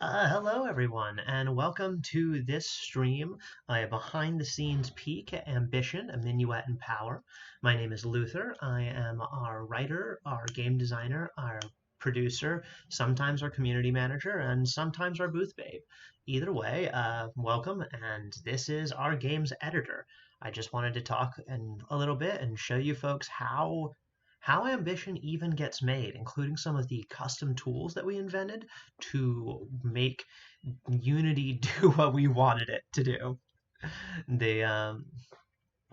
Hello, everyone, and welcome to this stream, a behind-the-scenes peek at Ambition, a Minuet in Power. My name is Luther. I am our writer, our game designer, our producer, sometimes our community manager, and sometimes our booth babe. Either way, welcome, and this is our game's editor. I just wanted to talk a little bit and show you folks how Ambition even gets made, including some of the custom tools that we invented to make Unity do what we wanted it to do.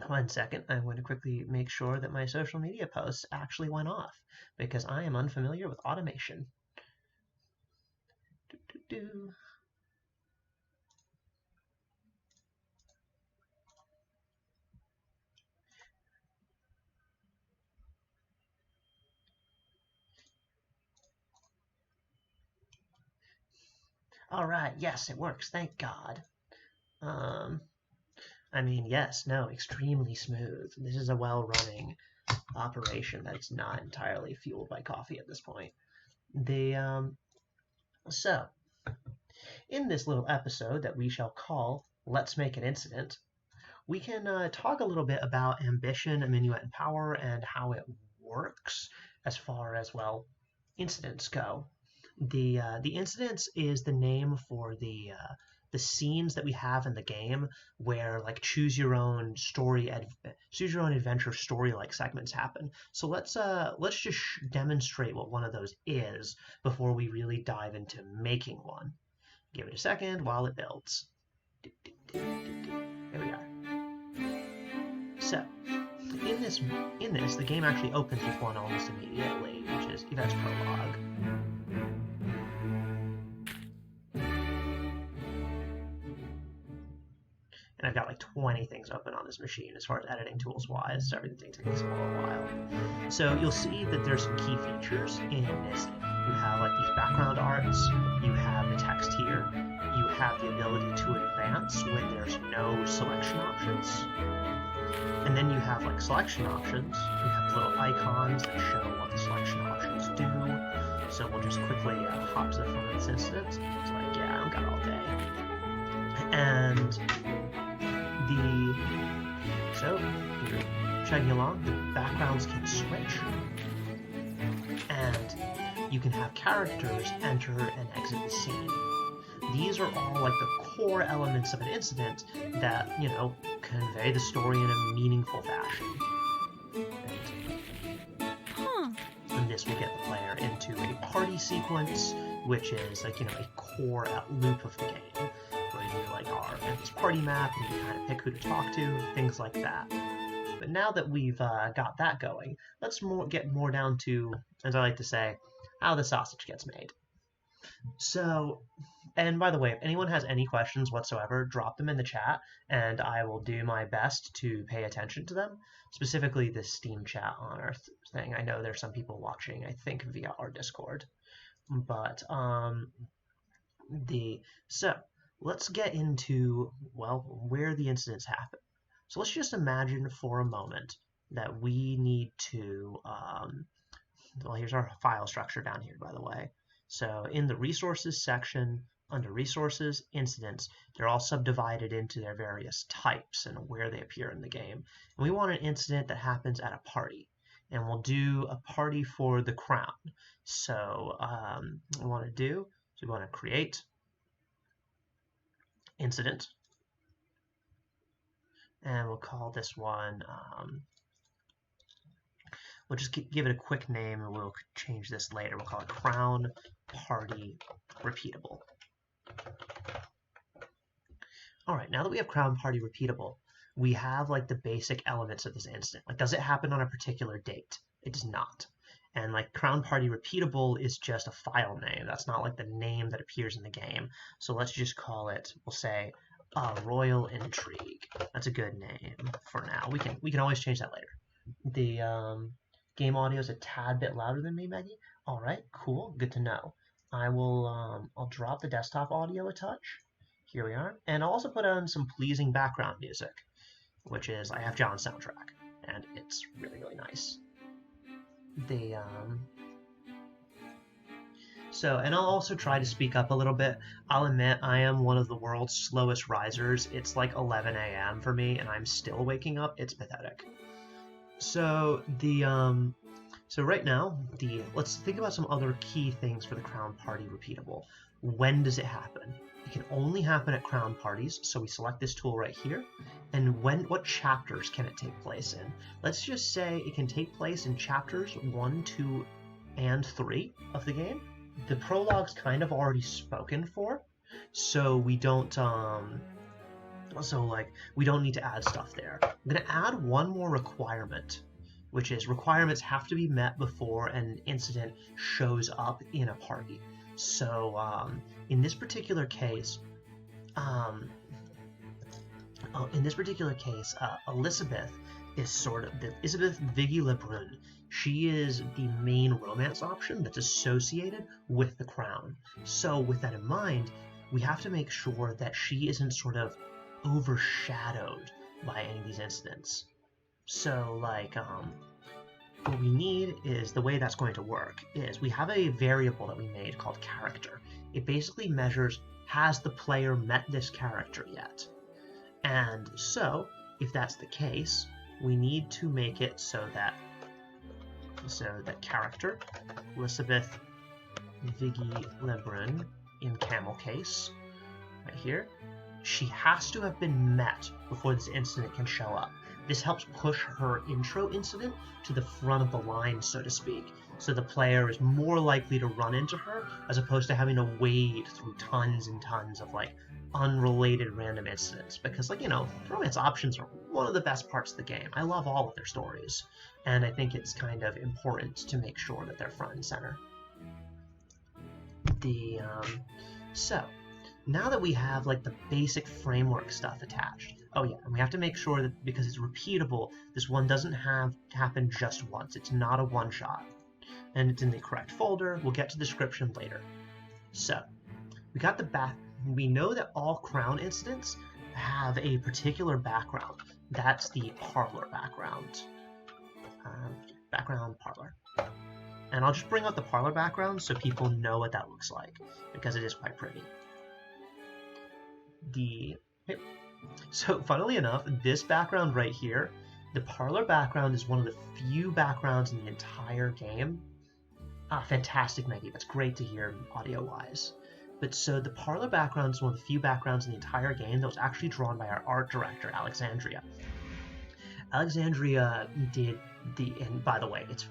One second, I'm going to quickly make sure that my social media posts actually went off because I am unfamiliar with automation. Do, do, do. All right, yes, it works. Thank God. I mean, yes, no, extremely smooth. This is a well-running operation that's not entirely fueled by coffee at this point. So, in this little episode that we shall call Let's Make an Incident, we can talk a little bit about Ambition, a Minuet in Power, and how it works as far as, well, incidents go. The incidents is the name for the scenes that we have in the game where like choose your own adventure story like segments happen. So let's just demonstrate what one of those is before we really dive into making one. Give it a second while it builds. There we are. So in this the game actually opens with one almost immediately, which is Events Prologue. And I've got like 20 things open on this machine as far as editing tools wise, so everything takes a little while. So you'll see that there's some key features in this. You have like these background arts, you have the text here, you have the ability to advance when there's no selection options. And then you have like selection options, you have little icons that show what the selection options do. So we'll just quickly hop to the front of this incident. It's like, yeah, I've got all day. And so you're chugging along, the backgrounds can switch, and you can have characters enter and exit the scene. These are all like the core elements of an incident that, convey the story in a meaningful fashion. And this will get the player into a party sequence, which is like, a core loop of the game. Are in this party map, and you kind of pick who to talk to, things like that. But now that we've got that going, let's get more down to, as I like to say, how the sausage gets made. So, and by the way, if anyone has any questions whatsoever, drop them in the chat, and I will do my best to pay attention to them, specifically the Steam chat on our thing. I know there's some people watching, I think, via our Discord. But, let's get into, well, where the incidents happen. So let's just imagine for a moment that we need to, well, here's our file structure down here, by the way. So in the resources section, under resources, incidents, they're all subdivided into their various types and where they appear in the game. And we want an incident that happens at a party. And we'll do a party for the crown. So we want to create incident, and we'll call this one, we'll just give it a quick name, and we'll change this later. We'll call it Crown Party Repeatable. All right, now that we have Crown Party Repeatable, we have like the basic elements of this incident. Like, does it happen on a particular date? It does not. And like Crown Party Repeatable is just a file name. That's not like the name that appears in the game. So let's just call it, we'll say, Royal Intrigue. That's a good name for now. We can always change that later. The game audio is a tad bit louder than me, Maggie. All right, cool, good to know. I will I'll drop the desktop audio a touch. Here we are, and I'll also put on some pleasing background music, which is I have John's soundtrack, and it's really, really nice. So, and I'll also try to speak up a little bit. I'll admit I am one of the world's slowest risers. It's like 11 a.m. for me, and I'm still waking up. It's pathetic. So so right now, let's think about some other key things for the Crown Party repeatable. When does it happen? It can only happen at Crown parties, so we select this tool right here. And what chapters can it take place in? Let's just say it can take place in chapters 1, 2, and 3 of the game. The prologue's kind of already spoken for, so we don't we don't need to add stuff there. I'm going to add one more requirement, which is requirements have to be met before an incident shows up in a party. So in this particular case, Elizabeth is Elizabeth Viggy Lebrun. She is the main romance option that's associated with the crown. So with that in mind, we have to make sure that she isn't sort of overshadowed by any of these incidents. So what we need is, the way that's going to work is we have a variable that we made called character. It basically measures, has the player met this character yet? And so if that's the case, we need to make it so that character Elizabeth Viggy Lebrun in camel case right here, she has to have been met before this incident can show up. This helps push her intro incident to the front of the line, so to speak, so the player is more likely to run into her as opposed to having to wade through tons and tons of unrelated random incidents. Because romance options are one of the best parts of the game. I love all of their stories, and I think it's kind of important to make sure that they're front and center. So now that we have the basic framework stuff attached, oh yeah, and we have to make sure that because it's repeatable, this one doesn't have to happen just once. It's not a one-shot, and it's in the correct folder. We'll get to the description later. So we got the back. We know that all crown incidents have a particular background. That's the parlor background. Background parlor. And I'll just bring out the parlor background so people know what that looks like, because it is quite pretty. So funnily enough, this background right here, the parlor background, is one of the few backgrounds in the entire game. Fantastic, Maggie. That's great to hear audio-wise. But so the parlor background is one of the few backgrounds in the entire game that was actually drawn by our art director, Alexandria. Alexandria did and by the way, it's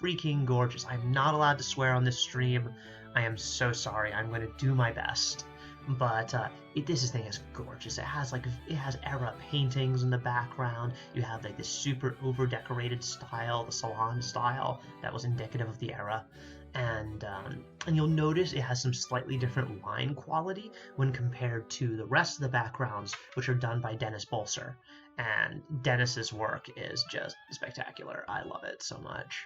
freaking gorgeous. I'm not allowed to swear on this stream. I am so sorry. I'm going to do my best. But this thing is gorgeous. It has era paintings in the background. You have this super over decorated style, the salon style that was indicative of the era, and you'll notice it has some slightly different line quality when compared to the rest of the backgrounds, which are done by Dennis Bolser. And Dennis's work is just spectacular. I love it so much.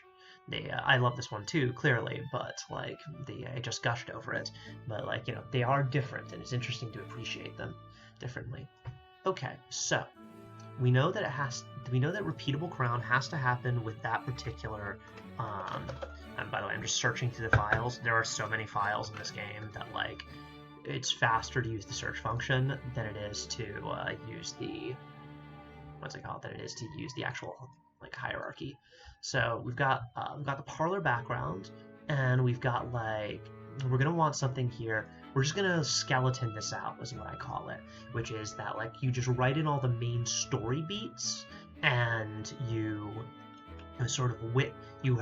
I love this one too, clearly, but I just gushed over it. But they are different, and it's interesting to appreciate them differently. Okay, so we know that repeatable crown has to happen with that particular. And by the way, I'm just searching through the files. There are so many files in this game that it's faster to use the search function than it is to use the use the actual hierarchy. So we've got the parlor background, and we've got we're gonna want something here. We're just gonna skeleton this out, is what I call it, which is that you just write in all the main story beats, and you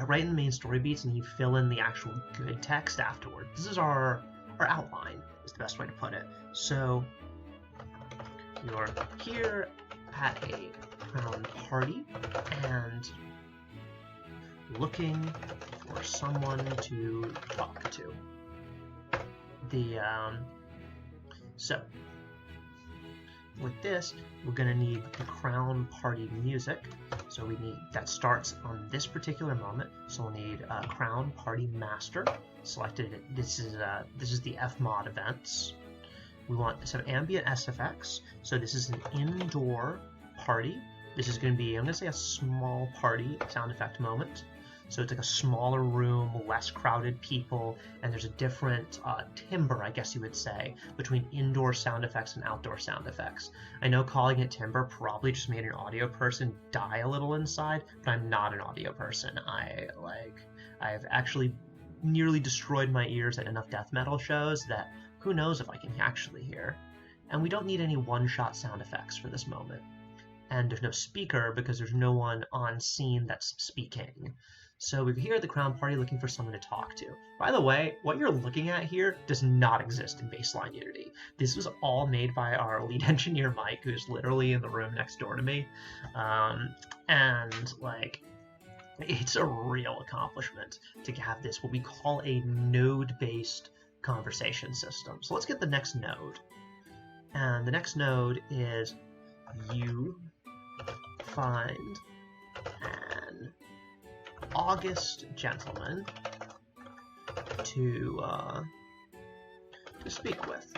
write in the main story beats, and you fill in the actual good text afterward. This is our outline, is the best way to put it. So you're here at a crown party and looking for someone to talk to. So with this, we're going to need the crown party music. So that starts on this particular moment. So we'll need a crown party master selected. This is the Fmod events. We want some ambient SFX. So this is an indoor party. This is going to be, I'm going to say, a small party sound effect moment. So it's like a smaller room, less crowded people, and there's a different timbre, I guess you would say, between indoor sound effects and outdoor sound effects. I know calling it timbre probably just made an audio person die a little inside, but I'm not an audio person. I've actually nearly destroyed my ears at enough death metal shows that who knows if I can actually hear. And we don't need any one-shot sound effects for this moment. And there's no speaker because there's no one on scene that's speaking. So we're here at the Crown Party looking for someone to talk to. By the way, what you're looking at here does not exist in baseline Unity. This was all made by our lead engineer, Mike, who's literally in the room next door to me. It's a real accomplishment to have this, what we call a node-based conversation system. So let's get the next node. And the next node is you find an August gentleman to speak with.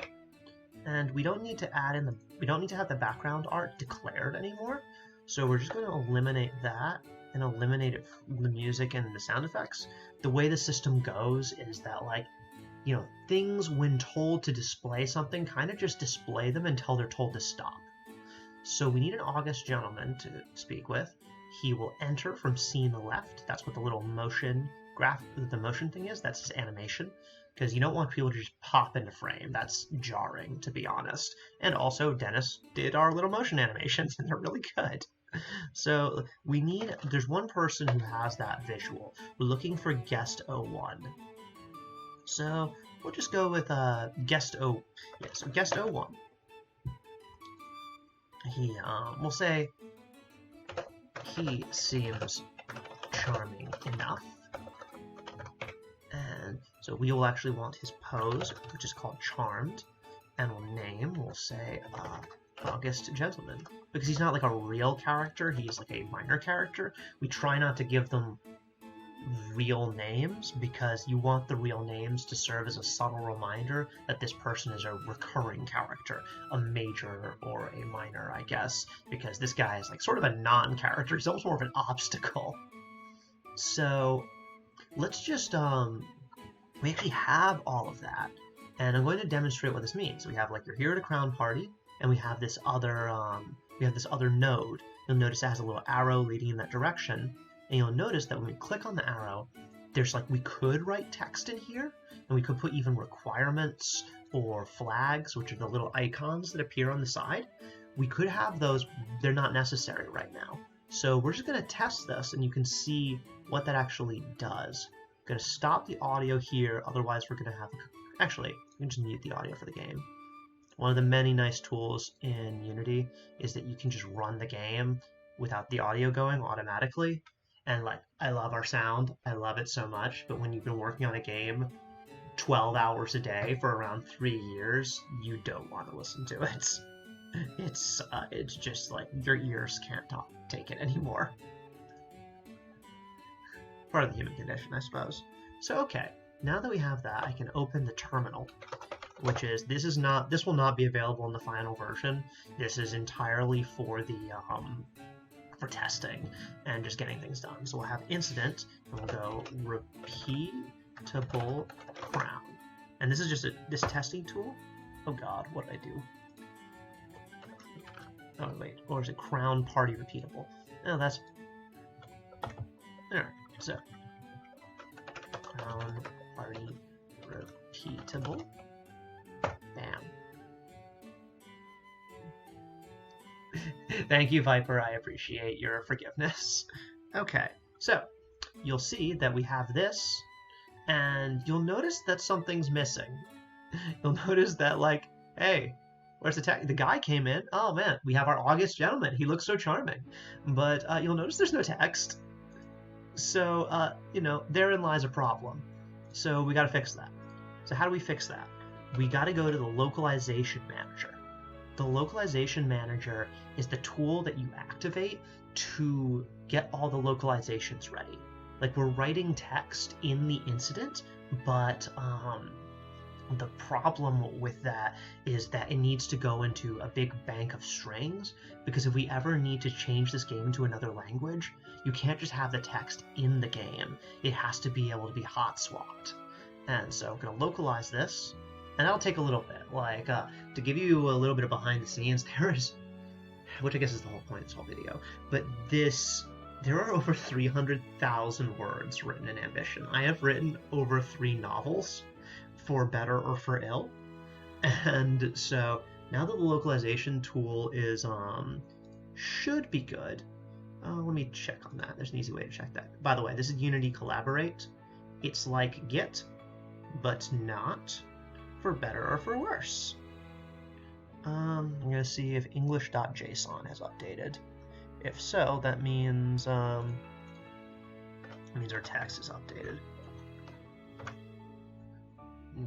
And we don't need to have the background art declared anymore. So we're just going to eliminate that and eliminate the music and the sound effects. The way the system goes is that, like, you know, things when told to display something kind of just display them until they're told to stop. So we need an August gentleman to speak with. He will enter from scene left. That's what the little motion the motion thing is. That's his animation. Because you don't want people to just pop into frame. That's jarring, to be honest. And also, Dennis did our little motion animations, and they're really good. So there's one person who has that visual. We're looking for guest 01. So we'll just go with guest guest 01. We'll say he seems charming enough. And so we will actually want his pose, which is called Charmed, and we'll say August Gentleman. Because he's not like a real character, he's like a minor character. We try not to give them real names because you want the real names to serve as a subtle reminder that this person is a recurring character, a major or a minor, I guess, because this guy is like sort of a non-character. He's almost more of an obstacle. So let's just we actually have all of that, and I'm going to demonstrate what this means. We have, like, you're here at a Crown Party, and we have this other node. You'll notice it has a little arrow leading in that direction. And you'll notice that when we click on the arrow, there's we could write text in here, and we could put even requirements or flags, which are the little icons that appear on the side. We could have those, they're not necessary right now. So we're just going to test this, and you can see what that actually does. I'm going to stop the audio here, otherwise we're going to have, actually, you can just mute the audio for the game. One of the many nice tools in Unity is that you can just run the game without the audio going automatically. And I love our sound, I love it so much, but when you've been working on a game 12 hours a day for around 3 years, you don't want to listen to it. It's just like your ears can't take it anymore. Part of the human condition, I suppose. So okay, now that we have that, I can open the terminal, which is, this will not be available in the final version. This is entirely for the for testing and just getting things done. So we'll have incident, and we'll go repeatable crown. And this is just this testing tool. Oh god, what did I do? Oh wait, or is it crown party repeatable? No, that's... Alright, so crown party repeatable. Bam. Thank you, Viper. I appreciate your forgiveness. Okay, so you'll see that we have this, and you'll notice that something's missing. You'll notice that, like, hey, where's the text? The guy came in. Oh man, we have our August gentleman. He looks so charming. But you'll notice there's no text. So, you know, therein lies a problem. So we got to fix that. So how do we fix that? We got to go to the localization manager. The localization manager is the tool that you activate to get all the localizations ready. Like, we're writing text in the incident, but The problem with that is that it needs to go into a big bank of strings, because if we ever need to change this game to another language, you can't just have the text in the game. It has to be able to be hot swapped. And so I'm going to localize this, and that'll take a little bit. Like, to give you a little bit of behind the scenes, there is, which I guess is the whole point of this whole video, but there are over 300,000 words written in Ambition. I have written over 3 novels, for better or for ill, and so now that the localization tool is should be good. Let me check on that. There's an easy way to check that. By the way, this is Unity Collaborate. It's like Git, but not, for better or for worse. I'm gonna see if English.json has updated. If so, that means our text is updated.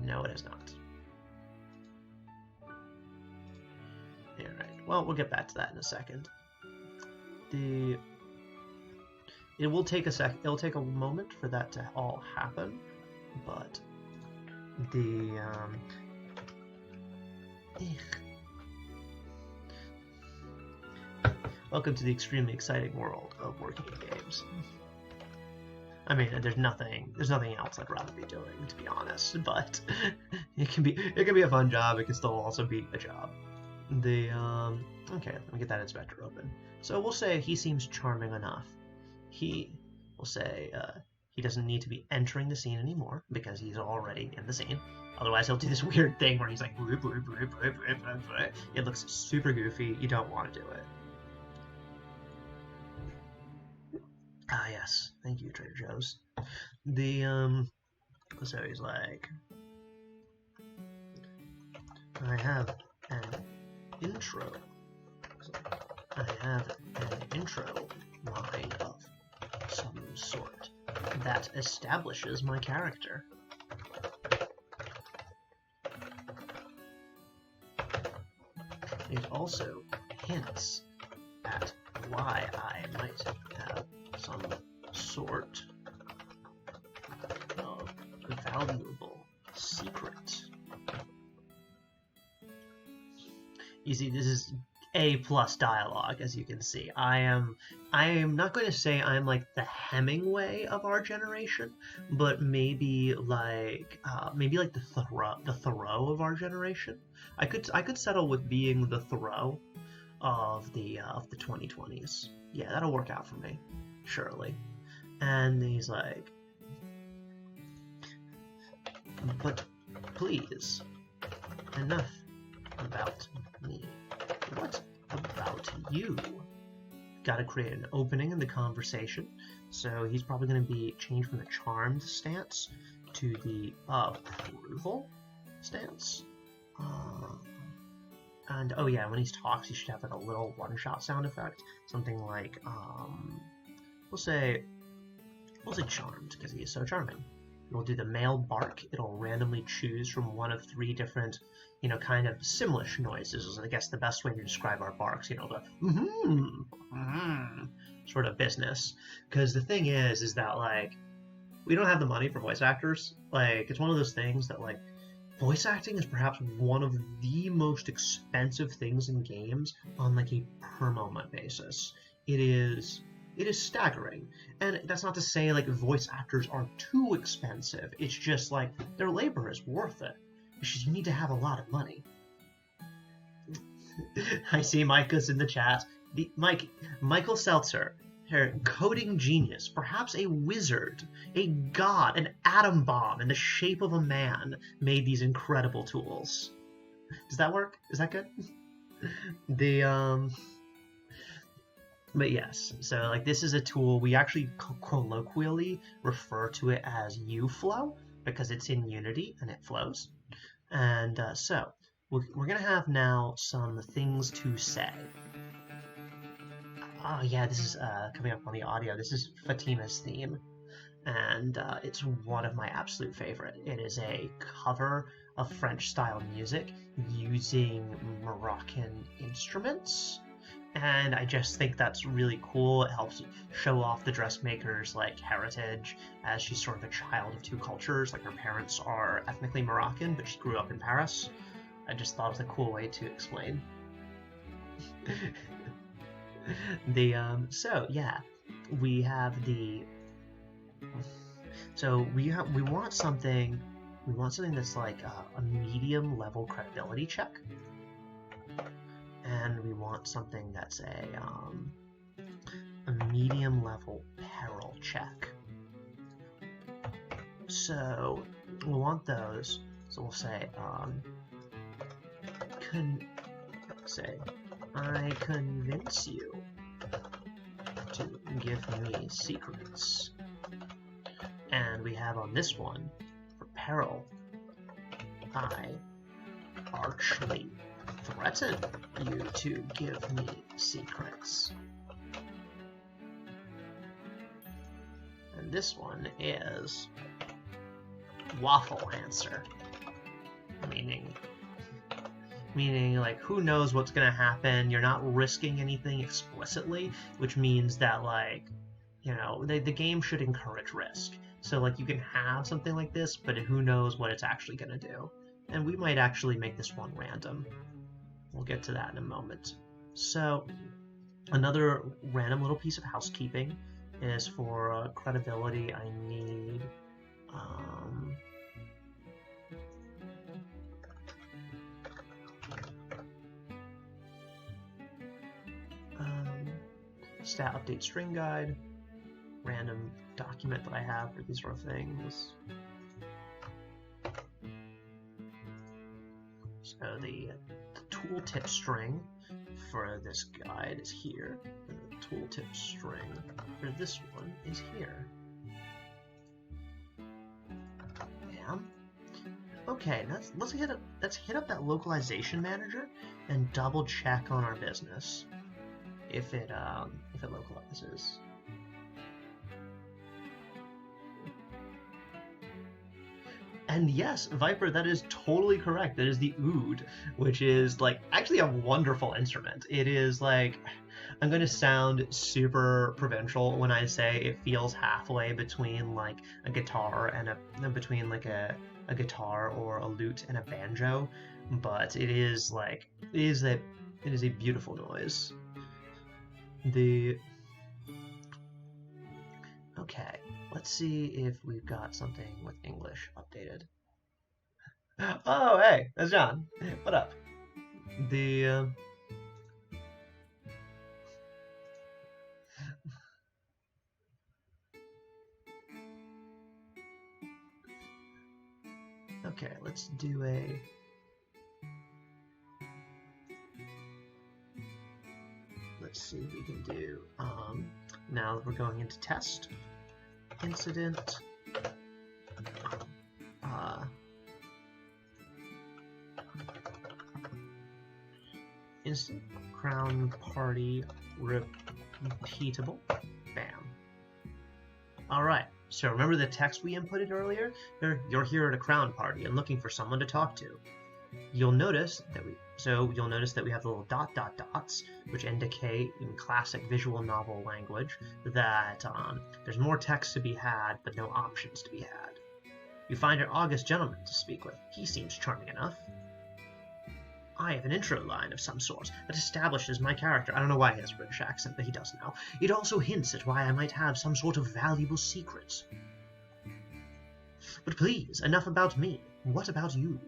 No, it is not. Alright, well, we'll get back to that in a second. It will take a sec. It'll take a moment for that to all happen, but welcome to the extremely exciting world of working in games. I mean, there's nothing else I'd rather be doing, to be honest. But it can be a fun job. It can still also be a job. Okay, let me get that inspector open. So we'll say he seems charming enough. We'll say he doesn't need to be entering the scene anymore because he's already in the scene. Otherwise, he'll do this weird thing where he's like, it looks super goofy. You don't want to do it. Ah, yes. Thank you, Trader Joe's. So he's like, I have an intro. I have an intro line of some sort that establishes my character. It also hints at why I might have some sort of valuable secret. You see, this is A+ dialogue, as you can see. I am not going to say I'm like the Hemingway of our generation, but maybe like the Thoreau of our generation. I could settle with being the Thoreau of the 2020s. Yeah, that'll work out for me, surely. And he's like, but please, enough about me. What about you? Gotta create an opening in the conversation. So he's probably going to be changed from the charmed stance to the approval stance. And oh yeah, when he talks, he should have like a little one-shot sound effect, something like we'll say charmed because he is so charming. We'll do the male bark. It'll randomly choose from one of 3 different, kind of Simlish noises is, I guess, the best way to describe our barks. The sort of business. Because the thing is that, like, we don't have the money for voice actors. Like, it's one of those things that, like, voice acting is perhaps one of the most expensive things in games on, like, a per-moment basis. It is staggering. And that's not to say, like, voice actors are too expensive. It's just, like, their labor is worth it. It's just you need to have a lot of money. I see Micah's in the chat. Michael Seltzer, her coding genius, perhaps a wizard, a god, an atom bomb in the shape of a man, made these incredible tools. Does that work? Is that good? But yes, so like this is a tool, we actually colloquially refer to it as UFlow because it's in Unity and it flows. And so we're going to have now some things to say. Oh yeah, this is coming up on the audio. This is Fatima's theme, and it's one of my absolute favorite. It is a cover of French-style music using Moroccan instruments. And I just think that's really cool. It helps show off the dressmaker's like heritage, as she's sort of a child of two cultures. Like her parents are ethnically Moroccan, but she grew up in Paris. I just thought it was a cool way to explain. So yeah, we have the. So we want something. We want something that's like a medium level credibility check. And we want something that's a medium level peril check. So we'll want those. So we'll say, I convince you to give me secrets. And we have on this one, for peril, I archly threaten you to give me secrets. And this one is waffle answer, meaning like who knows what's gonna happen. You're not risking anything explicitly, which means that like, you know, the game should encourage risk. So like you can have something like this, but who knows what it's actually gonna do. And we might actually make this one random. We'll get to that in a moment. So another random little piece of housekeeping is for credibility. I need stat update string guide, random document that I have for these sort of things. So the tooltip string for this guide is here. And the tooltip string for this one is here. Yeah. Okay, let's hit up that localization manager and double check on our business if it localizes. And yes, Viper, that is totally correct. That is the oud, which is like actually a wonderful instrument. It is like, I'm going to sound super provincial when I say it feels halfway between like a guitar and between like a guitar or a lute and a banjo, but it is a beautiful noise. Okay, let's see if we've got something with English updated. Oh, hey, that's John. What up? Okay, let's do a... Let's see what we can do. Now that we're going into test, incident, instant crown party repeatable. Bam. All right. So remember the text we inputted earlier? You're here at a crown party and looking for someone to talk to. You'll notice that we have the little dots, which indicate in classic visual novel language that there's more text to be had, but no options to be had. You find an august gentleman to speak with. He seems charming enough. I have an intro line of some sort that establishes my character. I don't know why he has a British accent, but he does now. It also hints at why I might have some sort of valuable secret. But please, enough about me. What about you?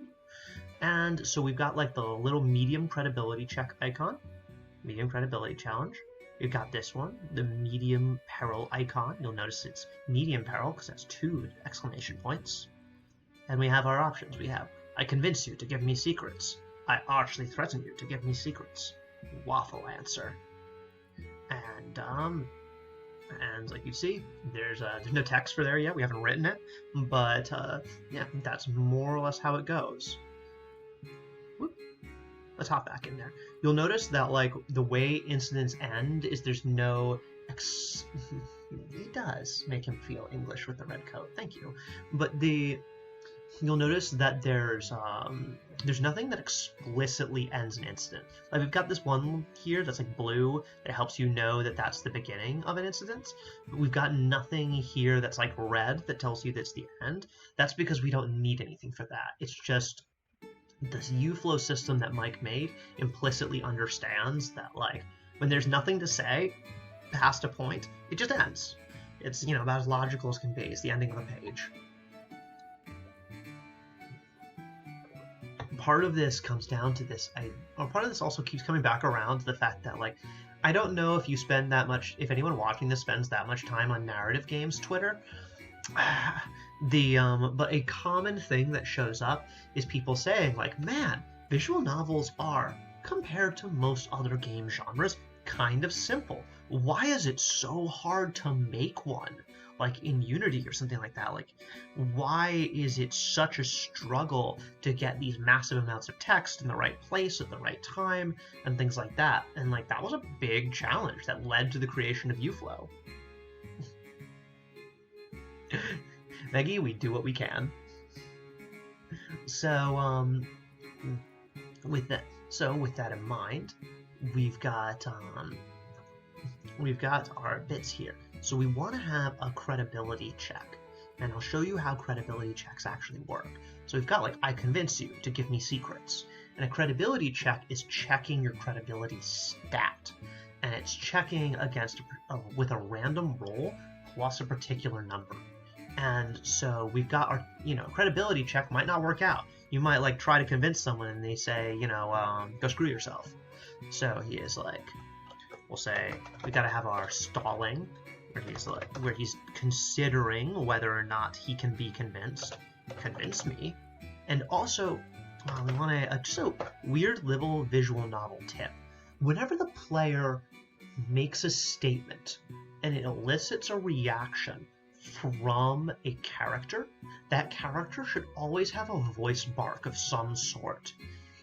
And so we've got like the little medium credibility check icon, medium credibility challenge. We've got this one, the medium peril icon. You'll notice it's medium peril because that's 2 exclamation points. And we have our options. We have, I convince you to give me secrets. I archly threaten you to give me secrets. Waffle answer. And like you see, there's no text for there yet. We haven't written it, but yeah, that's more or less how it goes. Whoop. Let's hop back in there. You'll notice that like the way incidents end is there's no it does make him feel English with the red coat. Thank you. But you'll notice that there's nothing that explicitly ends an incident. Like we've got this one here that's like blue that helps you know that that's the beginning of an incident. But we've got nothing here that's like red that tells you that's the end. That's because we don't need anything for that. It's just this UFlow system that Mike made implicitly understands that like when there's nothing to say past a point, it just ends. It's, you know, about as logical as can be. It's the ending of a page. Part of this comes down to this, part of this also keeps coming back around to the fact that, like, I don't know if you spend that much, if anyone watching this spends that much time on narrative games Twitter. But a common thing that shows up is people saying, like, man, visual novels are, compared to most other game genres, kind of simple. Why is it so hard to make one? Like in Unity or something like that. Like, why is it such a struggle to get these massive amounts of text in the right place at the right time and things like that? And like that was a big challenge that led to the creation of UFlow. Maggie, we do what we can. So with that in mind, we've got our bits here. So we want to have a credibility check, and I'll show you how credibility checks actually work. So we've got like, I convince you to give me secrets, and a credibility check is checking your credibility stat, and it's checking against with a random roll plus a particular number. And so we've got our, you know, credibility check might not work out. You might like try to convince someone and they say, you know, go screw yourself. So he is like, we'll say we got to have our stalling, where he's considering whether or not he can be convinced. Convince me. And also, we want to just a weird little visual novel tip. Whenever the player makes a statement and it elicits a reaction from a character, that character should always have a voice bark of some sort.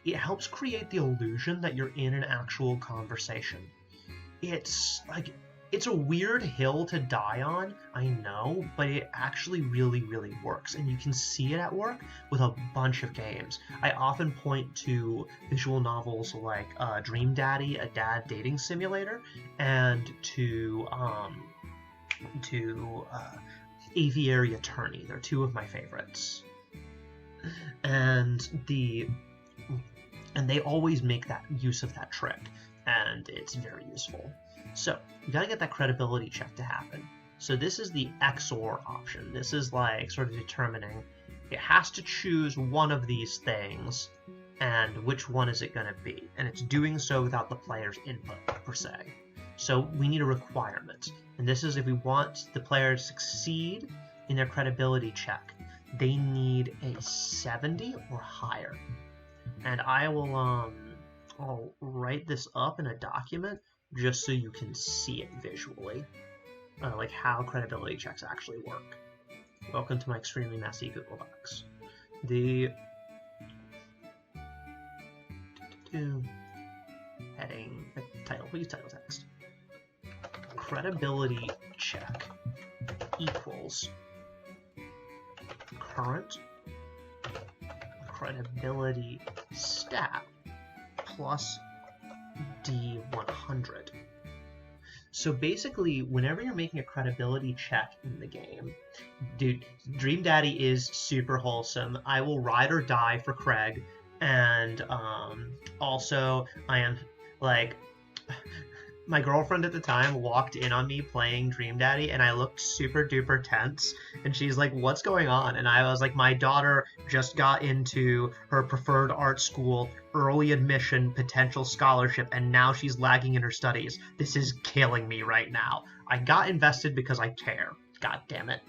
It helps create the illusion that you're in an actual conversation. It's like, it's a weird hill to die on, I know, but it actually really, really works, and you can see it at work with a bunch of games. I often point to visual novels like Dream Daddy, a dad dating simulator, and to Aviary Attorney. They're two of my favorites. And they always make that use of that trick, and it's very useful. So you gotta get that credibility check to happen. So this is the XOR option. This is like sort of determining it has to choose one of these things, and which one is it gonna be? And it's doing so without the player's input per se. So we need a requirement, and this is if we want the player to succeed in their credibility check, they need a 70 or higher. And I will I'll write this up in a document just so you can see it visually, like how credibility checks actually work. Welcome to my extremely messy Google Docs. The heading, title, please title text. Credibility check equals current credibility stat plus D100. So basically, whenever you're making a credibility check in the game, dude, Dream Daddy is super wholesome. I will ride or die for Craig, and also I am like, my girlfriend at the time walked in on me playing Dream Daddy, and I looked super duper tense, and she's like, what's going on? And I was like, my daughter just got into her preferred art school, early admission, potential scholarship, and now she's lagging in her studies. This is killing me right now. I got invested because I care. God damn it.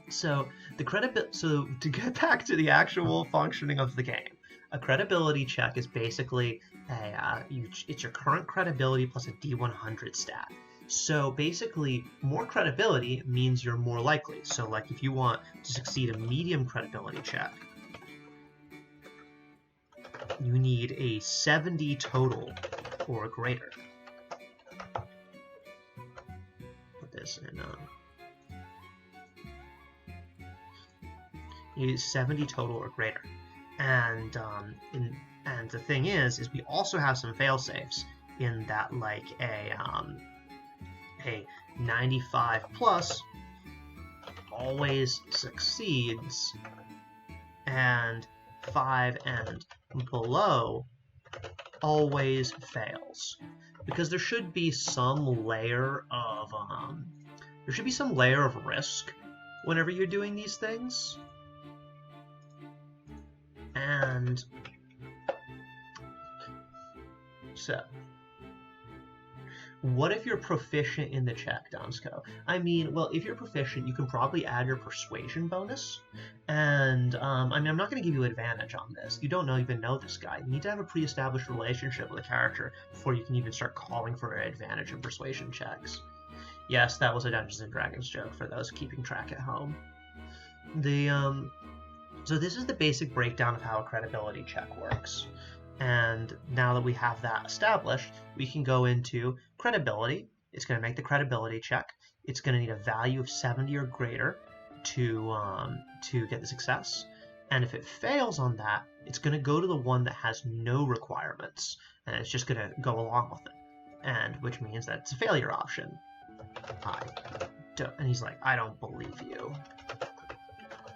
So to get back to the actual functioning of the game, a credibility check is basically it's your current credibility plus a D100 stat. So basically, more credibility means you're more likely. So like if you want to succeed a medium credibility check, you need a 70 total or greater. Put this in You need 70 total or greater. And and the thing is we also have some fail-safes in that, like a 95 plus always succeeds, and 5 and below always fails, because there should be some layer of risk whenever you're doing these things. And so, what if you're proficient in the check, Donsko? I mean, well, if you're proficient, you can probably add your persuasion bonus. And, I mean, I'm not going to give you advantage on this. You don't even know this guy. You need to have a pre-established relationship with a character before you can even start calling for advantage in persuasion checks. Yes, that was a Dungeons & Dragons joke for those keeping track at home. So this is the basic breakdown of how a credibility check works. And now that we have that established, we can go into credibility. It's going to make the credibility check. It's going to need a value of 70 or greater to get the success. And if it fails on that, it's going to go to the one that has no requirements, and it's just going to go along with it. And which means that it's a failure option. And he's like, I don't believe you.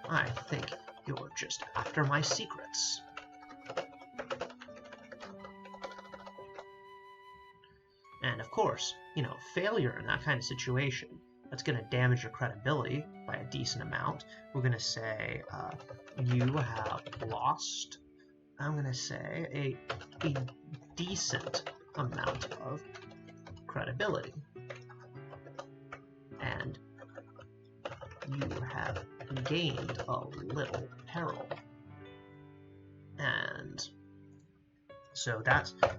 I think you're just after my secrets. And of course, failure in that kind of situation, that's going to damage your credibility by a decent amount. We're going to say you have lost, I'm going to say, a decent amount of credibility. And you have gained a little peril. And so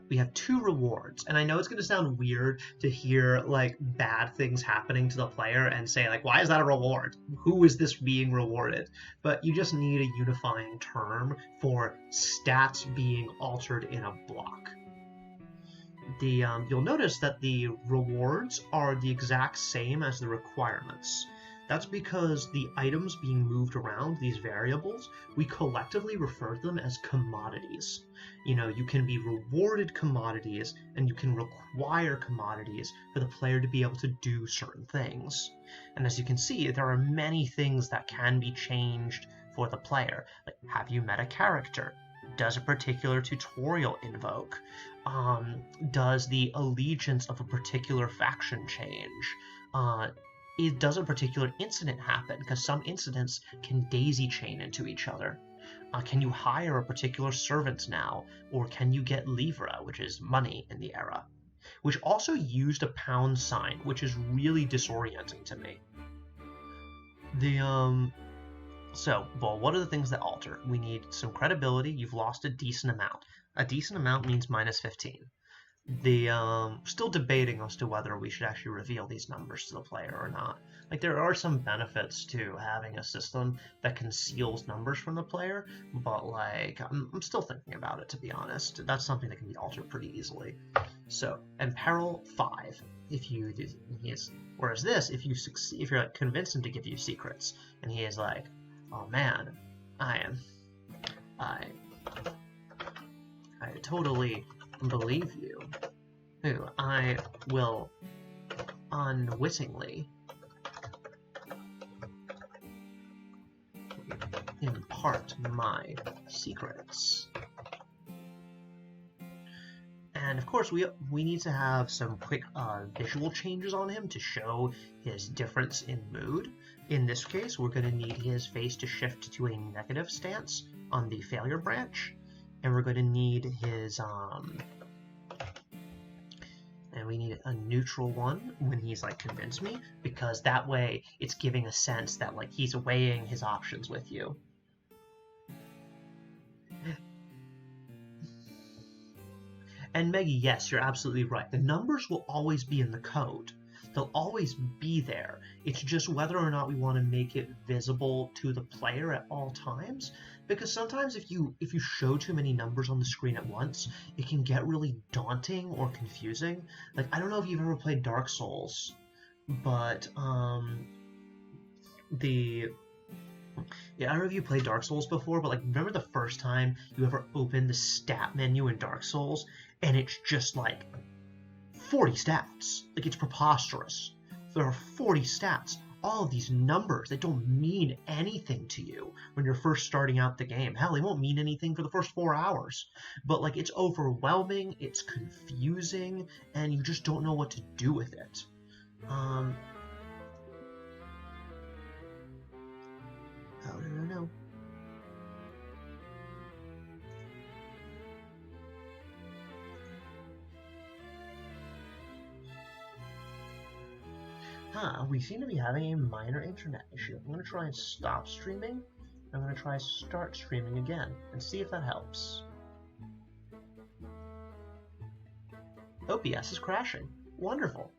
we have 2 rewards. And I know it's going to sound weird to hear like bad things happening to the player and say like, why is that a reward? Who is this being rewarded? But you just need a unifying term for stats being altered in a block. You'll notice that the rewards are the exact same as the requirements. That's because the items being moved around, these variables, we collectively refer to them as commodities. You can be rewarded commodities, and you can require commodities for the player to be able to do certain things. And as you can see, there are many things that can be changed for the player. Like, have you met a character? Does a particular tutorial invoke? Does the allegiance of a particular faction change? Does a particular incident happen? Because some incidents can daisy chain into each other. Can you hire a particular servant now? Or can you get livre, which is money in the era? Which also used a pound sign, which is really disorienting to me. What are the things that alter? We need some credibility. You've lost a decent amount. A decent amount means minus 15. Still debating as to whether we should actually reveal these numbers to the player or not. Like, there are some benefits to having a system that conceals numbers from the player, but like, I'm still thinking about it, to be honest. That's something that can be altered pretty easily. So, and peril 5. Whereas this, if you're like convince him to give you secrets, and he is like, oh man, I totally believe you. I will unwittingly impart my secrets. And of course, we need to have some quick visual changes on him to show his difference in mood. In this case, we're going to need his face to shift to a negative stance on the failure branch, and we're going to need his and we need a neutral one when he's like, convince me, because that way it's giving a sense that like he's weighing his options with you. And Maggie, yes, you're absolutely right. The numbers will always be in the code. They'll always be there. It's just whether or not we want to make it visible to the player at all times. Because sometimes if you show too many numbers on the screen at once, it can get really daunting or confusing. Like, I don't know if you've ever played Dark Souls, but Yeah, I don't know if you played Dark Souls before, but like, remember the first time you ever opened the stat menu in Dark Souls, and it's just like 40 stats. Like, it's preposterous. There are 40 stats. All of these numbers that don't mean anything to you when you're first starting out the game. Hell, they won't mean anything for the first 4 hours. But like, it's overwhelming, it's confusing, and you just don't know what to do with it. How did I know? We seem to be having a minor internet issue. I'm going to try and stop streaming. I'm going to try start streaming again and see if that helps. OBS is crashing. Wonderful.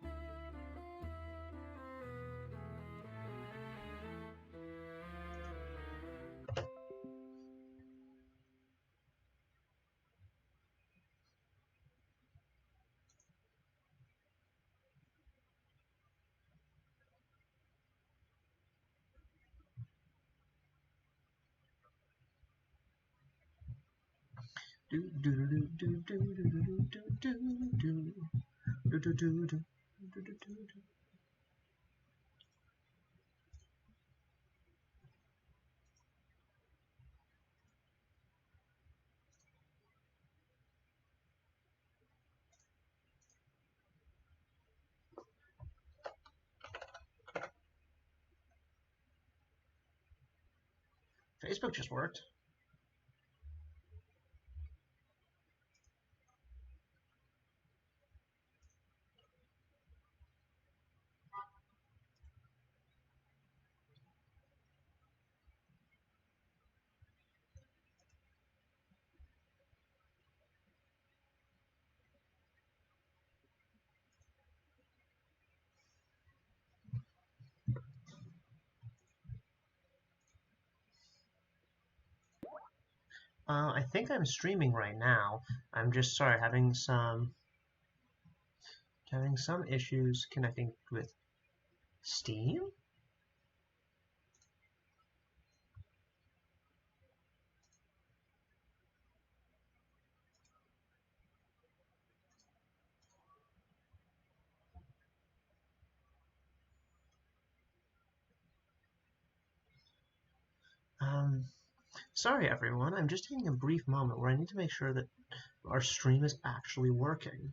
Facebook just worked. I think I'm streaming right now. I'm just sorry, having some issues connecting with Steam. Sorry everyone, I'm just taking a brief moment where I need to make sure that our stream is actually working.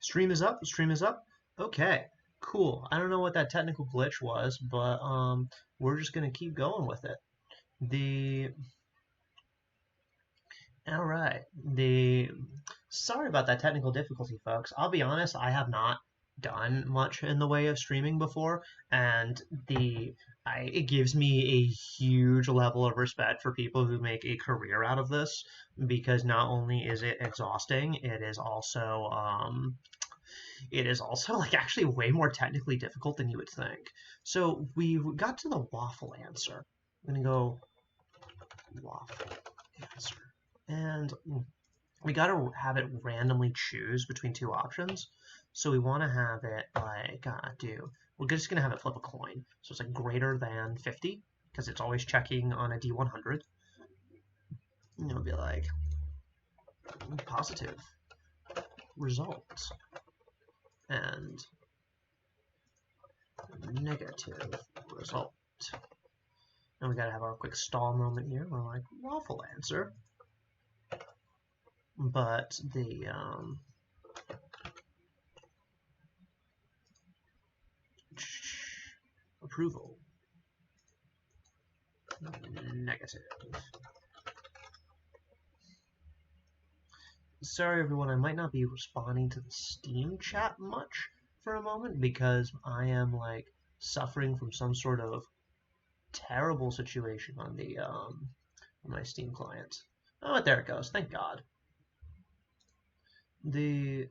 Stream is up, stream is up. Okay, cool. I don't know what that technical glitch was, but we're just gonna keep going with it. All right. Sorry about that technical difficulty, folks. I'll be honest, I have not done much in the way of streaming before, and it gives me a huge level of respect for people who make a career out of this, because not only is it exhausting, it is also like actually way more technically difficult than you would think. So we got to the waffle answer. I'm gonna go waffle answer. And we got to have it randomly choose between two options. So we want to have it like, we're just going to have it flip a coin. So it's like greater than 50, because it's always checking on a D100. And it'll be like, positive results. And negative result. And we got to have our quick stall moment here. We're like, waffle answer. But the approval negative. Sorry everyone, I might not be responding to the Steam chat much for a moment because I am like suffering from some sort of terrible situation on the on my Steam client. Oh, there it goes. Thank God. The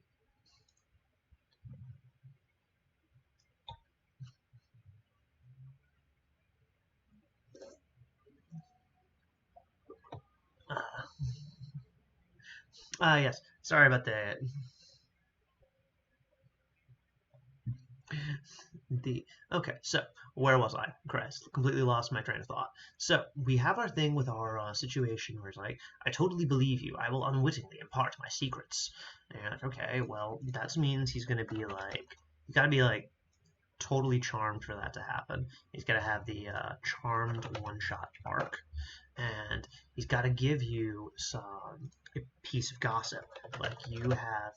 yes. Sorry about that. The Okay, so where was I? Christ, completely lost my train of thought. So we have our thing with our situation where it's like, I totally believe you. I will unwittingly impart my secrets. And you're like, okay, well, that means he's gonna be like, you gotta be like totally charmed for that to happen. He's gotta have the charmed one-shot arc, and he's gotta give you a piece of gossip. Like you have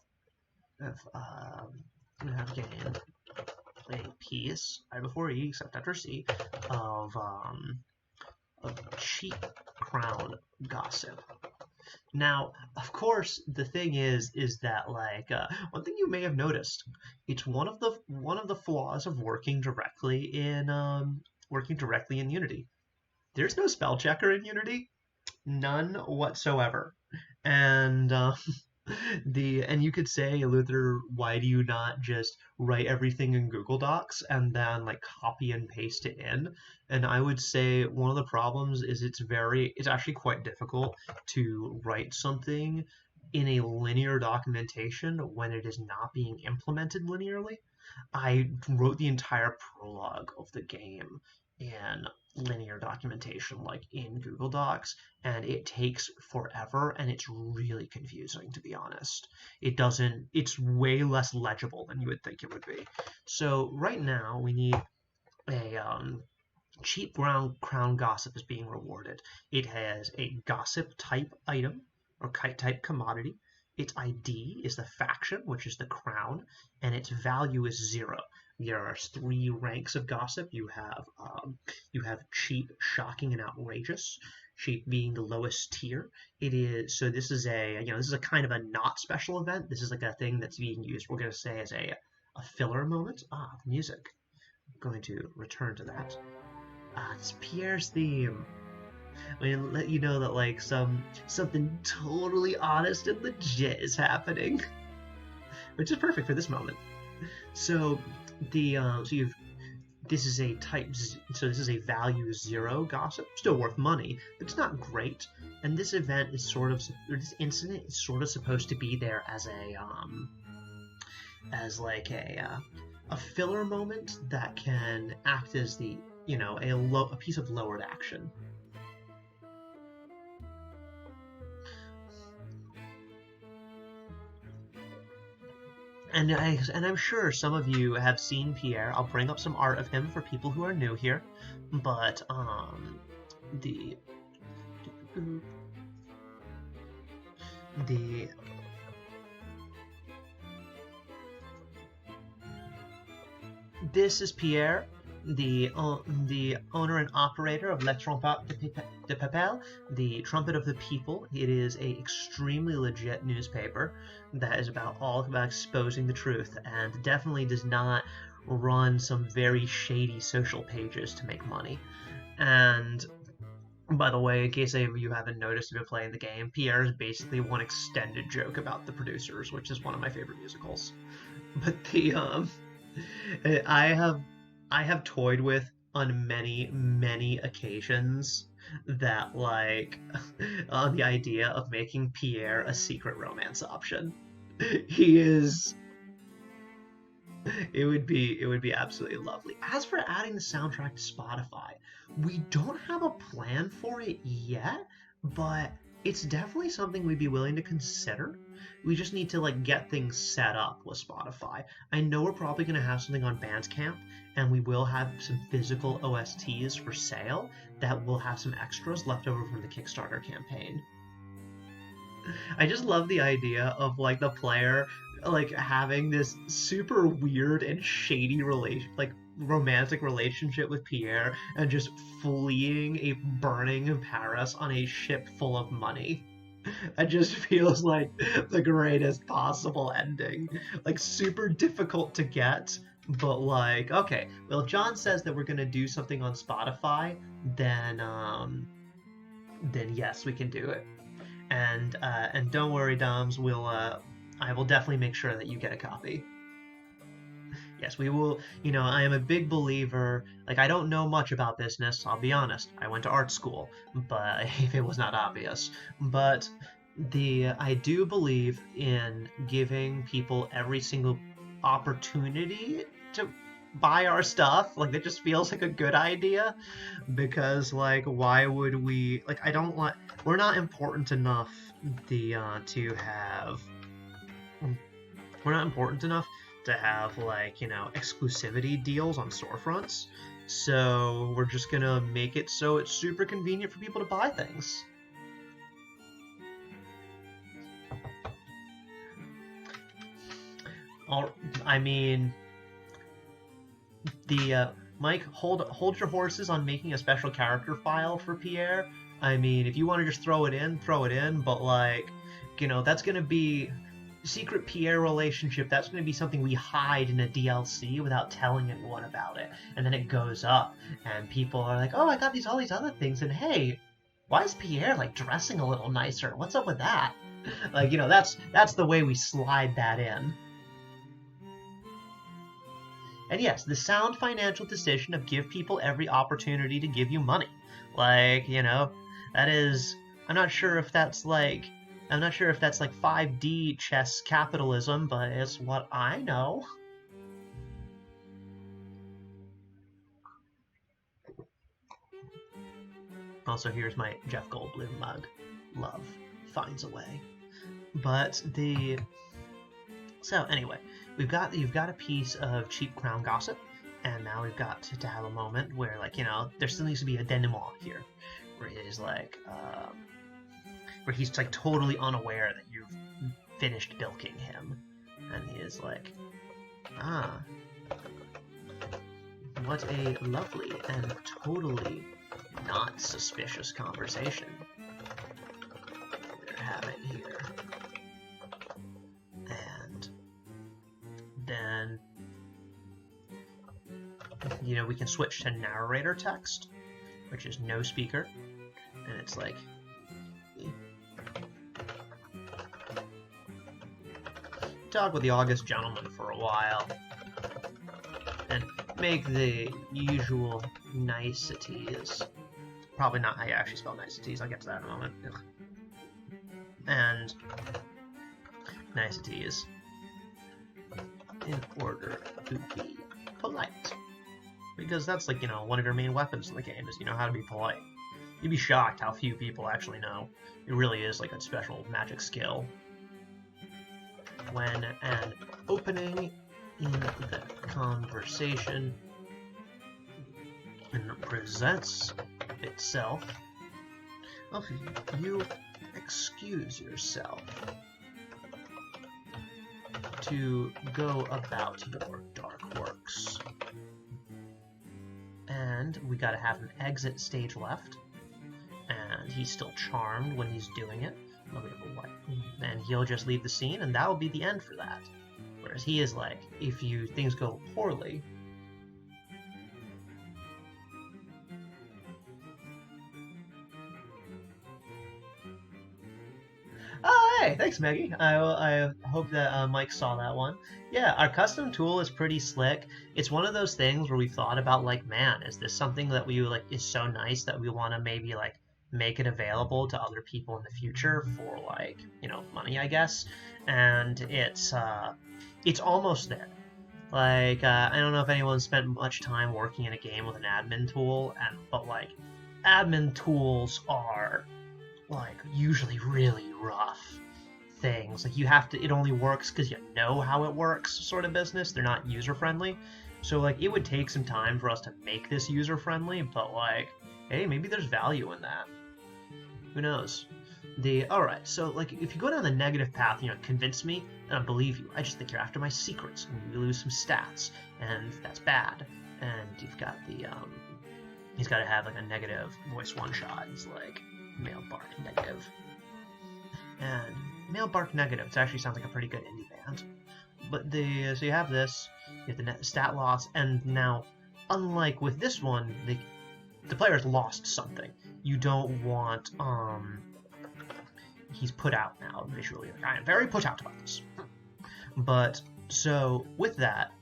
gained a piece right before E, except after C, of cheap crown gossip. Now, of course, the thing is that like one thing you may have noticed, it's one of the flaws of working directly in Unity. There's no spell checker in Unity, none whatsoever, and and you could say, Luther, why do you not just write everything in Google Docs and then like copy and paste it in? And I would say one of the problems is it's actually quite difficult to write something in a linear documentation when it is not being implemented linearly. I wrote the entire prologue of the game in linear documentation, like in Google Docs, and it takes forever and it's really confusing, to be honest. It's way less legible than you would think it would be. So right now we need a cheap crown gossip is being rewarded. It has a gossip type item or type commodity. Its ID is the faction, which is the crown, and its value is 0. There are 3 ranks of gossip. You have cheap, shocking, and outrageous. Cheap being the lowest tier. It is so. This is a kind of a not special event. This is like a thing that's being used. We're going to say as a filler moment. The music. I'm going to return to that. It's Pierre's theme. I'm gonna let you know that like something totally honest and legit is happening, which is perfect for this moment. So you've this is a this is a value 0 gossip, still worth money, but it's not great. And this event is this incident is sort of supposed to be there as a filler moment that can act as a piece of lowered action. And I'm sure some of you have seen Pierre. I'll bring up some art of him for people who are new here. But the this is Pierre, the owner and operator of Le Trompette de Peuple, the Trumpet of the People. It is a extremely legit newspaper that is all about exposing the truth, and definitely does not run some very shady social pages to make money. And by the way, in case any of you haven't noticed if you're playing the game, Pierre is basically one extended joke about the producers, which is one of my favorite musicals. But I have toyed with on many occasions that like on the idea of making Pierre a secret romance option. He is it would be absolutely lovely. As for adding the soundtrack to Spotify, we don't have a plan for it yet, but it's definitely something we'd be willing to consider. We just need to like get things set up with Spotify. I know we're probably going to have something on Bandcamp, and we will have some physical OSTs for sale that will have some extras left over from the Kickstarter campaign. I just love the idea of like the player like having this super weird and shady romantic relationship with Pierre and just fleeing a burning Paris on a ship full of money. It just feels like the greatest possible ending. Like super difficult to get, but like, okay, well, if John says that we're gonna do something on Spotify, then yes, we can do it. And don't worry, Doms. I will definitely make sure that you get a copy. Yes, we will. You know, I am a big believer. Like, I don't know much about business. I'll be honest. I went to art school, but if it was not obvious, but I do believe in giving people every single opportunity to buy our stuff. Like, it just feels like a good idea, because like, why would we? Like, I don't want. We're not important enough to have. We're not important enough to have, like, you know, exclusivity deals on storefronts. So we're just gonna make it so it's super convenient for people to buy things. I mean, Mike, hold your horses on making a special character file for Pierre. I mean, if you want to just throw it in, but like, you know, that's gonna be secret Pierre relationship. That's gonna be something we hide in a DLC without telling anyone about it, and then it goes up, and people are like, "Oh, I got all these other things," and hey, why is Pierre like dressing a little nicer? What's up with that? Like, you know, that's the way we slide that in. And yes, the sound financial decision of give people every opportunity to give you money. Like, you know, that is, I'm not sure if that's like 5D chess capitalism, but it's what I know. Also, here's my Jeff Goldblum mug. Love finds a way. But so anyway, you've got a piece of cheap crown gossip, and now we've got to have a moment where, like, you know, there still needs to be a denouement here, where it is like, where he's like totally unaware that you've finished bilking him, and he is like, ah, what a lovely and totally not suspicious conversation we're having here. And then, you know, we can switch to narrator text, which is no speaker, and it's like, talk with the August gentleman for a while, and make the usual niceties. Probably not how you actually spell niceties, I'll get to that in a moment. Ugh. And niceties in order to be polite. Because that's, like, you know, one of your main weapons in the game is, you know, how to be polite. You'd be shocked how few people actually know. It really is like a special magic skill. When an opening in the conversation presents itself, you excuse yourself to go about your dark works. And we gotta have an exit stage left, and he's still charmed when he's doing it. And he'll just leave the scene, and that'll be the end for that. Whereas he is like, if things go poorly, oh, hey, thanks, Maggie. I hope that Mike saw that one. Yeah, our custom tool is pretty slick. It's one of those things where we thought about, like, man, is this something that we, like, is so nice that we want to maybe, like, make it available to other people in the future for, like, you know, money, I guess. And it's almost there. Like, I don't know if anyone spent much time working in a game with an admin tool, but like, admin tools are, like, usually really rough things. Like, you have to, it only works because you know how it works sort of business. They're not user friendly. So, like, it would take some time for us to make this user friendly, but, like, hey, maybe there's value in that. Who knows? Alright, so, like, if you go down the negative path, you know, convince me, and I believe you. I just think you're after my secrets, and you lose some stats, and that's bad. And you've got he's got to have, like, a negative voice one-shot. He's like, male bark negative. And male bark negative, it actually sounds like a pretty good indie band. But so you have this, you have the stat loss, and now, unlike with this one, the player's lost something. You don't want he's put out now visually. Like, I am very put out about this. But so with that,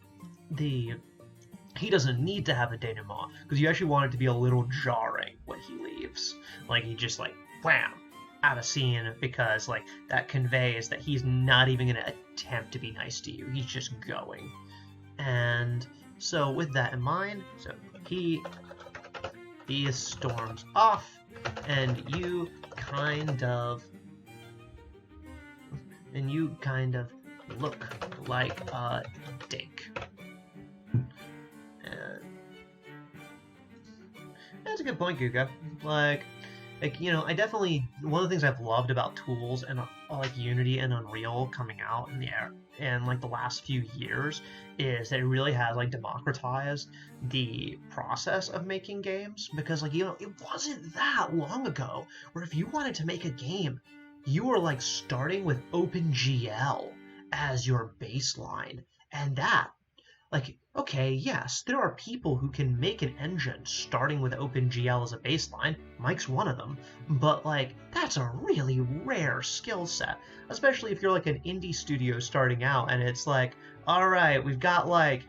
he doesn't need to have a denouement, because you actually want it to be a little jarring when he leaves. Like, he just, like, wham, out of scene, because, like, that conveys that he's not even going to attempt to be nice to you. He's just going. And so with that in mind, so he storms off, and you kind of look like a dink. That's a good point, Guga. Like, you know, I definitely, one of the things I've loved about tools and like Unity and Unreal coming out in like the last few years is that it really has like democratized the process of making games, because, like, you know, it wasn't that long ago where if you wanted to make a game, you were like starting with OpenGL as your baseline, and that, like, okay, yes, there are people who can make an engine starting with OpenGL as a baseline. Mike's one of them. But, like, that's a really rare skill set, especially if you're, like, an indie studio starting out, and it's like, all right, we've got, like,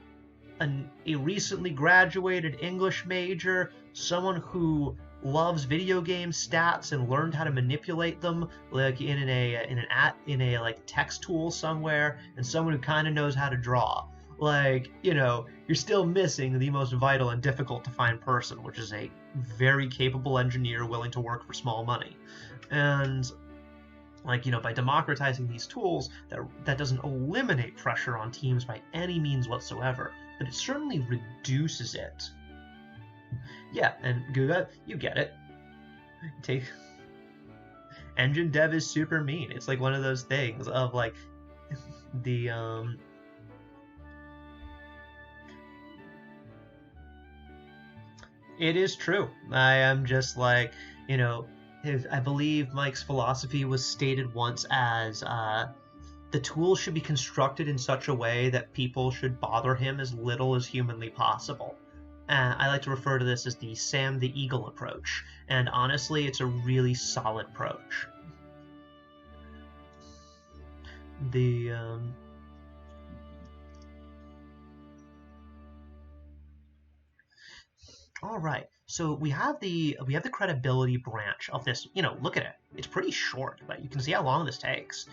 a recently graduated English major, someone who loves video game stats and learned how to manipulate them, like, in a like text tool somewhere, and someone who kind of knows how to draw. Like, you know, you're still missing the most vital and difficult to find person, which is a very capable engineer willing to work for small money. And, like, you know, by democratizing these tools, that doesn't eliminate pressure on teams by any means whatsoever, but it certainly reduces it. Yeah, and Guga, you get it. Engine dev is super mean. It's like one of those things of, like, It is true. I am just like, you know, I believe Mike's philosophy was stated once as the tool should be constructed in such a way that people should bother him as little as humanly possible. I like to refer to this as the Sam the Eagle approach, and honestly, it's a really solid approach. All right, so we have the credibility branch of this. You know, look at it; it's pretty short, but you can see how long this takes.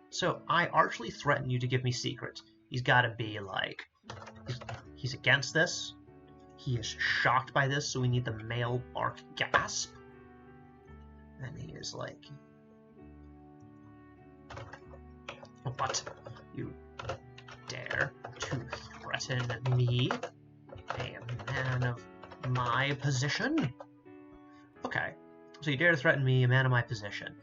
So I archly threaten you to give me secrets. He's got to be like, he's against this. He is shocked by this, so we need the male bark gasp. And he is like, but you dare to threaten me, a man of my position? Okay, so you dare to threaten me, a man of my position.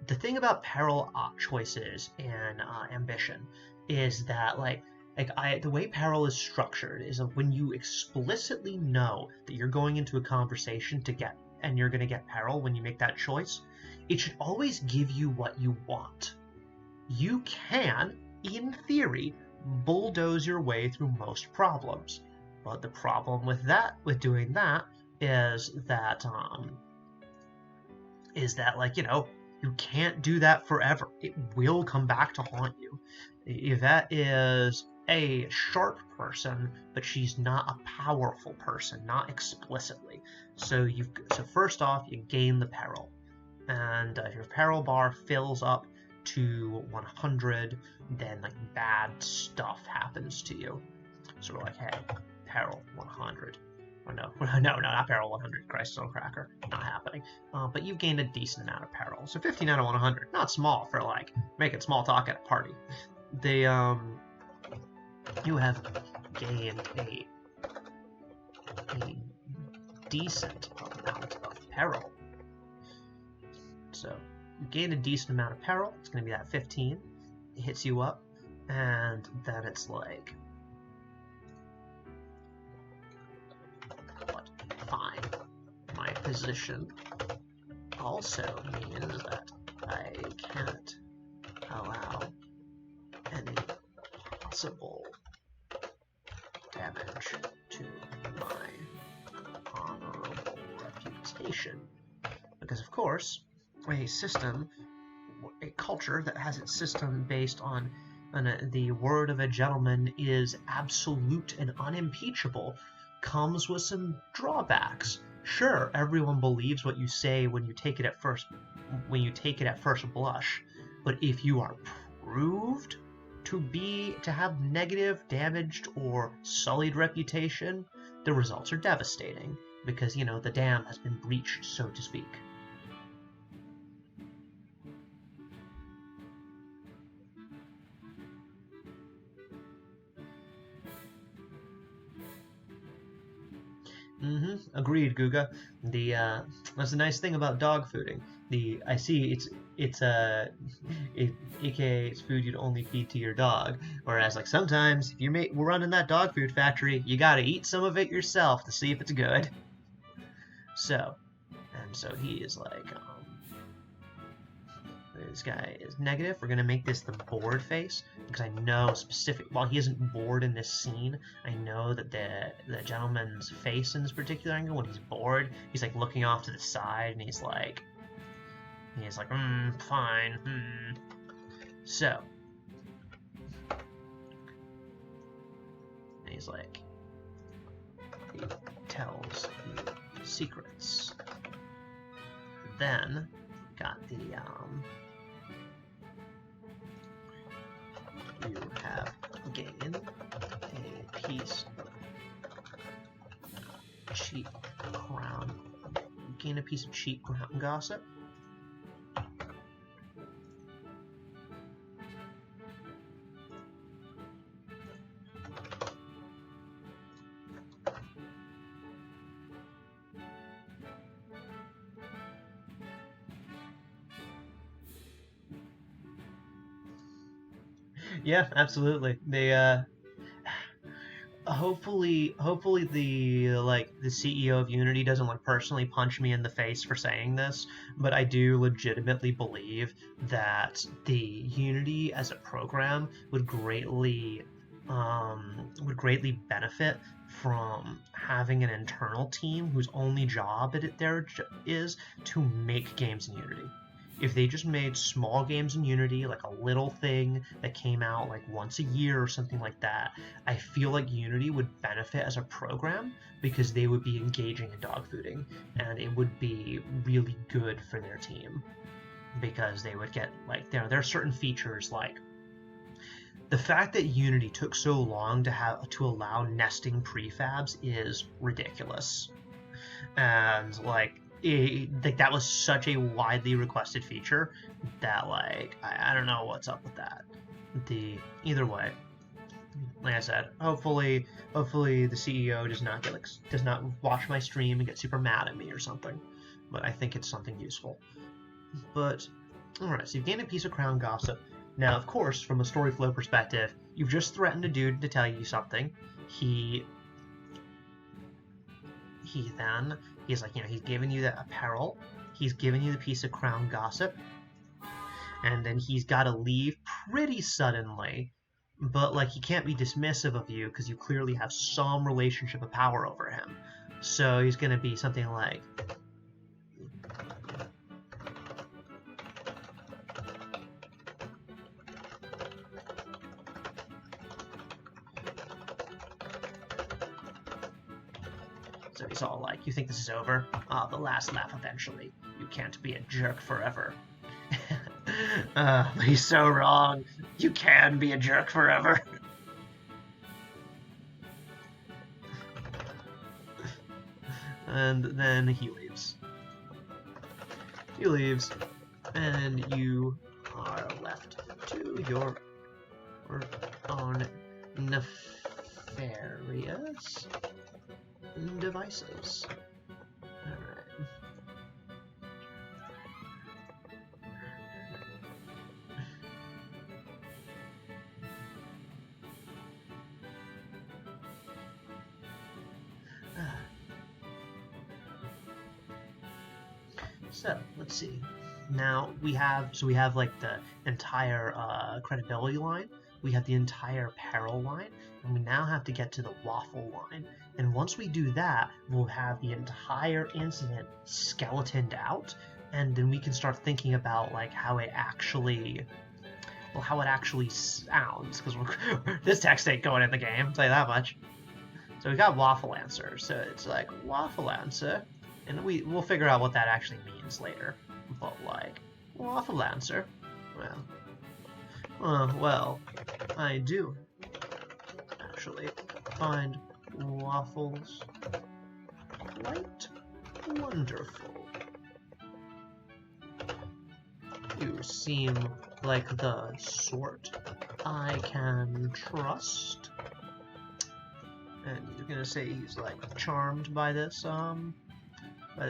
The thing about peril choices and ambition is that, the way peril is structured is when you explicitly know that you're going into a conversation and you're going to get peril when you make that choice, it should always give you what you want. You can, in theory, bulldoze your way through most problems. But the problem with doing that is that you can't do that forever. It will come back to haunt you. Yvette is a sharp person, but she's not a powerful person, not explicitly. So first off, you gain the peril, and if your peril bar fills up to 100, then bad stuff happens to you. So we're like, hey, peril 100. Or no, not peril 100. Christ on cracker, not happening. But you've gained a decent amount of peril. So 15 out of 100, not small for making small talk at a party. You have gained a decent amount of peril. So you gain a decent amount of peril. It's going to be that 15. It hits you up, and then it's like, but fine. My position also means that I can't allow any possible damage to my honorable reputation. Because, of course, a system a culture that has its system based on the word of a gentleman is absolute and unimpeachable comes with some drawbacks. Sure, everyone believes what you say when you take it at first blush, but if you are proved to have negative, damaged, or sullied reputation, the results are devastating because, you know, the dam has been breached, so to speak. Agreed, Guga. That's the nice thing about dog fooding. I see aka it's food you'd only feed to your dog. Whereas like sometimes if we're running that dog food factory, you gotta eat some of it yourself to see if it's good. So he is like, this guy is negative. We're gonna make this the bored face because I know while he isn't bored in this scene, I know that the gentleman's face in this particular angle, when he's bored, he's like looking off to the side and he's like fine. So and he's like, he tells you secrets. Then got the you have gained a piece of cheap crown. Gain a piece of cheap crown gossip. Yeah, absolutely. They hopefully the CEO of Unity doesn't like personally punch me in the face for saying this, but I do legitimately believe that the Unity as a program would greatly benefit from having an internal team whose only job is to make games in Unity. If they just made small games in Unity, like a little thing that came out like once a year or something like that, I feel like Unity would benefit as a program because they would be engaging in dog fooding, and it would be really good for their team because they would get like there are certain features like the fact that Unity took so long to allow nesting prefabs is ridiculous, and like that was such a widely requested feature that like I don't know what's up with that. Either way, like I said, hopefully the CEO does not watch my stream and get super mad at me or something. But I think it's something useful. But alright, so you've gained a piece of crown gossip. Now, of course, from a story flow perspective, you've just threatened a dude to tell you something. He's like, you know, he's giving you the apparel, he's giving you the piece of crown gossip, and then he's got to leave pretty suddenly, but like he can't be dismissive of you because you clearly have some relationship of power over him. So he's going to be something like, so he's all like, you think this is over? Ah, the last laugh eventually. You can't be a jerk forever. He's so wrong. You can be a jerk forever. And then he leaves. He leaves, and you are left to your own nefarious devices. Alright. So let's see. Now we have like the entire credibility line. We have the entire peril line, and we now have to get to the waffle line. And once we do that, we'll have the entire incident skeletoned out, and then we can start thinking about like how it actually sounds, because this text ain't going in the game, I'll tell you that much. So we got waffle answer, so it's like waffle answer, and we'll figure out what that actually means later. But like waffle answer, well, I do actually find waffles quite wonderful. You seem like the sort I can trust. And he's gonna say he's like charmed by this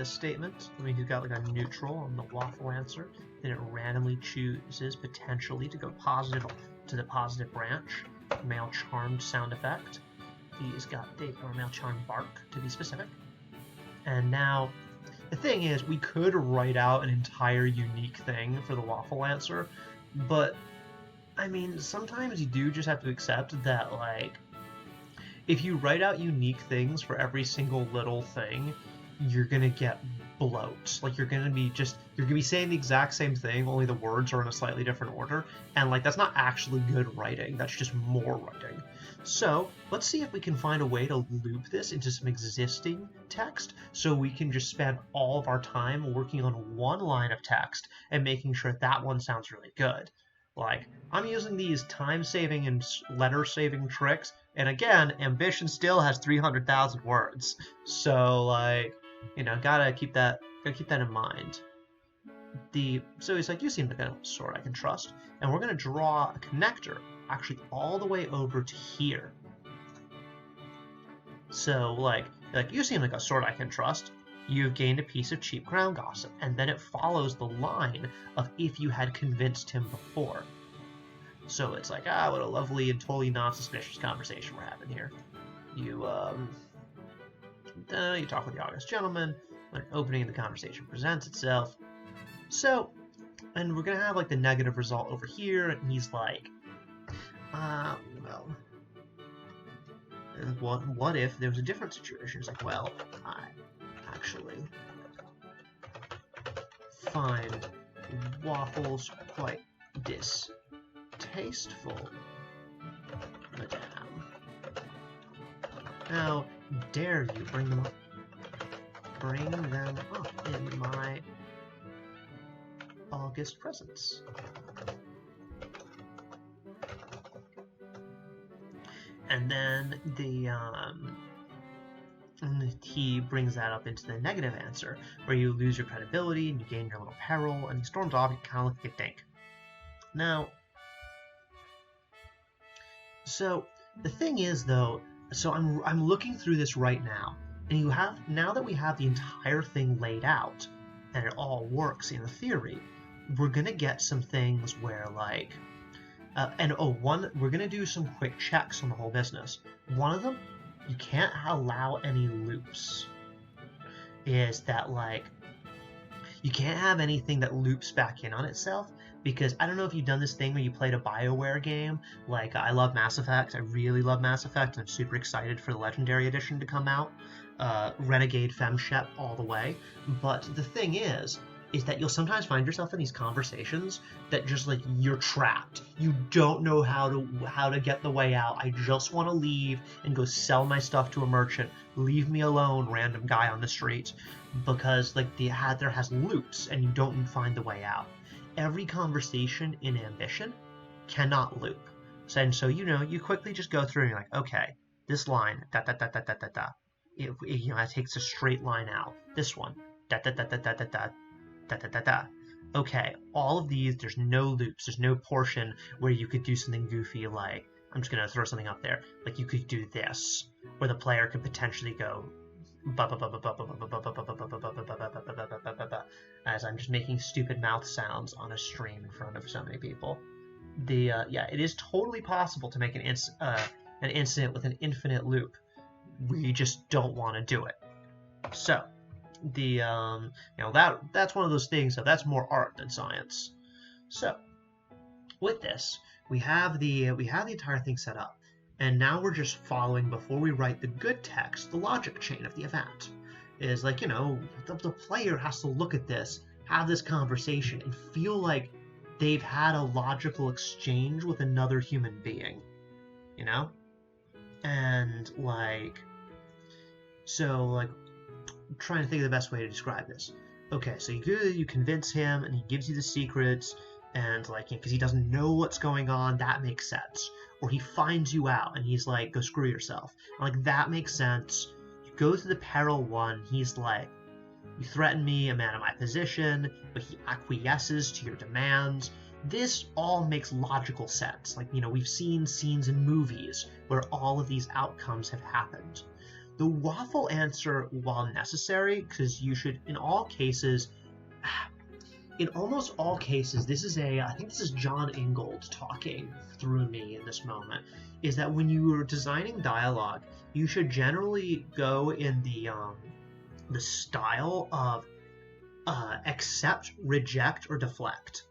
statement. I mean, he's got like a neutral on the waffle answer. Then it randomly chooses potentially to go positive to the positive branch. Male charmed sound effect. He's got the male charmed bark to be specific. And now the thing is, we could write out an entire unique thing for the waffle answer, but I mean, sometimes you do just have to accept that, like, if you write out unique things for every single little thing, you're gonna get bloat. Like, you're gonna be saying the exact same thing, only the words are in a slightly different order, and like that's not actually good writing, that's just more writing. So let's see if we can find a way to loop this into some existing text, so we can just spend all of our time working on one line of text and making sure that one sounds really good. Like, I'm using these time-saving and letter-saving tricks, and again, ambition still has 300,000 words. So, like, you know, gotta keep that in mind. So he's like, you seem like a sort I can trust, and we're gonna draw a connector actually all the way over to here. So, like you seem like a sort I can trust. You've gained a piece of cheap ground gossip, and then it follows the line of if you had convinced him before. So it's like, what a lovely and totally non-suspicious conversation we're having here. You talk with the august gentleman, when an opening in the conversation presents itself. So, and we're gonna have like the negative result over here, and he's like, well, what if there was a different situation? It's like, well, I actually find waffles quite distasteful, madame. How dare you bring them up in my august presence? And then he brings that up into the negative answer, where you lose your credibility and you gain your little peril, and he storms off. You kind of look like a dink. Now, so the thing is, though, so I'm looking through this right now, and now that we have the entire thing laid out and it all works in theory, we're gonna get some things where like. We're going to do some quick checks on the whole business. One of them, you can't allow any loops. Is that, like, you can't have anything that loops back in on itself, because I don't know if you've done this thing where you played a BioWare game. Like, I love Mass Effect. I really love Mass Effect, and I'm super excited for the Legendary Edition to come out. Renegade Femshep all the way. But the thing is that you'll sometimes find yourself in these conversations that just like you're trapped. You don't know how to get the way out. I just want to leave and go sell my stuff to a merchant. Leave me alone, random guy on the street, because like there has loops and you don't find the way out. Every conversation in Ambition cannot loop. So you quickly just go through and you're like, okay, this line da da da da da da da. It takes a straight line out. This one da da da da da da da. Da, da, da, da. Okay, all of these, there's no loops, there's no portion where you could do something goofy like, I'm just going to throw something up there, like you could do this, where the player could potentially go as I'm just making stupid mouth sounds on a stream in front of so many people. It is totally possible to make an incident with an infinite loop. We just don't want to do it. So, that's one of those things. So that's more art than science. So with this, we have the entire thing set up, and now we're just following, before we write the good text, the logic chain of the event. Is like, the player has to look at this have this conversation and feel like they've had a logical exchange with another human being, you know? And like, so like, I'm trying to think of the best way to describe this. Okay, so you convince him and he gives you the secrets, and like, because he doesn't know what's going on, that makes sense. Or he finds you out and he's like, go screw yourself. And like, that makes sense. You go to the peril one, he's like, you threaten me, a man in my position, but he acquiesces to your demands. This all makes logical sense. Like, you know, we've seen scenes in movies where all of these outcomes have happened. The waffle answer, while necessary, because you should, in almost all cases, I think this is John Ingold talking through me in this moment, is that when you are designing dialogue, you should generally go in the style of accept, reject, or deflect.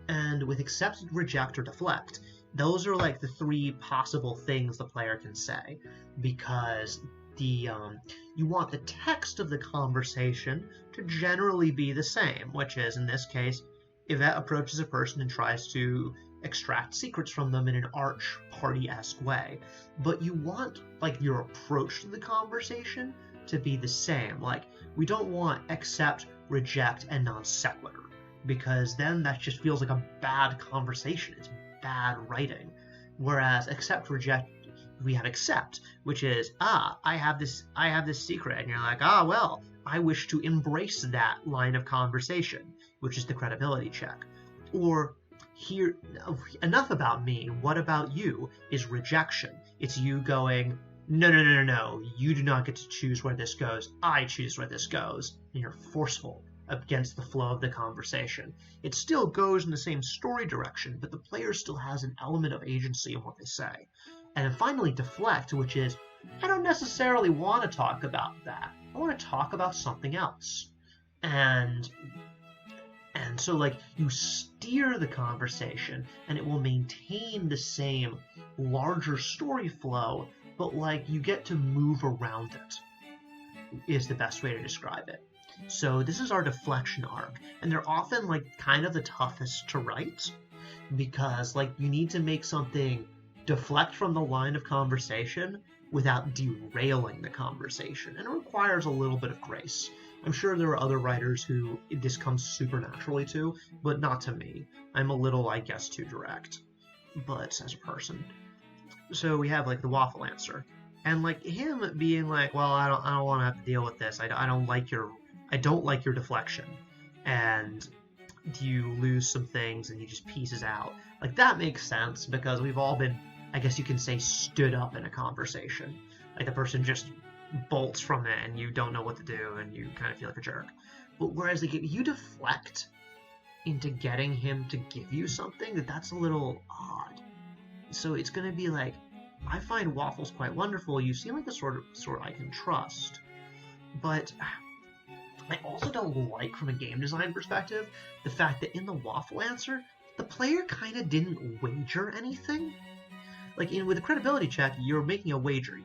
And with accept, reject, or deflect, those are like the three possible things the player can say, because you want the text of the conversation to generally be the same, which is, in this case, Yvette approaches a person and tries to extract secrets from them in an arch party-esque way. But you want like your approach to the conversation to be the same. Like, we don't want accept, reject, and non sequitur, because then that just feels like a bad conversation. It's bad writing. Whereas accept, reject, we have accept, which is, I have this secret, and you're like, well, I wish to embrace that line of conversation, which is the credibility check. Or here, enough about me, what about you, is rejection. It's you going, no, you do not get to choose where this goes, I choose where this goes, and you're forceful against the flow of the conversation. It still goes in the same story direction, but the player still has an element of agency in what they say. And then finally, deflect, which is, I don't necessarily want to talk about that. I want to talk about something else. And so, like, you steer the conversation, and it will maintain the same larger story flow, but, like, you get to move around it, is the best way to describe it. So this is our deflection arc, and they're often, like, kind of the toughest to write, because, like, you need to make something deflect from the line of conversation without derailing the conversation, and it requires a little bit of grace. I'm sure there are other writers who this comes super naturally to, but not to me. I'm a little, I guess, too direct, but as a person. So we have like the waffle answer, and like him being like, well, I don't want to have to deal with this. I don't like your deflection, and you lose some things and he just pieces out. Like, that makes sense because we've all been, I guess you can say, stood up in a conversation. Like, the person just bolts from it and you don't know what to do and you kind of feel like a jerk. But whereas like, if you deflect into getting him to give you something, that's a little odd. So it's going to be like, I find waffles quite wonderful. You seem like the sort I can trust. But I also don't like, from a game design perspective, the fact that in the waffle answer, the player kind of didn't wager anything. Like, with a credibility check, you're making a wager.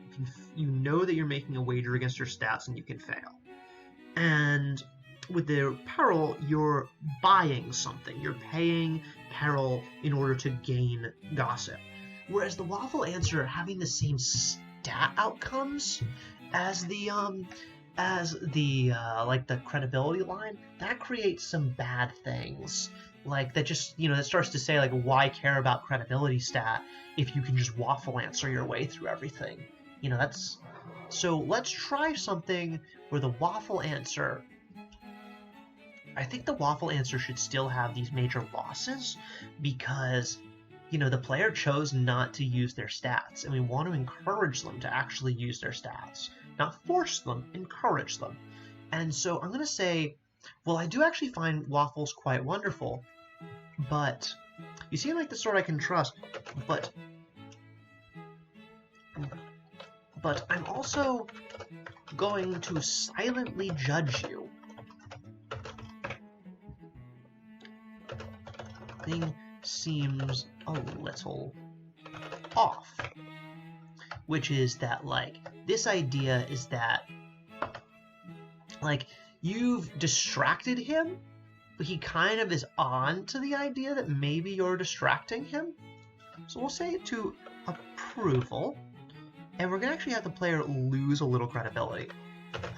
You know that you're making a wager against your stats and you can fail. And with the peril, you're buying something. You're paying peril in order to gain gossip. Whereas the waffle answer, having the same stat outcomes as the credibility line, that creates some bad things. Like, that just, that starts to say, like, why care about credibility stat if you can just waffle answer your way through everything? That's... So let's try something where the waffle answer... I think the waffle answer should still have these major losses because, the player chose not to use their stats, and we want to encourage them to actually use their stats. Not force them, encourage them. And so I'm going to say, well, I do actually find waffles quite wonderful, but you seem like the sort I can trust, but I'm also going to silently judge you. Thing seems a little off, which is that, like, this idea is that, like, you've distracted him he kind of is on to the idea that maybe you're distracting him. So we'll say to approval, and we're going to actually have the player lose a little credibility.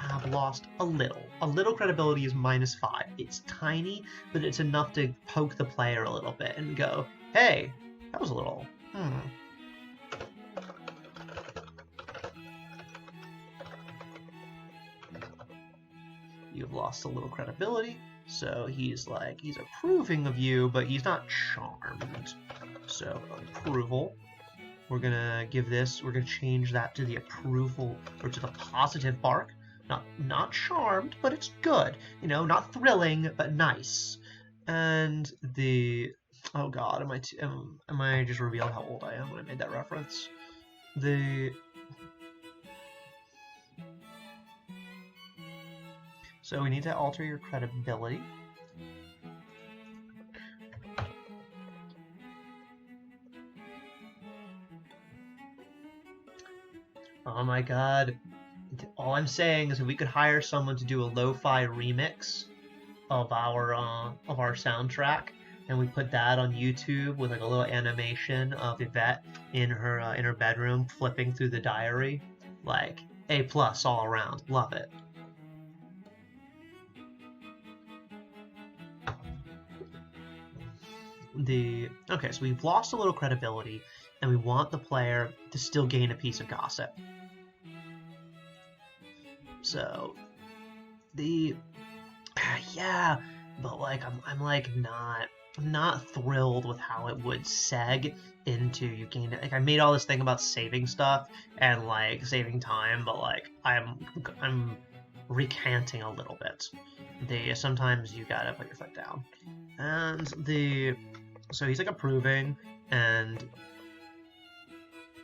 I've lost a little. A little credibility is -5. It's tiny, but it's enough to poke the player a little bit and go, hey, that was a little, You've lost a little credibility, so he's approving of you, but he's not charmed. So approval. We're gonna change that to the approval, or to the positive bark. Not charmed, but it's good. You know, not thrilling, but nice. And the, oh god, am I just revealed how old I am when I made that reference? So we need to alter your credibility. Oh my god. All I'm saying is if we could hire someone to do a lo-fi remix of our soundtrack, and we put that on YouTube with like a little animation of Yvette in her bedroom flipping through the diary, like A+ all around. Love it. Okay, so we've lost a little credibility, and we want the player to still gain a piece of gossip. So yeah, but like I'm not thrilled with how it would seg into you gain it. Like I made all this thing about saving stuff and like saving time, but like I'm recanting a little bit. Sometimes you gotta put your foot down. And so he's like approving, and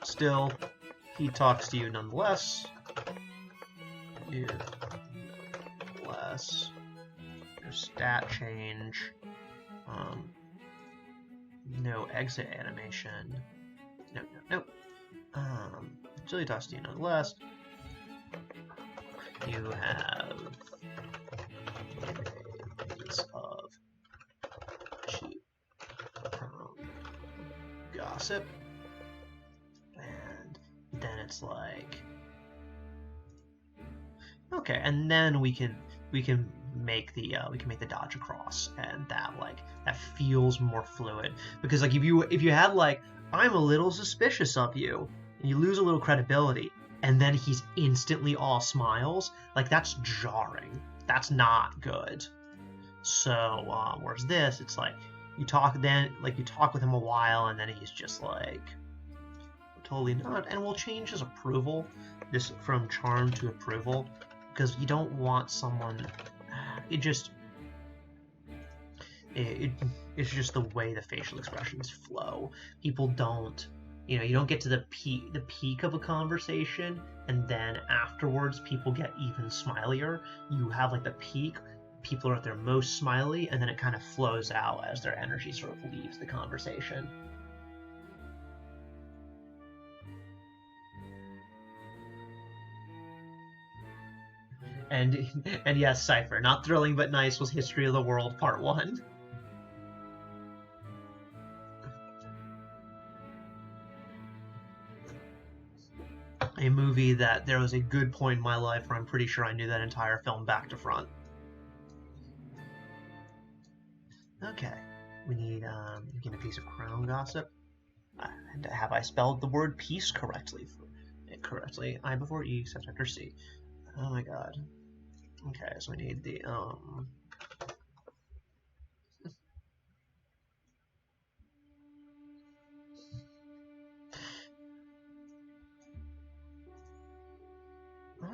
still he talks to you nonetheless. Your stat change, no exit animation, no. Chili talks to you nonetheless. You have a piece of cheap gossip, and then it's like, okay, and then we can make the dodge across, and that feels more fluid, because like if you had like, I'm a little suspicious of you, and you lose a little credibility, and then he's instantly all smiles, like that's jarring. That's not good. So whereas this, it's like you talk with him a while, and then he's just like totally not. And we'll change his approval, this from charm to approval, because you don't want someone. It's just the way the facial expressions flow. People don't, you don't get to the peak of a conversation, and then afterwards people get even smilier. You have like the peak, people are at their most smiley, and then it kind of flows out as their energy sort of leaves the conversation. And yes, Cypher, not thrilling but nice was History of the World Part 1. A movie that there was a good point in my life where I'm pretty sure I knew that entire film back to front. Okay, we need a piece of crown gossip. And have I spelled the word peace correctly? I before E, except after C. Oh my god. Okay, so we need the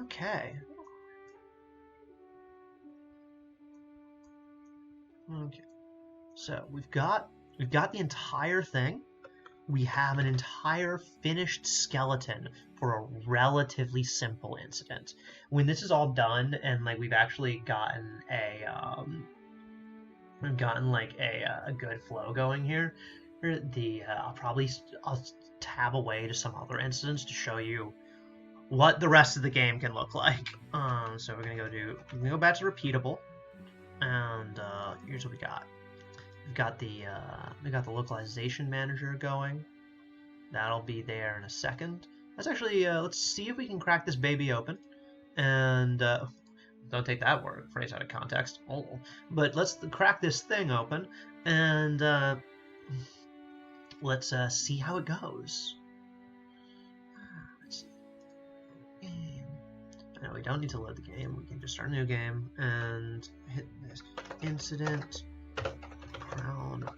Okay. Okay. So we've got the entire thing. We have an entire finished skeleton for a relatively simple incident. When this is all done, and like we've actually gotten a good flow going here, I'll tab away to some other incidents to show you what the rest of the game can look like. So we're gonna go back to repeatable. And here's what we got. We got the localization manager going. That'll be there in a second. Let's actually let's see if we can crack this baby open. And don't take that phrase out of context. Oh, but let's crack this thing open, and let's see how it goes. Let's see. Game. No, we don't need to load the game. We can just start a new game and hit this incident. Crown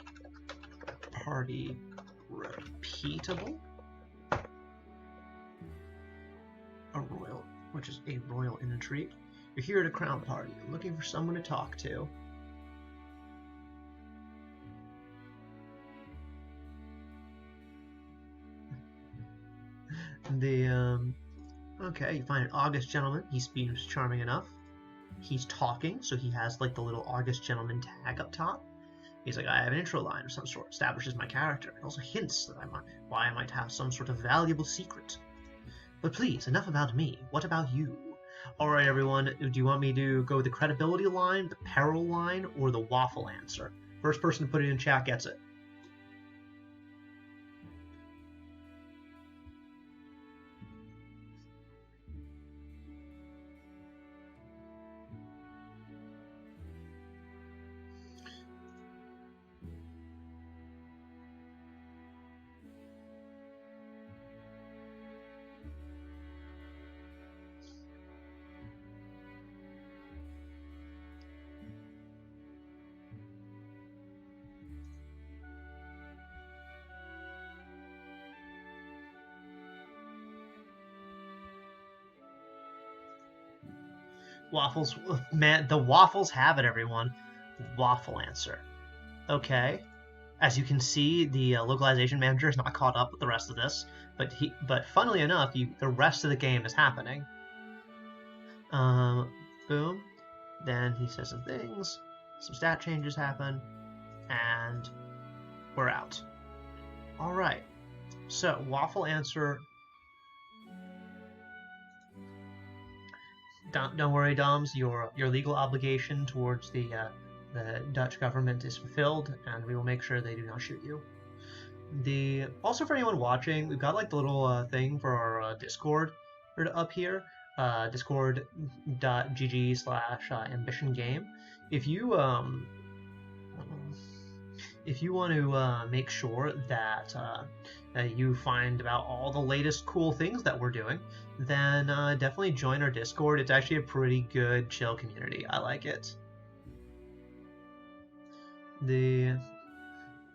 party repeatable. A royal, which is a royal intrigue. You're here at a crown party, looking for someone to talk to. Okay, you find an August gentleman. He seems charming enough. He's talking, so he has like the little August gentleman tag up top. He's like, I have an intro line of some sort, establishes my character. It also hints that why I might have some sort of valuable secret. But please, enough about me. What about you? Alright everyone, do you want me to go with the credibility line, the peril line, or the waffle answer? First person to put it in chat gets it. Waffles, man, the waffles have it, everyone. Waffle answer. Okay. As you can see, the localization manager is not caught up with the rest of this, but funnily enough, the rest of the game is happening. Boom. Then he says some things, some stat changes happen, and we're out. All right. So waffle answer. Don't worry, Doms. Your legal obligation towards the Dutch government is fulfilled, and we will make sure they do not shoot you. Also, for anyone watching, we've got like the little thing for our Discord up here, discord.gg/ambitiongame. If you want to make sure that you find about all the latest cool things that we're doing, then definitely join our Discord. It's actually a pretty good, chill community. I like it.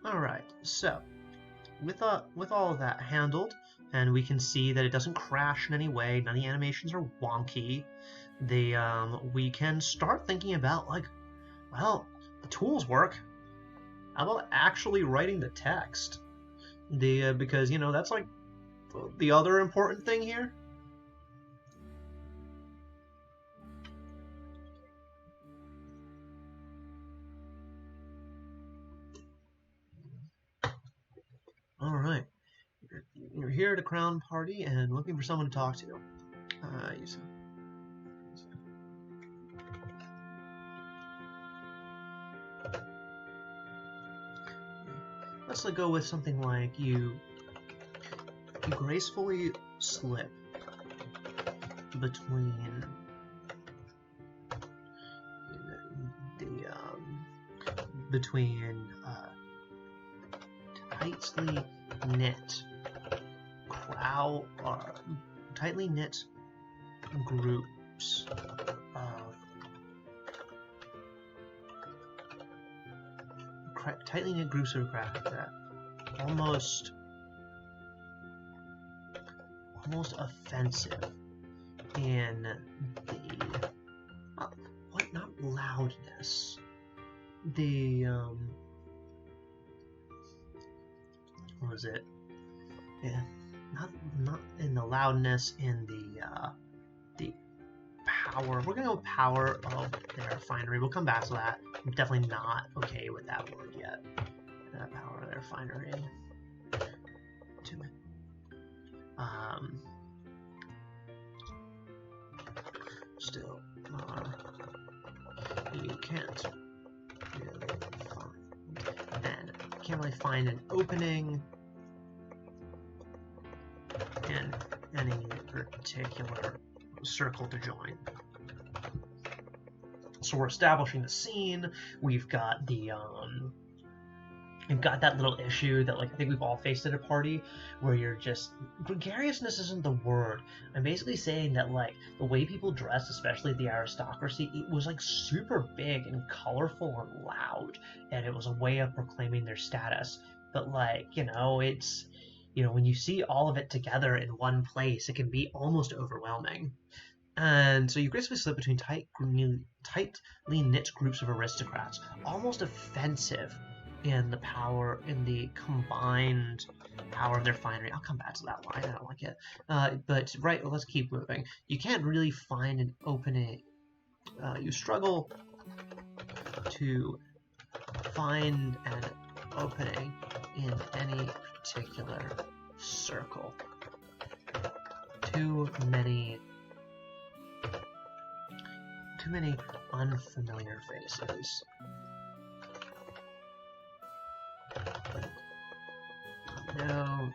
Alright, so with all of that handled, and we can see that it doesn't crash in any way, none of the animations are wonky, we can start thinking about, like, well, the tools work. How about actually writing the text? Because, you know, that's like the other important thing here. Alright. You're here at a crown party and looking for someone to talk to. Let's go with something like you gracefully slip between tightly knit groups of craft that almost offensive in the not loudness, what was it? Yeah, not in the loudness, in the power. We're gonna go power of their refinery. We'll come back to that. I'm definitely not okay with that word yet. Power of their refinery. Still, you can't really find, and can't really find an opening in any particular circle to join. So we're establishing the scene. We've got the we've got that little issue that, like, I think we've all faced at a party, where you're just, gregariousness isn't the word. I'm basically saying that, like, the way people dressed, especially the aristocracy, it was like super big and colorful and loud, and it was a way of proclaiming their status. But, like, you know, it's, you know, when you see all of it together in one place, it can be almost overwhelming. And so you gracefully slip between tightly knit groups of aristocrats, almost offensive in the power, in the combined power of their finery. I'll come back to that line, I don't like it. But right, let's keep moving. You can't really find an opening. You struggle to find an opening in any particular circle. Too many unfamiliar faces. No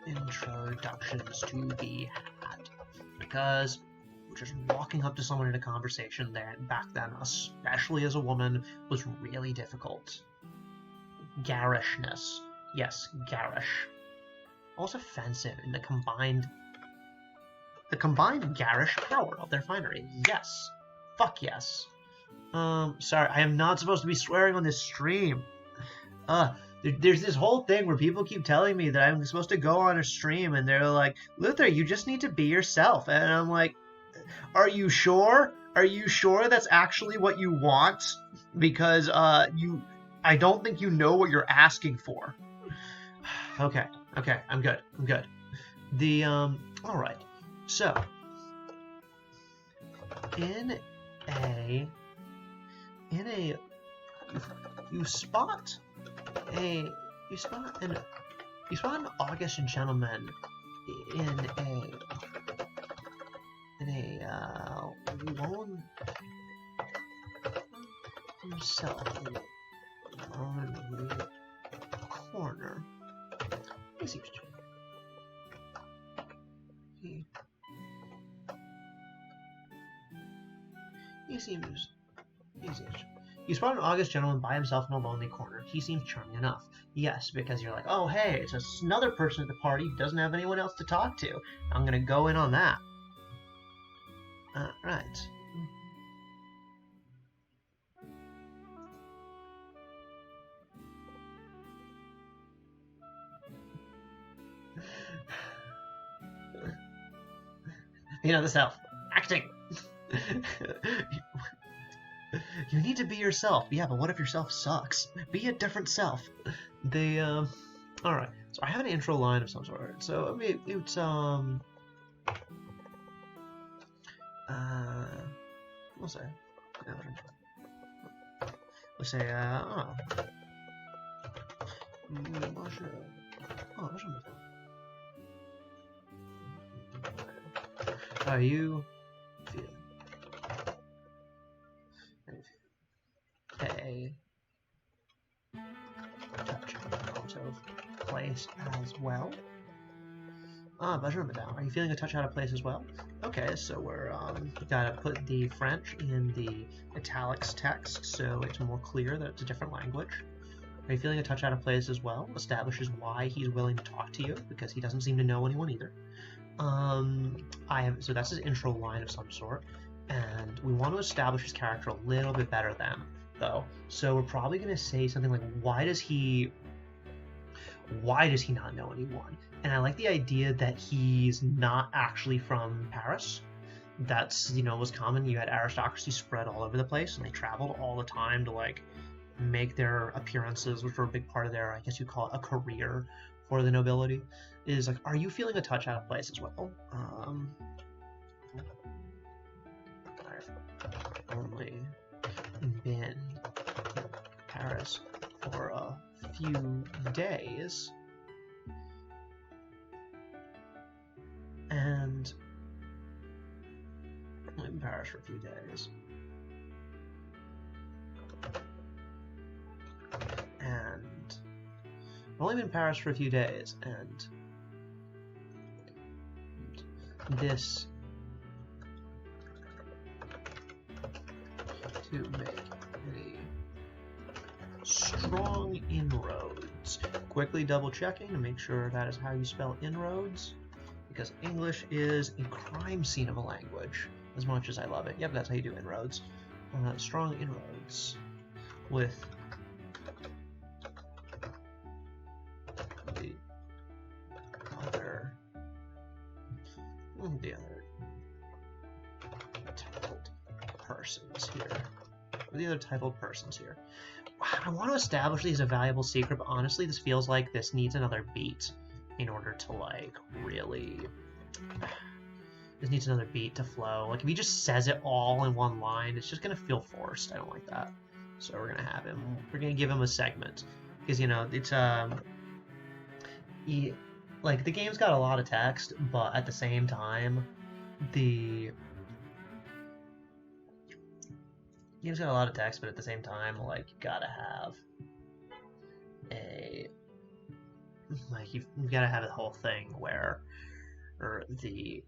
introductions to be had, because just walking up to someone in a conversation back then, especially as a woman, was really difficult. Garishness. Yes, garish. Also offensive in the combined garish power of their finery. Yes. Fuck yes. Sorry, I am not supposed to be swearing on this stream. There's this whole thing where people keep telling me that I'm supposed to go on a stream, and they're like, Luther, you just need to be yourself. And I'm like, are you sure? Are you sure that's actually what you want? Because I don't think you know what you're asking for. Okay, I'm good. All right. So, you spot an August gentleman in a lone corner. He seems You spot an August gentleman by himself in a lonely corner. He seems charming enough. Yes, because you're like, oh, hey, it's just another person at the party who doesn't have anyone else to talk to. I'm going to go in on that. Right. You know, the self. Acting. You need to be yourself. Yeah, but what if yourself sucks? Be a different self. Alright. So I have an intro line of some sort. So, I mean, it's, we'll say, Are you feeling a touch out of place as well? Measurement down. Are you feeling a touch out of place as well? Okay, so we're gotta put the French in the italics text so it's more clear that it's a different language. Are you feeling a touch out of place as well? Establishes why he's willing to talk to you, because he doesn't seem to know anyone either. So that's his intro line of some sort, and we want to establish his character a little bit better then, though. So we're probably going to say something like, why does he not know anyone? And I like the idea that he's not actually from Paris. That's, you know, was common. You had aristocracy spread all over the place, and they traveled all the time to, like, make their appearances, which were a big part of their, I guess you call it, a career for the nobility. Is like, are you feeling a touch out of place as well? I've only been in Paris for a few days, and I'm in Paris for a few days. and I've only been in Paris for a few days, and this to make any strong inroads. Quickly double checking to make sure that is how you spell inroads, because English is a crime scene of a language, as much as I love it. Yep, that's how you do inroads. Strong inroads with the other titled persons here. The other titled persons here. I want to establish these as a valuable secret, but honestly, this feels like this needs another beat in order to, like, really... This needs another beat to flow. Like, if he just says it all in one line, it's just going to feel forced. I don't like that. So we're going to have him... We're going to give him a segment. Because, you know, it's, like, the game's got a lot of text, but at the same time, the... game's got a lot of text, but at the same time, like, you gotta have a... Like, you've gotta have the whole thing where... Or the...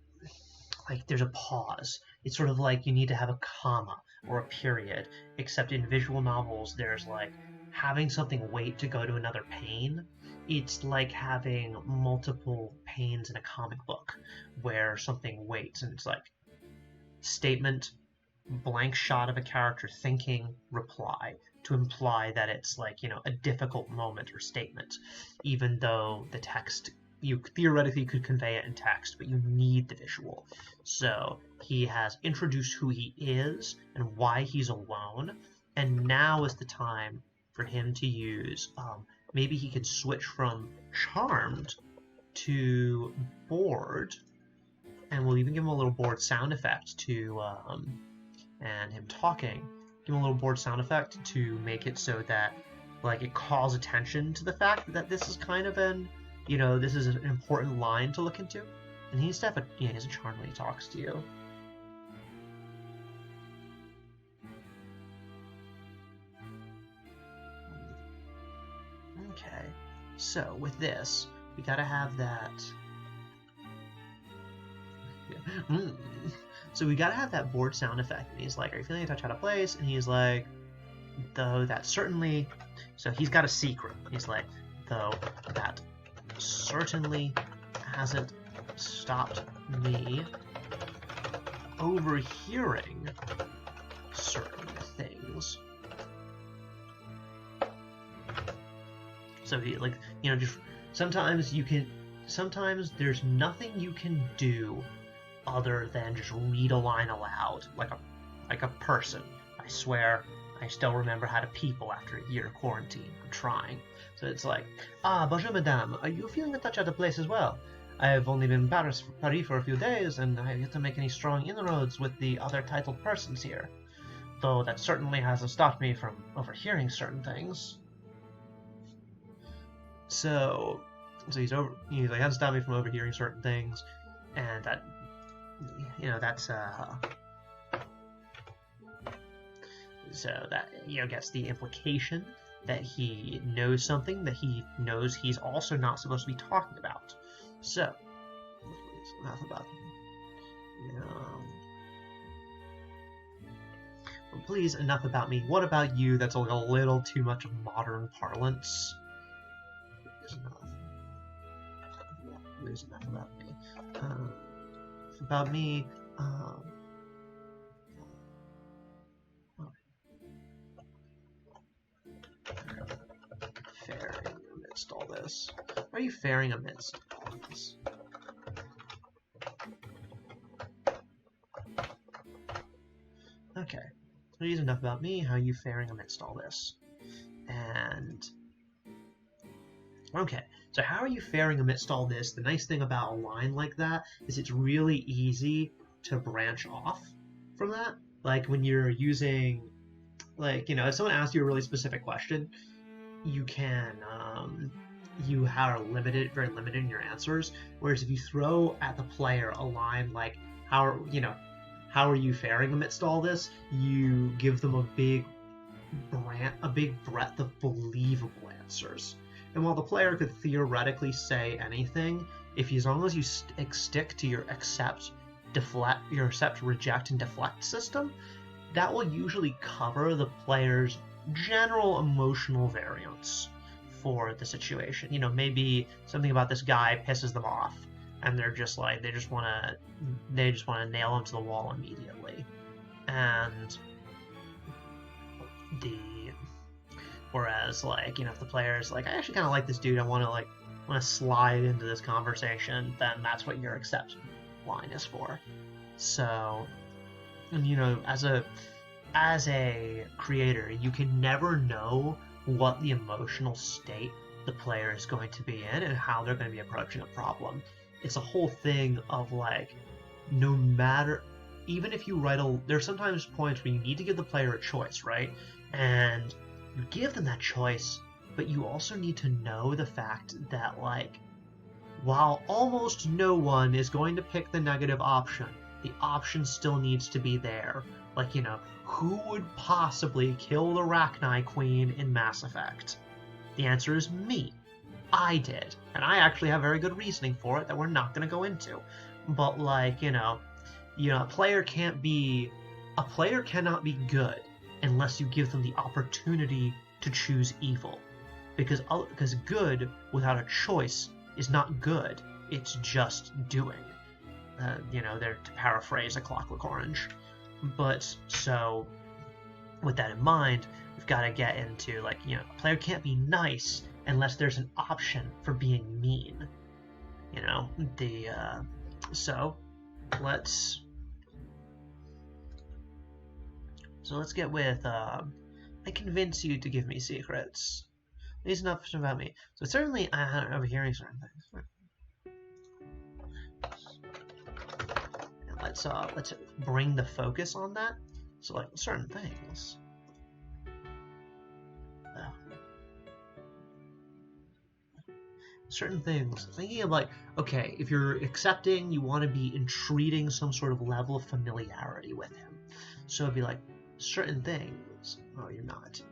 Like, there's a pause. It's sort of like you need to have a comma or a period, except in visual novels, there's, like, having something wait to go to another pane. It's like having multiple panes in a comic book where something waits, and it's like statement, blank shot of a character thinking, reply, to imply that it's, like, you know, a difficult moment or statement, even though the text, you theoretically could convey it in text, but you need the visual. So he has introduced who he is and why he's alone, and now is the time for him to use, maybe he could switch from charmed to bored, and we'll even give him a little bored sound effect to, and him talking, give him a little bored sound effect to make it so that, like, it calls attention to the fact that this is kind of an, you know, this is an important line to look into. And he needs to have a, he has a charm when he talks to you. Okay, so with this, we gotta have that. So we gotta have that board sound effect. And he's like, are you feeling a touch out of place? And he's like, though that certainly... So he's got a secret. He's like, though that certainly hasn't stopped me overhearing certain things. So he, like, you know, just sometimes there's nothing you can do other than just read a line aloud, like a person. I swear, I still remember how to people after a year of quarantine. I'm trying. So it's like, bonjour madame, are you feeling a touch out of place as well? I've only been in Paris for a few days, and I have yet to make any strong inroads with the other titled persons here. Though that certainly hasn't stopped me from overhearing certain things. So he's like, hasn't stopped me from overhearing certain things, and that, you know, that's so that, you know, gets the implication that he knows something that he knows he's also not supposed to be talking about. So enough about, you know, well, please, enough about me. What about you? That's like a little too much of modern parlance. There's enough about me. About me, faring amidst all this. Why are you faring amidst all this? Okay, so here's enough about me. How are you faring amidst all this? And okay, so how are you faring amidst all this? The nice thing about a line like that is it's really easy to branch off from that. Like when you're using, like, you know, if someone asks you a really specific question, you can, you are limited, very limited in your answers. Whereas if you throw at the player a line like, how are you faring amidst all this? You give them a big breadth of believable answers. And while the player could theoretically say anything, as long as you stick to your accept, reject, and deflect system, that will usually cover the player's general emotional variance for the situation. You know, maybe something about this guy pisses them off, and they're just like, they just want to nail him to the wall immediately. And whereas, like, you know, if the player's like, I actually kind of like this dude, I want to slide into this conversation, then that's what your accept line is for. So, and you know, as a creator, you can never know what the emotional state the player is going to be in and how they're going to be approaching a problem. It's a whole thing of like, no matter, even if you there's sometimes points where you need to give the player a choice, right? And you give them that choice, but you also need to know the fact that, like, while almost no one is going to pick the negative option, the option still needs to be there. Like, you know, who would possibly kill the Rachni Queen in Mass Effect? The answer is me. I did. And I actually have very good reasoning for it that we're not going to go into. But, like, you know, a player cannot be good unless you give them the opportunity to choose evil. Because good without a choice is not good. It's just doing. You know, to paraphrase A Clockwork Orange. But, so, with that in mind, we've got to get into, like, you know, a player can't be nice unless there's an option for being mean. You know, so let's get with, I convince you to give me secrets. These enough about me. So certainly I'm overhearing certain things. And let's bring the focus on that. So, like, certain things. Certain things. Thinking of, like, okay, if you're accepting, you want to be entreating some sort of level of familiarity with him. So it'd be like, certain things. Oh, you're not.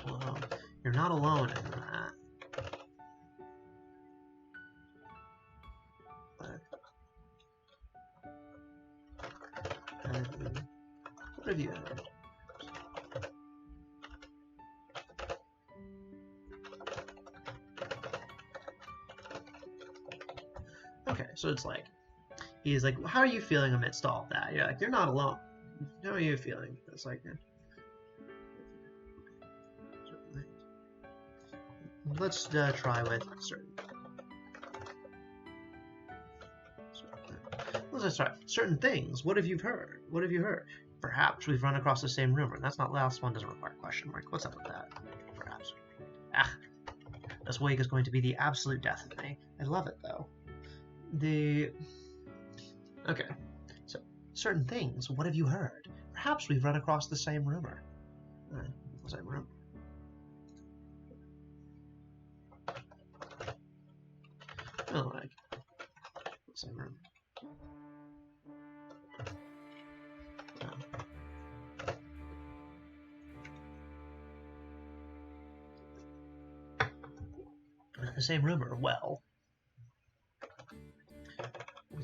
Well, you're not alone in that. What have you heard? Okay, so it's like, he's like, how are you feeling amidst all of that? You're like, you're not alone. How are you feeling? It's like, let's try with certain. Let's try certain things. What have you heard? What have you heard? Perhaps we've run across the same rumor. That's not last one. Doesn't require a question mark. What's up with that? Perhaps. This wake is going to be the absolute death of me. I love it though. Okay. So certain things. What have you heard? Perhaps we've run across the same rumor. Same rumor. Oh, like same rumor. The same rumor. Well,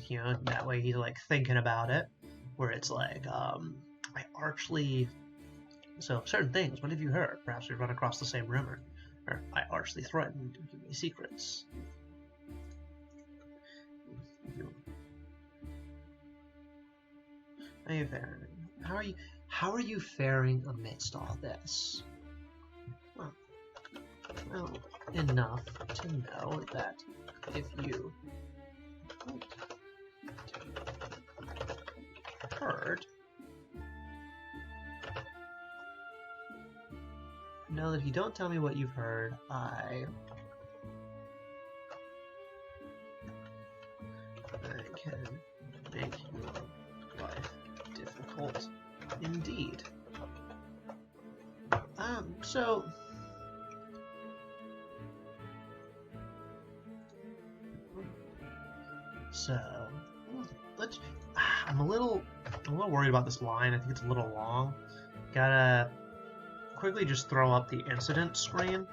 you know, that way he's like thinking about it, where it's like, I archly. So certain things. What have you heard? Perhaps we run across the same rumor, or I archly threatened to give me secrets. How are you faring? How are you faring amidst all this? Well, enough to know that if you heard, know that if you don't tell me what you've heard, I can make your life difficult indeed. So So let's. I'm a little worried about this line. I think it's a little long. Gotta quickly just throw up the incident screen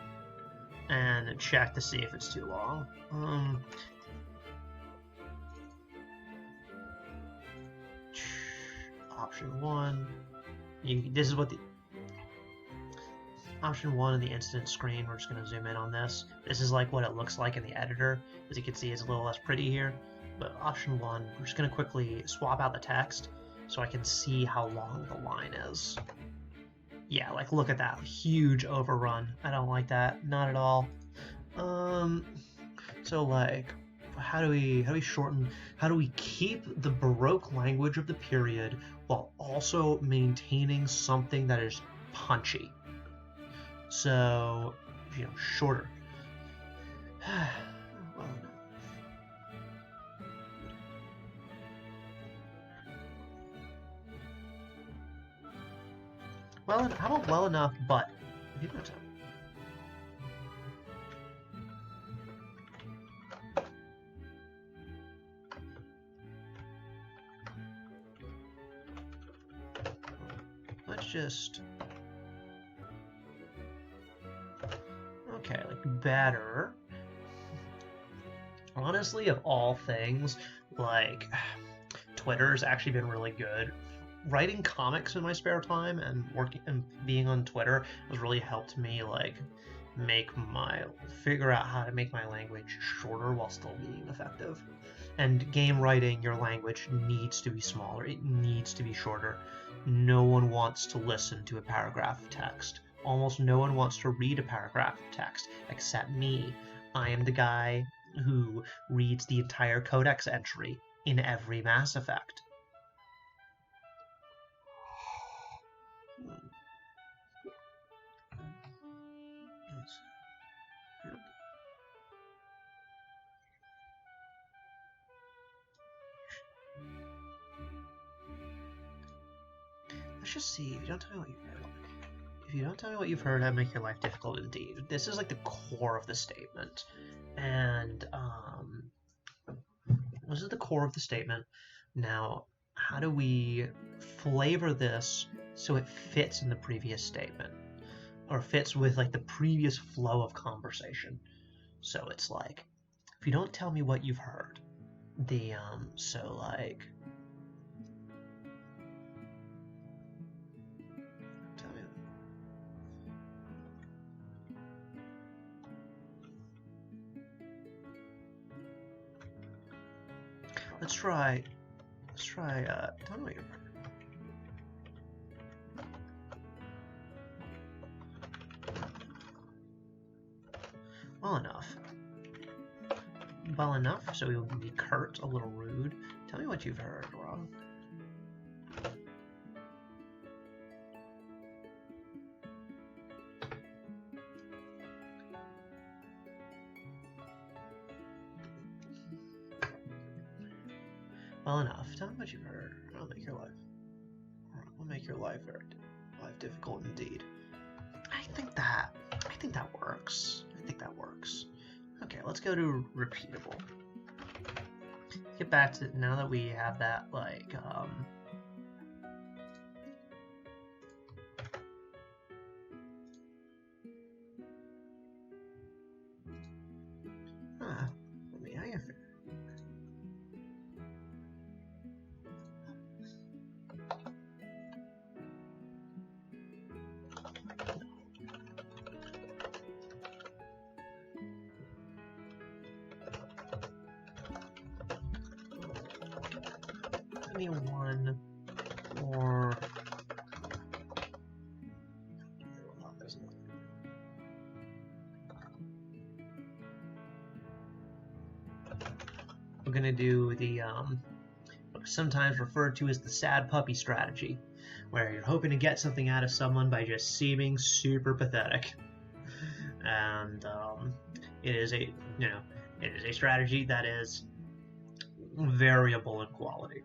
and check to see if it's too long. Option 1. This is what the option 1 in the incident screen. We're just going to zoom in on this. This is like what it looks like in the editor. As you can see, it's a little less pretty here. But option 1, we're just going to quickly swap out the text so I can see how long the line is. Yeah, like look at that huge overrun. I don't like that, not at all. So like, how do we shorten? How do we keep the Baroque language of the period while also maintaining something that is punchy? So, shorter. Well, how about well enough, but if you don't tell. Let's just okay, like better. Honestly, of all things, like Twitter's actually been really good. Writing comics in my spare time and working and being on Twitter has really helped me like figure out how to make my language shorter while still being effective. And game writing, your language needs to be smaller. It needs to be shorter. No one wants to listen to a paragraph of text. Almost no one wants to read a paragraph of text except me. I am the guy who reads the entire codex entry in every Mass Effect. Let's just see. If you don't tell me what you've heard, I'll make your life difficult indeed. This is like the core of the statement, and this is the core of the statement. Now, how do we flavor this so it fits in the previous statement, or fits with like the previous flow of conversation? So it's like, if you don't tell me what you've heard, so like. Let's try, tell me what you've heard. Well enough, so we will be curt, a little rude. Tell me what you've heard, Rob. Well enough. Tell me what you've heard. I'll make your life difficult indeed. I think that works. Okay, let's go to repeatable. Get back to now that we have that like one more. We're gonna do the sometimes referred to as the sad puppy strategy, where you're hoping to get something out of someone by just seeming super pathetic. And it is a strategy that is variable in quality.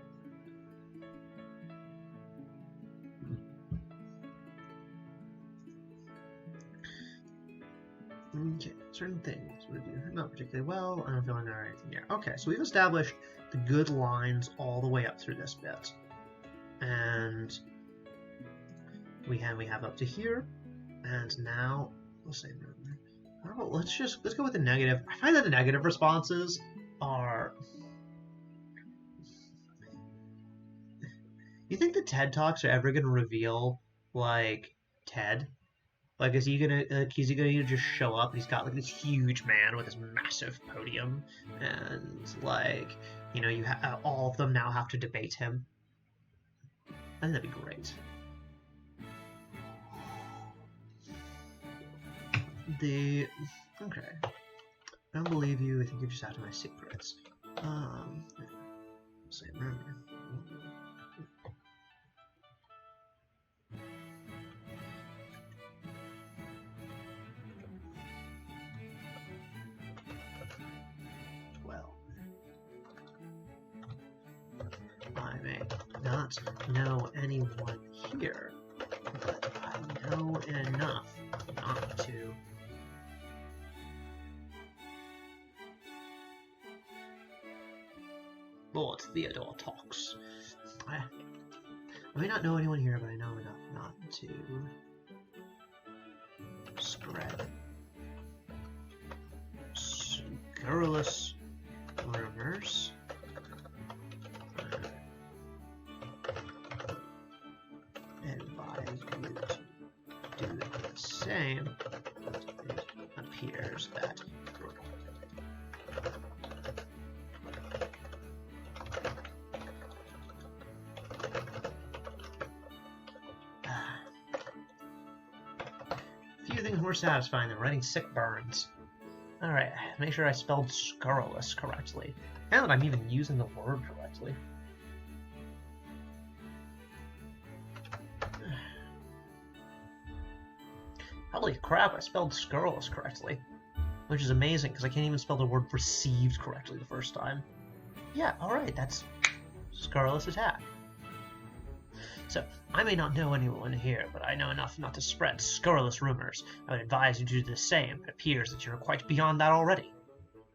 Okay, certain things we do not particularly well. I don't feel like there are anything here. Okay, so we've established the good lines all the way up through this bit, and we have up to here, and now let's say let's go with the negative. I find that the negative responses are. You think the TED Talks are ever gonna reveal like Ted? Like, is he gonna just show up and he's got like this huge man with this massive podium, and like, you know, all of them now have to debate him? I think that'd be great. Okay. I don't believe you. I think you're just after my secrets. Same room. I may not know anyone here, but I know enough not to. Lord Theodore talks. I may not know anyone here, but I know enough not to spread scurrilous rumors. Advise you to do the same. It appears that few things more satisfying than writing sick burns. Alright, make sure I spelled scurrilous correctly, and that I'm even using the word correctly. Holy crap, I spelled scurrilous correctly. Which is amazing, because I can't even spell the word received correctly the first time. Yeah, alright, that's scurrilous attack. So, I may not know anyone here, but I know enough not to spread scurrilous rumors. I would advise you to do the same. It appears that you're quite beyond that already.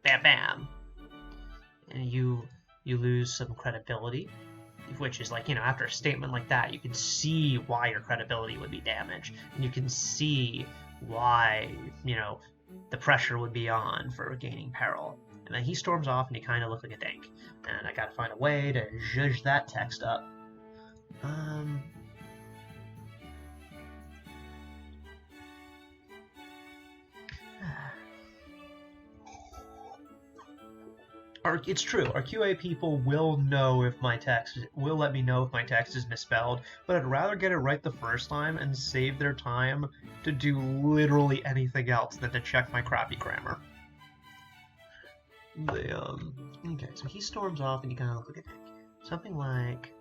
Bam bam! And you lose some credibility, which is like, you know, after a statement like that, you can see why your credibility would be damaged, and you can see why, you know, the pressure would be on for gaining peril. And then he storms off, and he kind of looks like a dink. And I gotta find a way to zhuzh that text up. It's true. Our QA people will know if my text will let me know if my text is misspelled, but I'd rather get it right the first time and save their time to do literally anything else than to check my crappy grammar. Okay, so he storms off and you kind of look like a dick. Something like,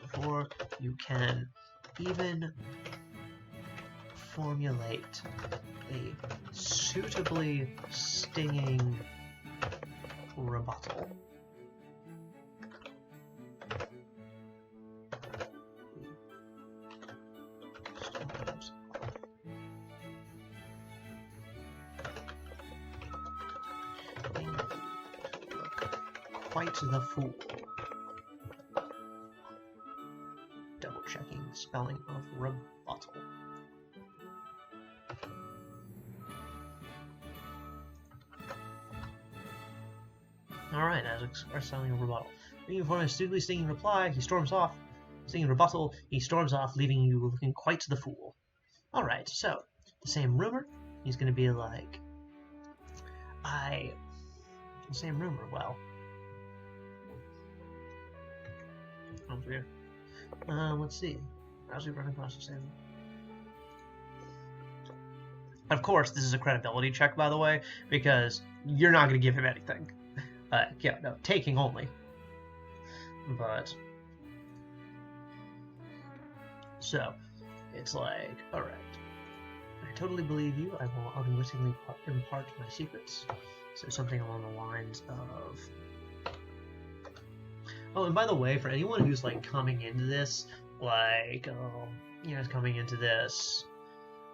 before you can even formulate a suitably stinging rebuttal. Quite the fool. Double checking spelling of rebuttal. Alright, as our spelling of rebuttal. Leaving for a suitably stinging reply, he storms off. Stinging rebuttal, he storms off, leaving you looking quite the fool. Alright, so, the same rumor, he's gonna be like, the same rumor, well. Sounds weird. Let's see. As we run across the same. Of course, this is a credibility check, by the way, because you're not going to give him anything. Yeah, no, taking only. But, so, it's like, alright. I totally believe you. I will unwittingly impart my secrets. So something along the lines of... Oh, and by the way, for anyone who's, like, coming into this, like, you know, coming into this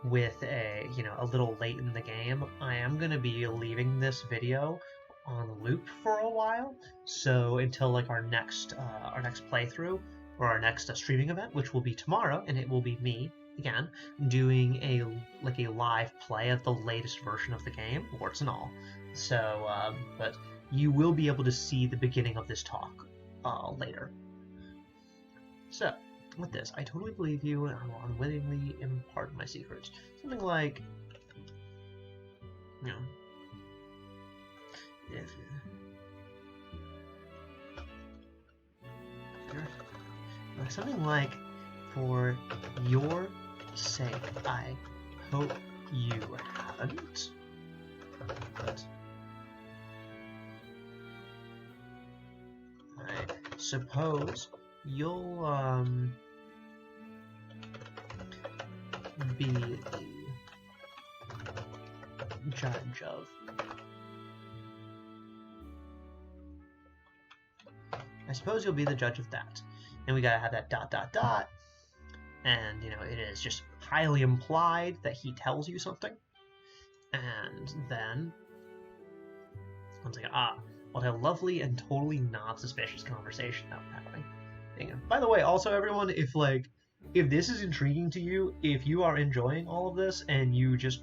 with a little late in the game, I am going to be leaving this video on loop for a while. So until like our next playthrough or our next streaming event, which will be tomorrow, and it will be me again doing a live play of the latest version of the game, warts and all. So, but you will be able to see the beginning of this talk later. So, with this, I totally believe you, and I will unwittingly impart my secrets. Something like, something like, for your sake, I hope you haven't. But I suppose you'll be the judge of. I suppose you'll be the judge of that. And we gotta have that ... And, it is just highly implied that he tells you something. And then, one's like, what a lovely and totally not suspicious conversation that we're having. And by the way, also everyone, if this is intriguing to you, if you are enjoying all of this and you just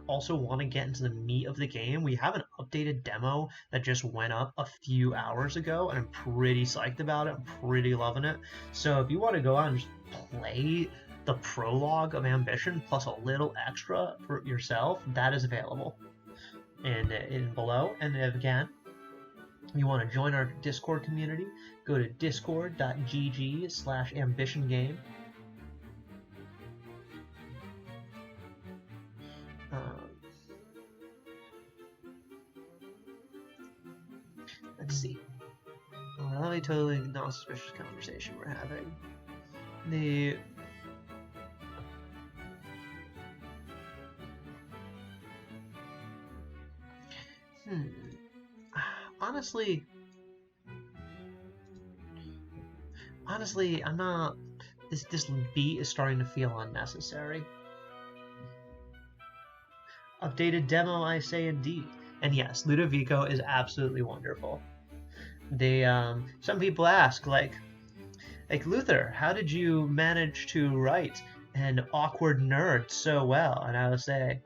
also want to get into the meat of the game, we have an updated demo that just went up a few hours ago, and I'm pretty psyched about it. I'm pretty loving it. So if you want to go out and just play the prologue of Ambition plus a little extra for yourself, that is available in below. And if, again, you want to join our Discord community, go to discord.gg/ambitiongame. Let's see. Let me totally non-suspicious conversation we're having. Honestly, I'm not. This beat is starting to feel unnecessary. Updated demo, I say indeed. And yes, Ludovico is absolutely wonderful. Some people ask, like Luther, how did you manage to write an awkward nerd so well? And I would say,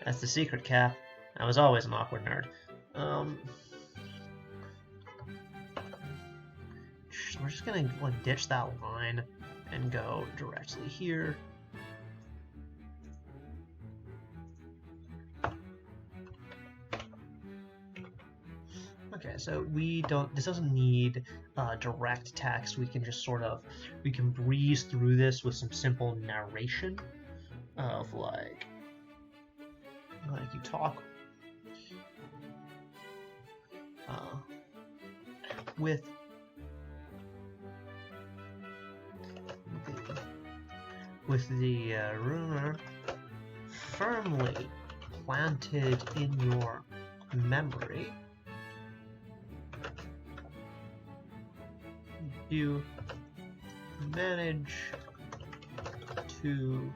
that's the secret, Cap. I was always an awkward nerd. We're just gonna ditch that line and go directly here. Okay, so this doesn't need direct text. We can just we can breeze through this with some simple narration of like you talk with the rumor firmly planted in your memory. You manage to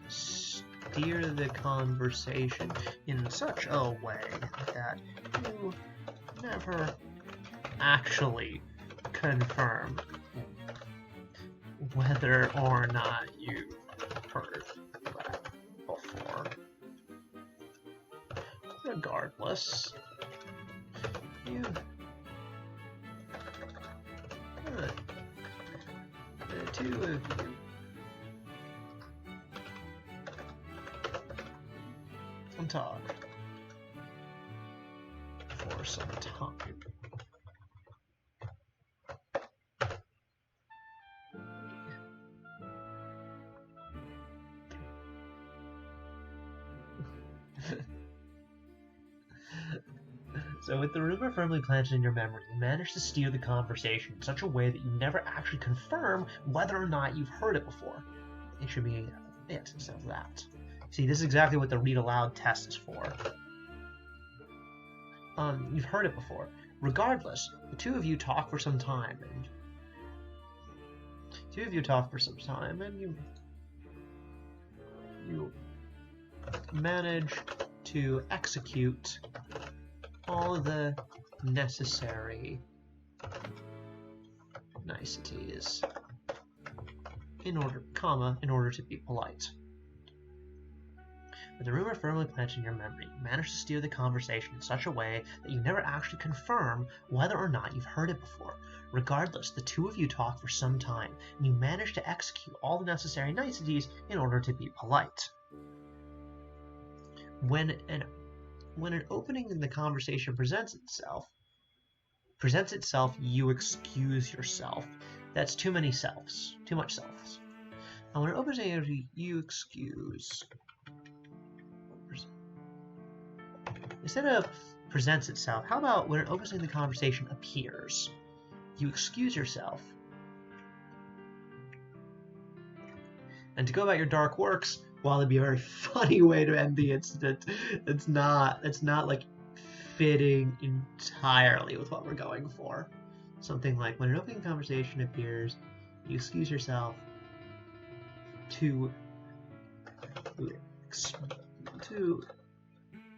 steer the conversation in such a way that you never actually confirm whether or not you heard that before. Regardless, the two of you can talk for some time. So with the rumor firmly planted in your memory, you manage to steer the conversation in such a way that you never actually confirm whether or not you've heard it before. It should be it instead of that. See, this is exactly what the read aloud test is for. You've heard it before. Regardless, the two of you talk for some time, and two of you talk for some time, and you manage to execute all the necessary niceties in order to be polite. With the rumor firmly planted in your memory, you manage to steer the conversation in such a way that you never actually confirm whether or not you've heard it before. Regardless, the two of you talk for some time, and you manage to execute all the necessary niceties in order to be polite. When an opening in the conversation presents itself, you excuse yourself. That's too many selves. Too much selves. And when an opening, you excuse. Instead of presents itself, how about when an opening in the conversation appears? You excuse yourself. And to go about your dark works, while it'd be a very funny way to end the incident, it's not like fitting entirely with what we're going for. Something like, when an opening conversation appears, you excuse yourself to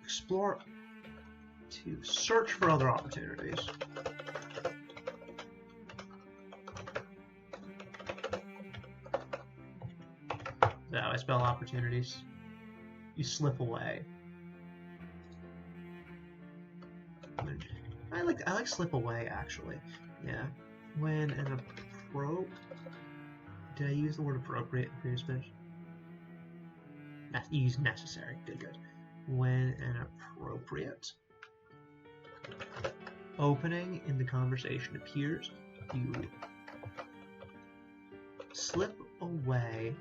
explore, to search for other opportunities. Is that how I spell opportunities? You slip away. I like slip away, actually. Yeah. When an did I use the word appropriate in the previous page? You use necessary. Good. When an appropriate opening in the conversation appears, you slip away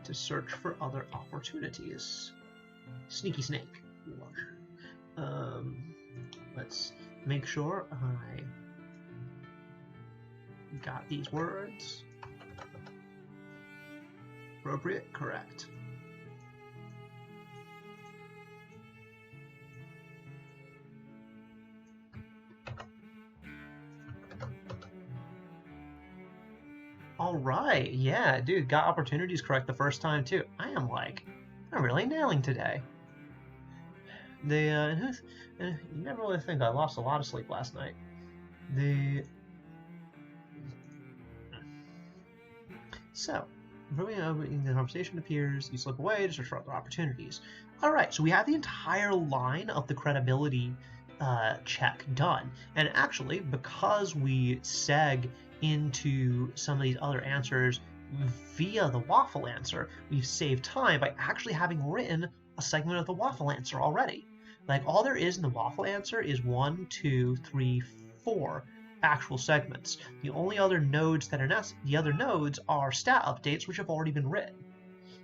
to search for other opportunities. Sneaky snake. Let's make sure I got these words. Appropriate, correct. All right, yeah, dude, got opportunities correct the first time too. I'm really nailing today. You never really think I lost a lot of sleep last night. So, when the conversation appears, you slip away to search for other opportunities. All right, so we have the entire line of the credibility check done, and actually, because we seg into some of these other answers via the waffle answer, we've saved time by actually having written a segment of the waffle answer already. Like, all there is in the waffle answer is 1, 2, 3, 4 actual segments. The only other nodes that are the other nodes are stat updates, which have already been written.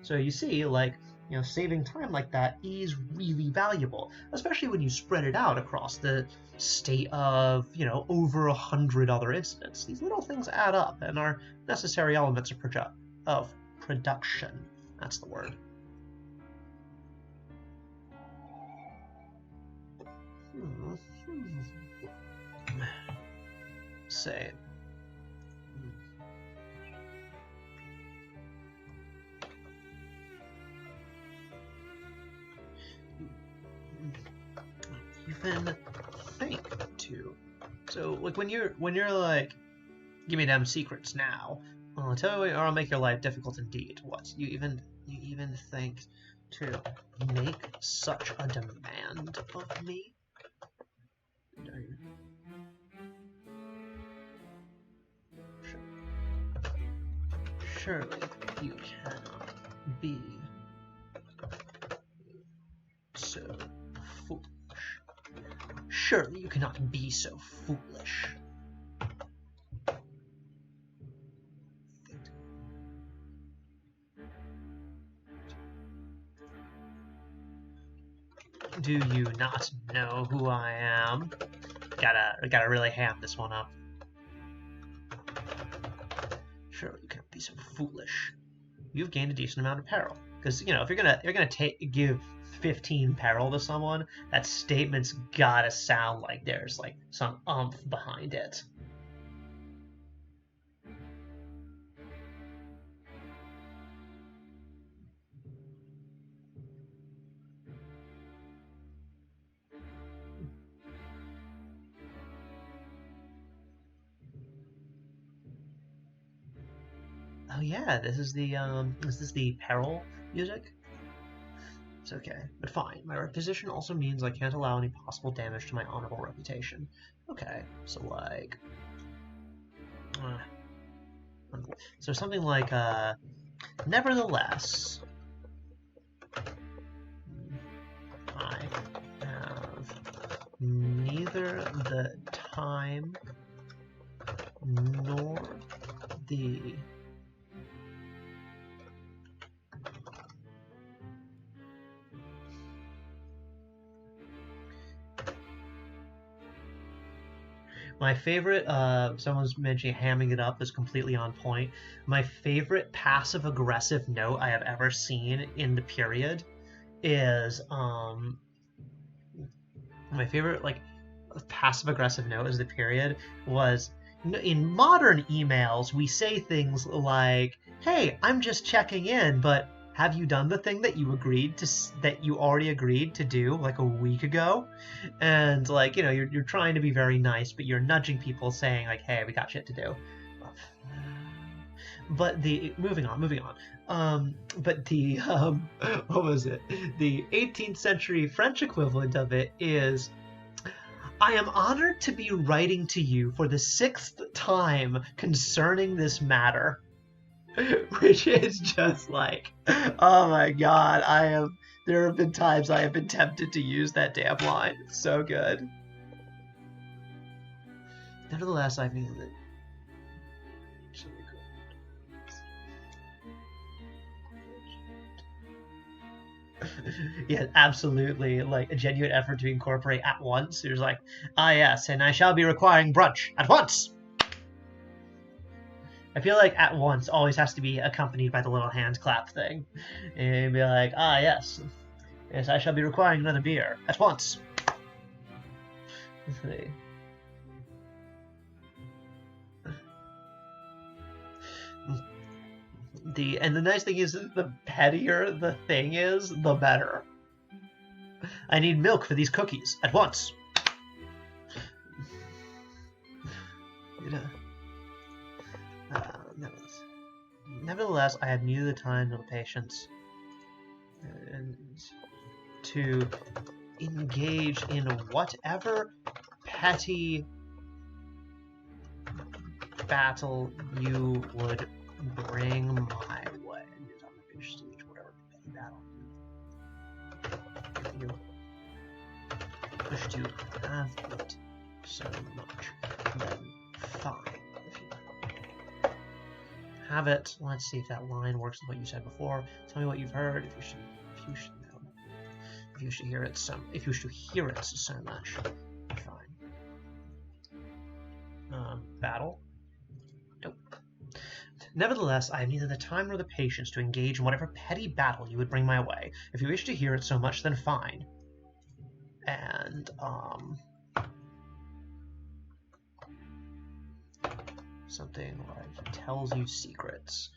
So you see, saving time like that is really valuable, especially when you spread it out across the state of, over 100 other incidents. These little things add up and are necessary elements of production. That's the word. Say. Even think to. So when you're like, give me them secrets now, I'll tell you, or I'll make your life difficult indeed. What? You even think to make such a demand of me? Surely you cannot be so foolish. Surely you cannot be so foolish. Do you not know who I am? Gotta really ham this one up. Surely you can't be so foolish. You've gained a decent amount of peril, because if you're gonna give 15 peril to someone, that statement's gotta sound like there's some oomph behind it. Oh yeah, this is the peril music? It's okay, but fine. My requisition also means I can't allow any possible damage to my honorable reputation. Okay, so like... so something like, nevertheless, I have neither the time nor the my favorite, someone's mentioning hamming it up is completely on point. My favorite passive-aggressive note I have ever seen in the period is, my favorite, like, passive-aggressive note is the period was, in modern emails, we say things like, hey, I'm just checking in, but have you done the thing that you already agreed to do like a week ago? And like, you know, you're trying to be very nice, but you're nudging people saying like, hey, we got shit to do. But moving on. But the what was it? The 18th century French equivalent of it is, I am honored to be writing to you for the 6th time concerning this matter. Which is just like, oh my god, there have been times I have been tempted to use that damn line. It's so good. Nevertheless, I mean that. Yeah, absolutely. Like a genuine effort to incorporate at once. There's like, ah yes, and I shall be requiring brunch at once. I feel like at once always has to be accompanied by the little hand clap thing. And be like, ah, yes. Yes, I shall be requiring another beer. At once. Let's see. And the nice thing is, the pettier the thing is, the better. I need milk for these cookies. At once. You know. Nevertheless, I have neither the time nor the patience to engage in whatever petty battle you would bring my way. Whatever petty battle you wish to have it so much, then fine. Have it. Let's see if that line works with what you said before. Tell me what you've heard. If you should hear it so much. Fine. Battle. Nope. Nevertheless, I have neither the time nor the patience to engage in whatever petty battle you would bring my way. If you wish to hear it so much, then fine. And something like tells you secrets.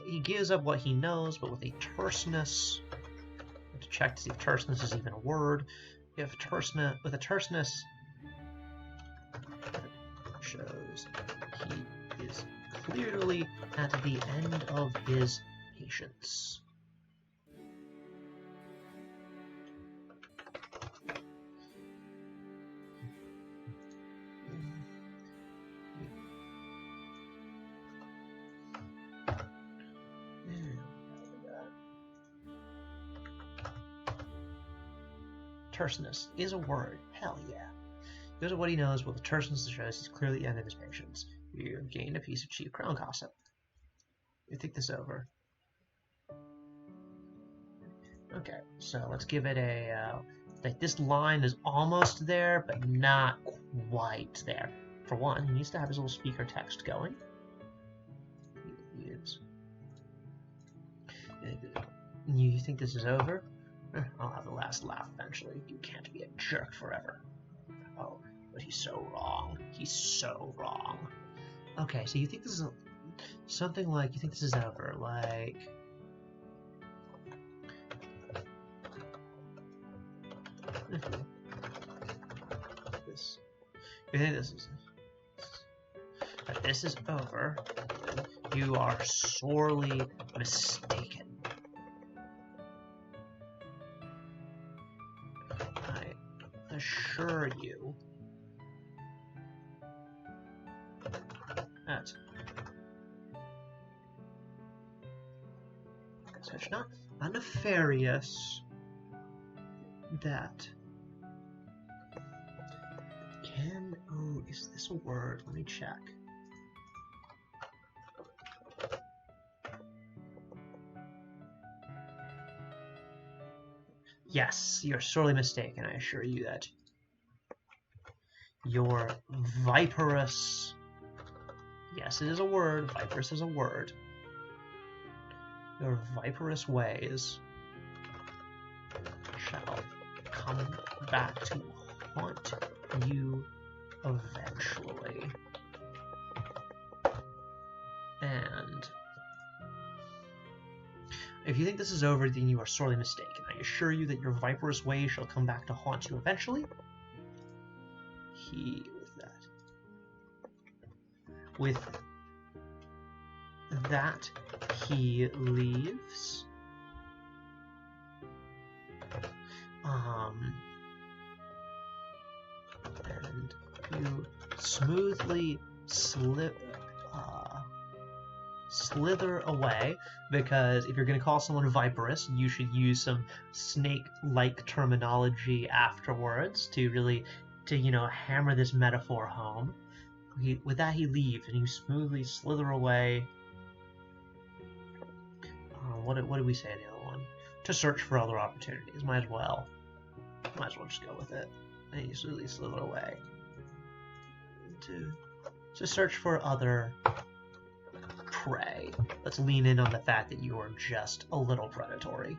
He gives up what he knows, but with a terseness. I have to check to see if terseness is even a word. With a terseness shows he is clearly at the end of his patience. Terseness is a word. Hell yeah. Because of what he knows, well, the terseness shows he's clearly the end of his patience. You have gained a piece of cheap crown gossip. You think this over. Okay, so let's give it a, like this line is almost there, but not quite there. For one, he needs to have his little speaker text going. You think this is over? I'll have the last laugh eventually. You can't be a jerk forever. Oh, but he's so wrong. He's so wrong. Okay, so you think this is something like, you think this is over, like... This. You think this is... If this is over, then you are sorely mistaken. I assure you that such not nefarious that can... Oh, is this a word? Let me check. Yes, you're sorely mistaken. I assure you that your viperous... Yes, it is a word. Viperous is a word. Your viperous ways shall come back to haunt you eventually. And if you think this is over, then you are sorely mistaken. I assure you that your viperous ways shall come back to haunt you eventually. With that, he leaves. And you smoothly slither away, because if you're going to call someone viperous, you should use some snake-like terminology afterwards to really, you know, hammer this metaphor home. With that, he leaves, and you smoothly slither away. What did we say in the other one? To search for other opportunities. Might as well just go with it. And you smoothly slither away. To search for other prey. Let's lean in on the fact that you were just a little predatory.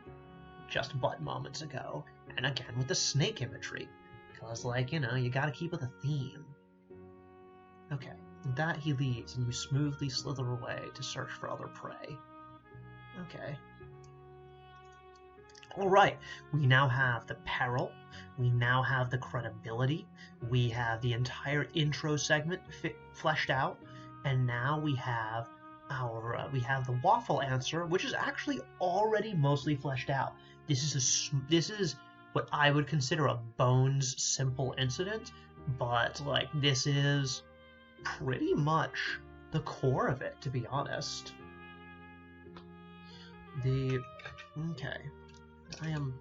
Just but moments ago. And again with the snake imagery. Because, like, you know, you gotta keep with a theme. Okay, with that he leaves, and you smoothly slither away to search for other prey. Okay. Alright, we now have the peril, we now have the credibility, we have the entire intro segment fleshed out, and now we have the waffle answer, which is actually already mostly fleshed out. This is what I would consider a bones simple incident, but like this is pretty much the core of it, to be honest. Okay. I am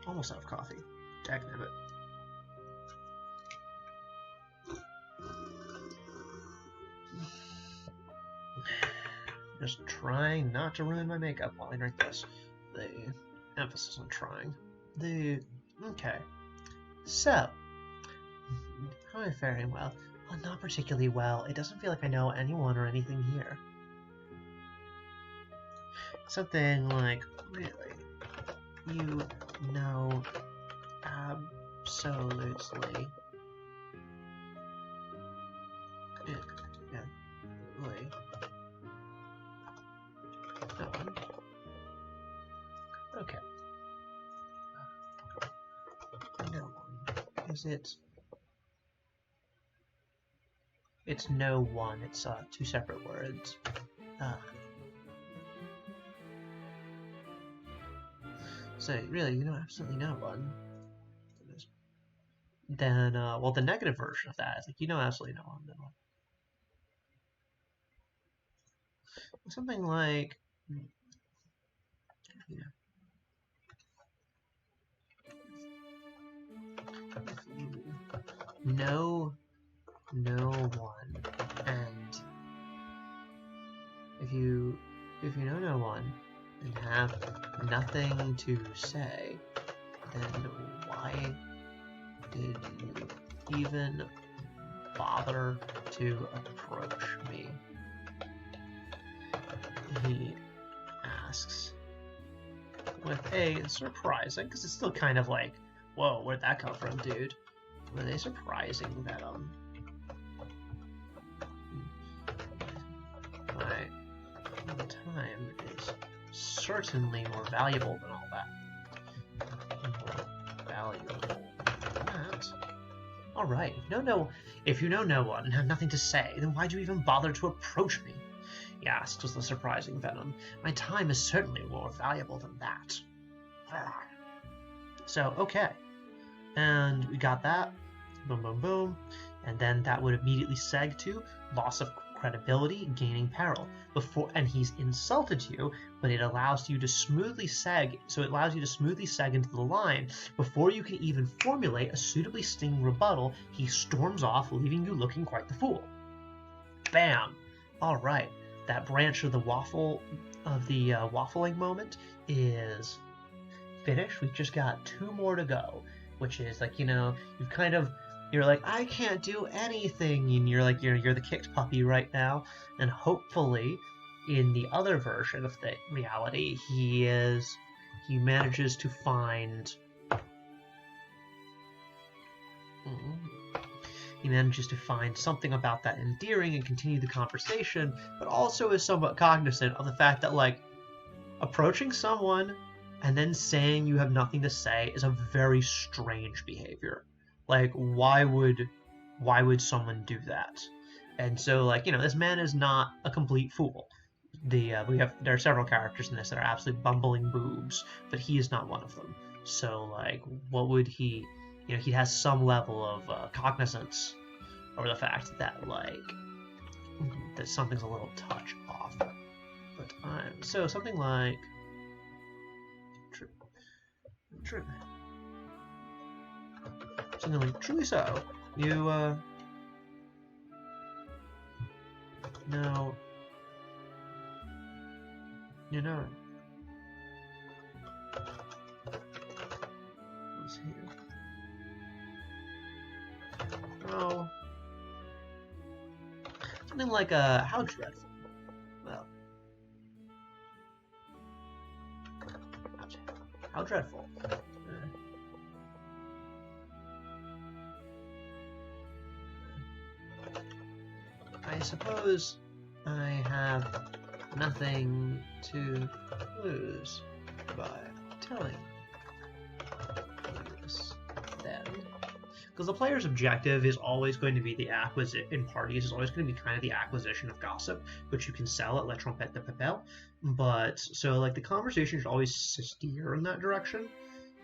almost out of coffee. Dagnabbit. Just trying not to ruin my makeup while I drink this. The emphasis on trying. Okay. So, how am I faring? Well, not particularly well. It doesn't feel like I know anyone or anything here. Something like, really, you know absolutely no one. Okay. No one. Is it? It's no one. It's two separate words. So really, you know absolutely no one. Then, well, the negative version of that is like, you know absolutely no one. No one. Something like, you know, no one, and if you know no one and have nothing to say, then why did you even bother to approach me? He asks with a surprising, because it's still kind of like, whoa, where'd that come from, dude? With a surprising that time is certainly more valuable than all that. More valuable than that. Alright, if you know no one and have nothing to say, then why'd you even bother to approach me? Yes, was the surprising Venom. My time is certainly more valuable than that. So, okay. And we got that. Boom, boom, boom. And then that would immediately seg to loss of credibility, gaining peril. And he's insulted you, but it allows you to smoothly seg, so it allows you to smoothly seg into the line. Before you can even formulate a suitably stinging rebuttal, he storms off, leaving you looking quite the fool. Bam! Alright, that branch of the waffling moment is finished. We've just got 2 more to go, which is like, you're like, I can't do anything, and you're like, you're the kicked puppy right now, and hopefully, in the other version of the reality, he manages to find, something about that endearing and continue the conversation, but also is somewhat cognizant of the fact that, like, approaching someone and then saying you have nothing to say is a very strange behavior. Like, why would someone do that? And so, like, this man is not a complete fool. There are several characters in this that are absolute bumbling boobs, but he is not one of them. So, like, what would he? He has some level of cognizance over the fact that, like, that something's a little touch off. But so something like something like, truly so. You, no. Let's see. No. Something like, how dreadful. Well. How dreadful. I suppose I have nothing to lose by telling you this, then. Because the player's objective is always going to be the in parties, is always going to be kind of the acquisition of gossip, which you can sell at La Trompette de Papel. But, so, like, the conversation should always steer in that direction,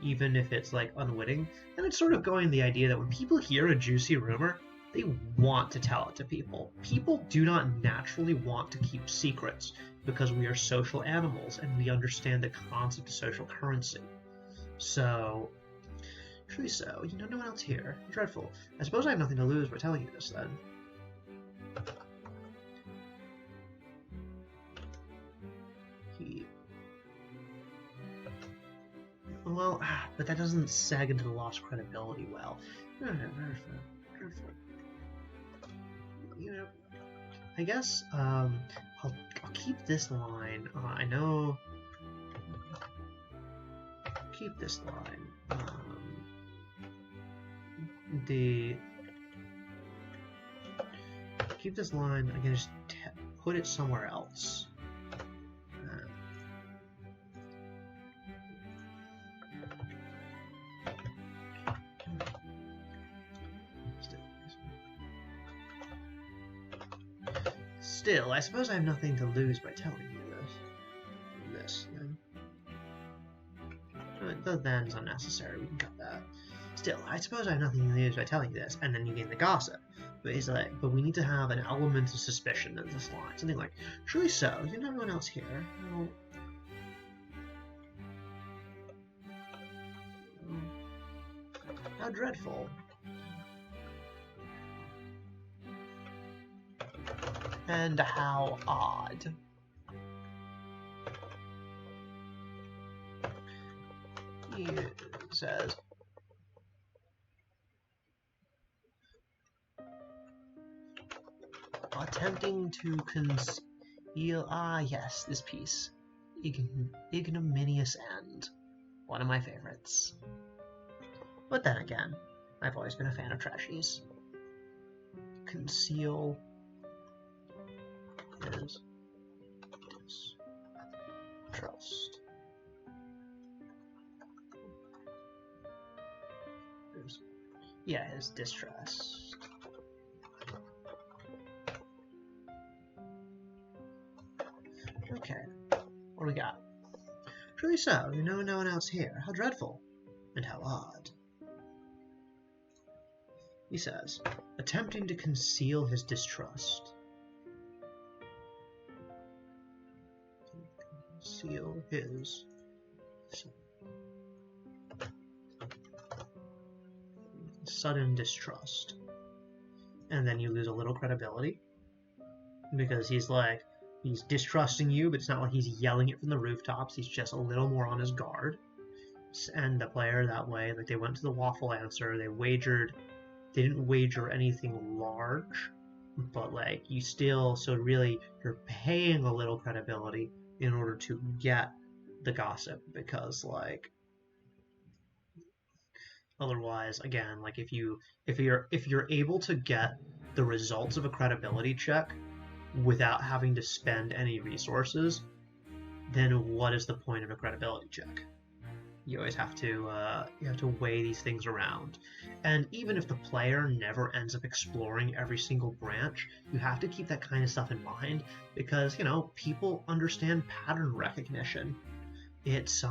even if it's, like, unwitting. And it's sort of going the idea that when people hear a juicy rumor, they want to tell it to people. People do not naturally want to keep secrets because we are social animals and we understand the concept of social currency. So, truly so. No one else here. Dreadful. I suppose I have nothing to lose by telling you this, then. Well, but that doesn't sag into the lost credibility well. Dreadful. I guess I'll keep this line. I know. Keep this line. Keep this line. I can just put it somewhere else. Still, I suppose I have nothing to lose by telling you this. Then. The then is unnecessary, we can cut that. Still, I suppose I have nothing to lose by telling you this, and then you gain the gossip. But he's like, but we need to have an element of suspicion in this line. Something like, truly so, you know everyone else here. How dreadful. And how odd. He says, attempting to conceal, yes, this piece. Ignominious end. One of my favorites. But then again, I've always been a fan of trashies. Conceal is distrust. Yeah, his distrust. Okay, what do we got? Truly so, you know no one else here. How dreadful, and how odd. He says, attempting to conceal his distrust. Conceal his sudden distrust. And then you lose a little credibility. Because he's like, he's distrusting you, but it's not like he's yelling it from the rooftops. He's just a little more on his guard. And the player that way, like they went to the waffle answer, they didn't wager anything large, but like you still, so really you're paying a little credibility in order to get the gossip, because like otherwise, again, like if you're able to get the results of a credibility check without having to spend any resources, then what is the point of a credibility check? You always have to weigh these things around. And even if the player never ends up exploring every single branch, you have to keep that kind of stuff in mind, because, you know, people understand pattern recognition. It's,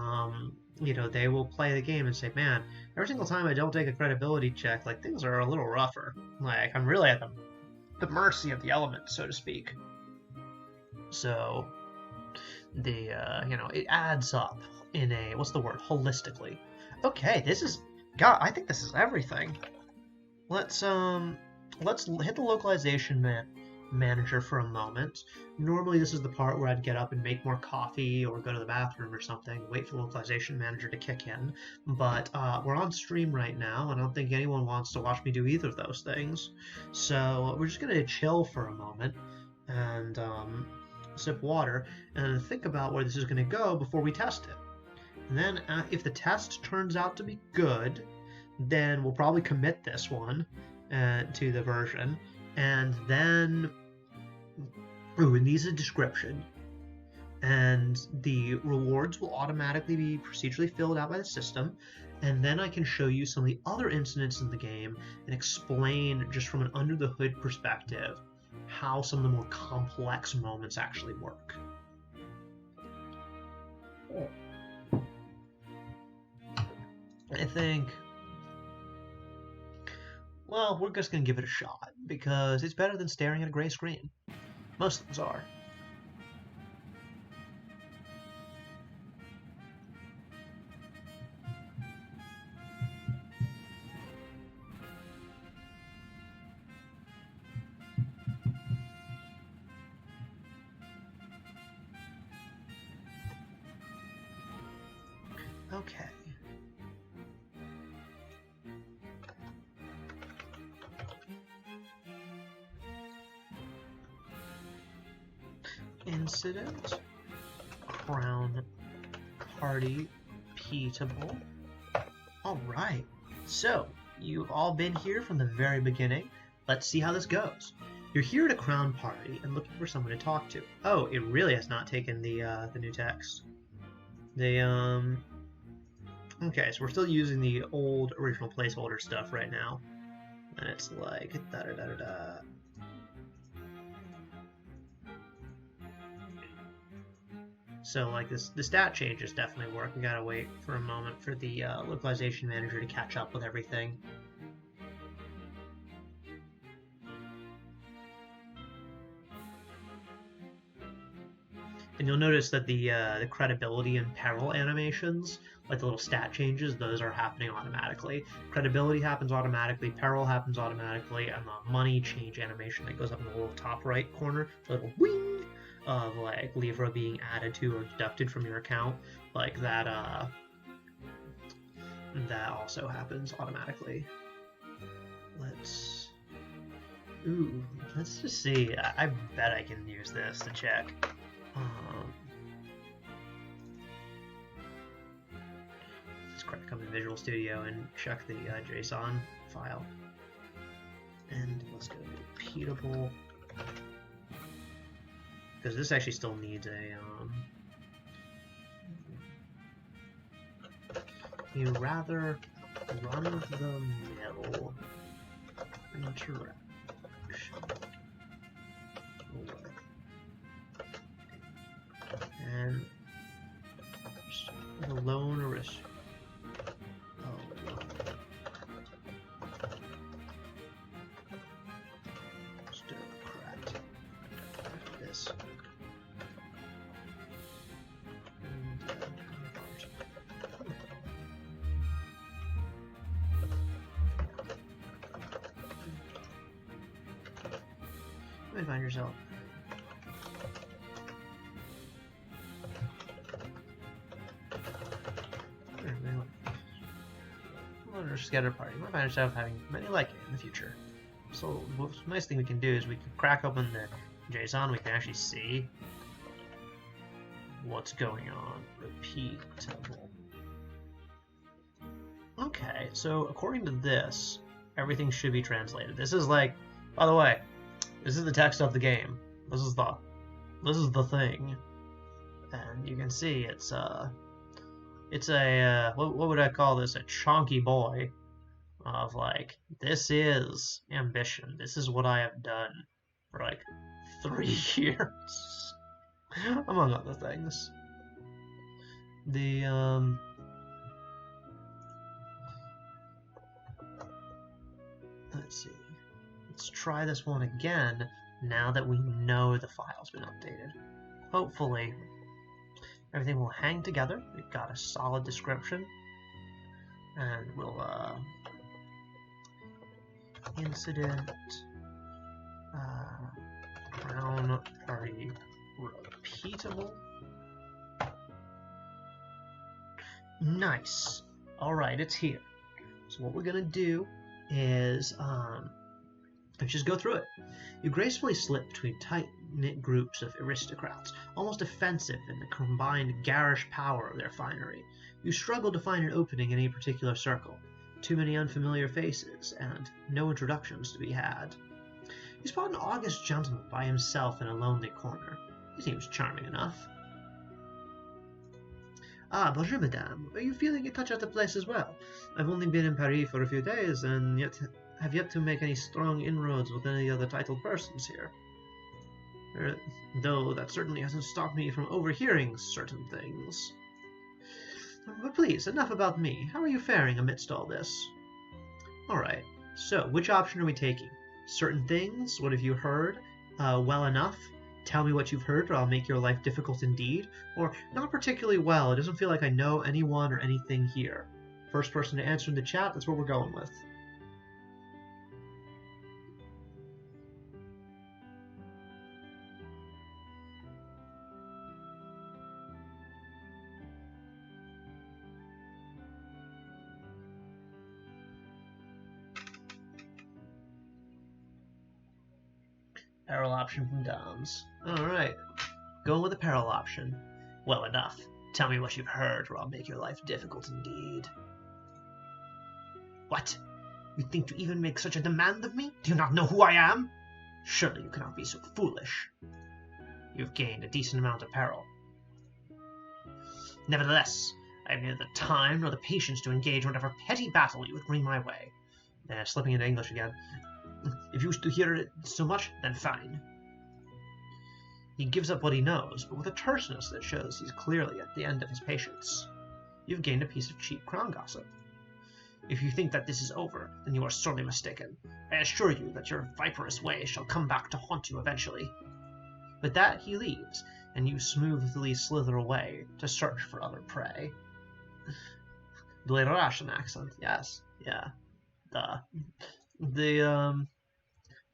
you know, they will play the game and say, man, every single time I don't take a credibility check, like, things are a little rougher. Like, I'm really at the mercy of the elements, so to speak. So, you know, it adds up in a, what's the word, holistically. Okay, I think this is everything. Let's hit the localization manager for a moment. Normally this is the part where I'd get up and make more coffee or go to the bathroom or something, wait for the localization manager to kick in, but we're on stream right now, and I don't think anyone wants to watch me do either of those things, so we're just gonna chill for a moment and sip water and think about where this is going to go before we test it. And then if the test turns out to be good, then we'll probably commit this one to the version, and then it needs a description, and the rewards will automatically be procedurally filled out by the system, and then I can show you some of the other incidents in the game and explain just from an under the hood perspective how some of the more complex moments actually work. I think, well, we're just going to give it a shot, because it's better than staring at a gray screen. Most things are. Okay. Incident, crown party repeatable. All right, so you've all been here from the very beginning. Let's see how this goes. You're here at a crown party and looking for someone to talk to. Oh, it really has not taken the new text. Okay, so we're still using the old original placeholder stuff right now, and it's like da da da da da. So like the stat changes definitely work. We gotta wait for a moment for the localization manager to catch up with everything. And you'll notice that the credibility and peril animations, like the little stat changes, those are happening automatically. Credibility happens automatically, peril happens automatically, and the money change animation that goes up in the little top right corner, the little wing of like Livra being added to or deducted from your account, like that that also happens automatically. Let's just see. I bet I can use this to check. Let's come to Visual Studio and check the JSON file. And let's go to repeatable, because this actually still needs a a rather run-of-the-mill interaction with, and the lone aristocrat. This. You might find yourself. Or scatter party. You might find yourself having many like it in the future. So the nice thing we can do is we can crack open the JSON. We can actually see what's going on. Repeatable. Okay, so according to this, everything should be translated. This is like, by the way, this is the text of the game. This is the thing, and you can see it's a what would I call this? A chonky boy of like, this is ambition. This is what I have done for like 3 years, among other things. The let's see. Let's try this one again now that we know the file's been updated. Hopefully, everything will hang together. We've got a solid description, and we'll incident crown party repeatable. Nice. All right, it's here. So what we're gonna do is let's just go through it. You gracefully slip between tight-knit groups of aristocrats, almost offensive in the combined garish power of their finery. You struggle to find an opening in any particular circle. Too many unfamiliar faces, and no introductions to be had. You spot an august gentleman by himself in a lonely corner. He seems charming enough. Ah, bonjour, madame. Are you feeling a touch out of place as well? I've only been in Paris for a few days, and have yet to make any strong inroads with any other titled persons here. Though that certainly hasn't stopped me from overhearing certain things. But please, enough about me. How are you faring amidst all this? Alright, so which option are we taking? Certain things? What have you heard? Well enough? Tell me what you've heard or I'll make your life difficult indeed? Or not particularly well, it doesn't feel like I know anyone or anything here. First person to answer in the chat, that's what we're going with. Peril option from Doms. Alright. Going with the peril option. Well enough. Tell me what you've heard, or I'll make your life difficult indeed. What? You think to even make such a demand of me? Do you not know who I am? Surely you cannot be so foolish. You've gained a decent amount of peril. Nevertheless, I have neither the time nor the patience to engage in whatever petty battle you would bring my way. Slipping into English again. If you wish to hear it so much, then fine. He gives up what he knows, but with a terseness that shows he's clearly at the end of his patience. You've gained a piece of cheap crown gossip. If you think that this is over, then you are sorely mistaken. I assure you that your viperous ways shall come back to haunt you eventually. With that, he leaves, and you smoothly slither away to search for other prey. The Russian accent, yes, yeah, duh.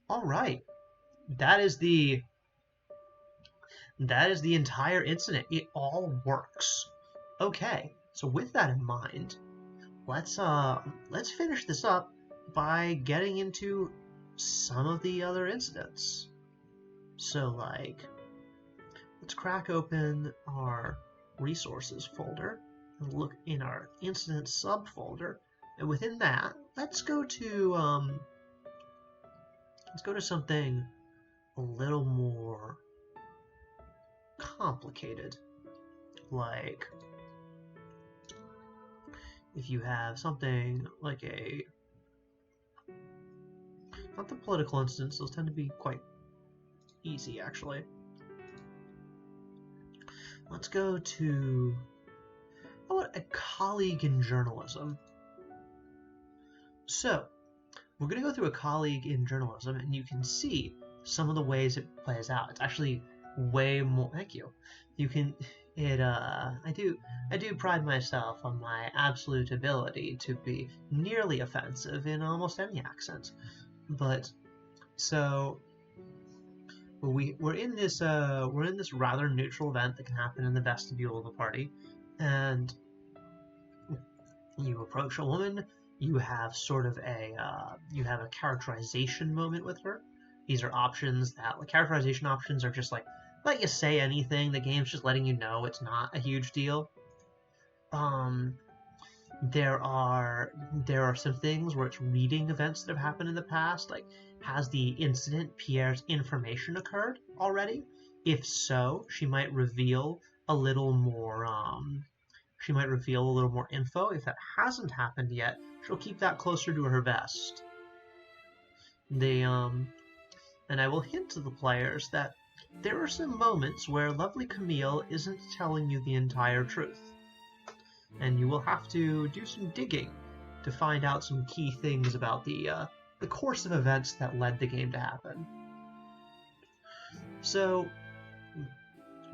Alright. That is the entire incident. It all works. Okay, so with that in mind, let's finish this up by getting into some of the other incidents. So like, let's crack open our resources folder and look in our incident subfolder. And within that, let's go to something a little more complicated. Like, if you have something like not the political incidents, those tend to be quite easy actually. Let's go to, how about a colleague in journalism? So, we're going to go through a colleague in journalism, and you can see some of the ways it plays out. It's actually way more. Thank you. You can. I do pride myself on my absolute ability to be nearly offensive in almost any accent. But so we're in this rather neutral event that can happen in the vestibule of a party, and you approach a woman. You have sort of a characterization moment with her. These are options that, like, characterization options are just like, let you say anything. The game's just letting you know it's not a huge deal. There are some things where it's reading events that have happened in the past, like, has the incident, Pierre's information occurred already? If so, she might reveal a little more info. If that hasn't happened yet, she'll keep that closer to her vest. And I will hint to the players that there are some moments where lovely Camille isn't telling you the entire truth. And you will have to do some digging to find out some key things about the course of events that led the game to happen. So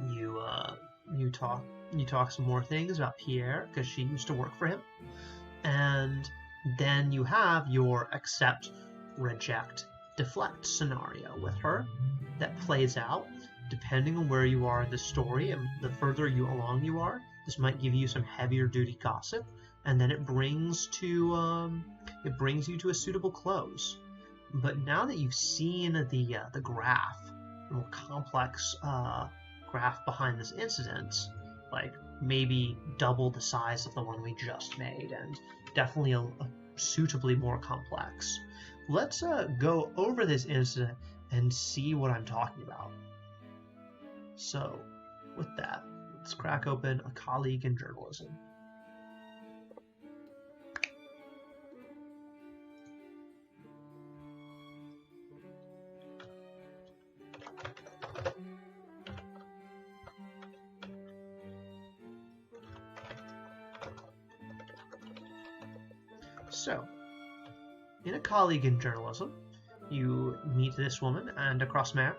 you talk some more things about Pierre, because she used to work for him. And then you have your accept, reject, deflect scenario with her that plays out depending on where you are in the story, and the further along you are, this might give you some heavier duty gossip, and then it brings you to a suitable close. But now that you've seen the graph, the more complex graph behind this incident, like maybe double the size of the one we just made, and definitely a suitably more complex. Let's go over this incident and see what I'm talking about. So, with that, let's crack open a colleague in journalism. So, in a colleague in journalism, you meet this woman and a cross-mare.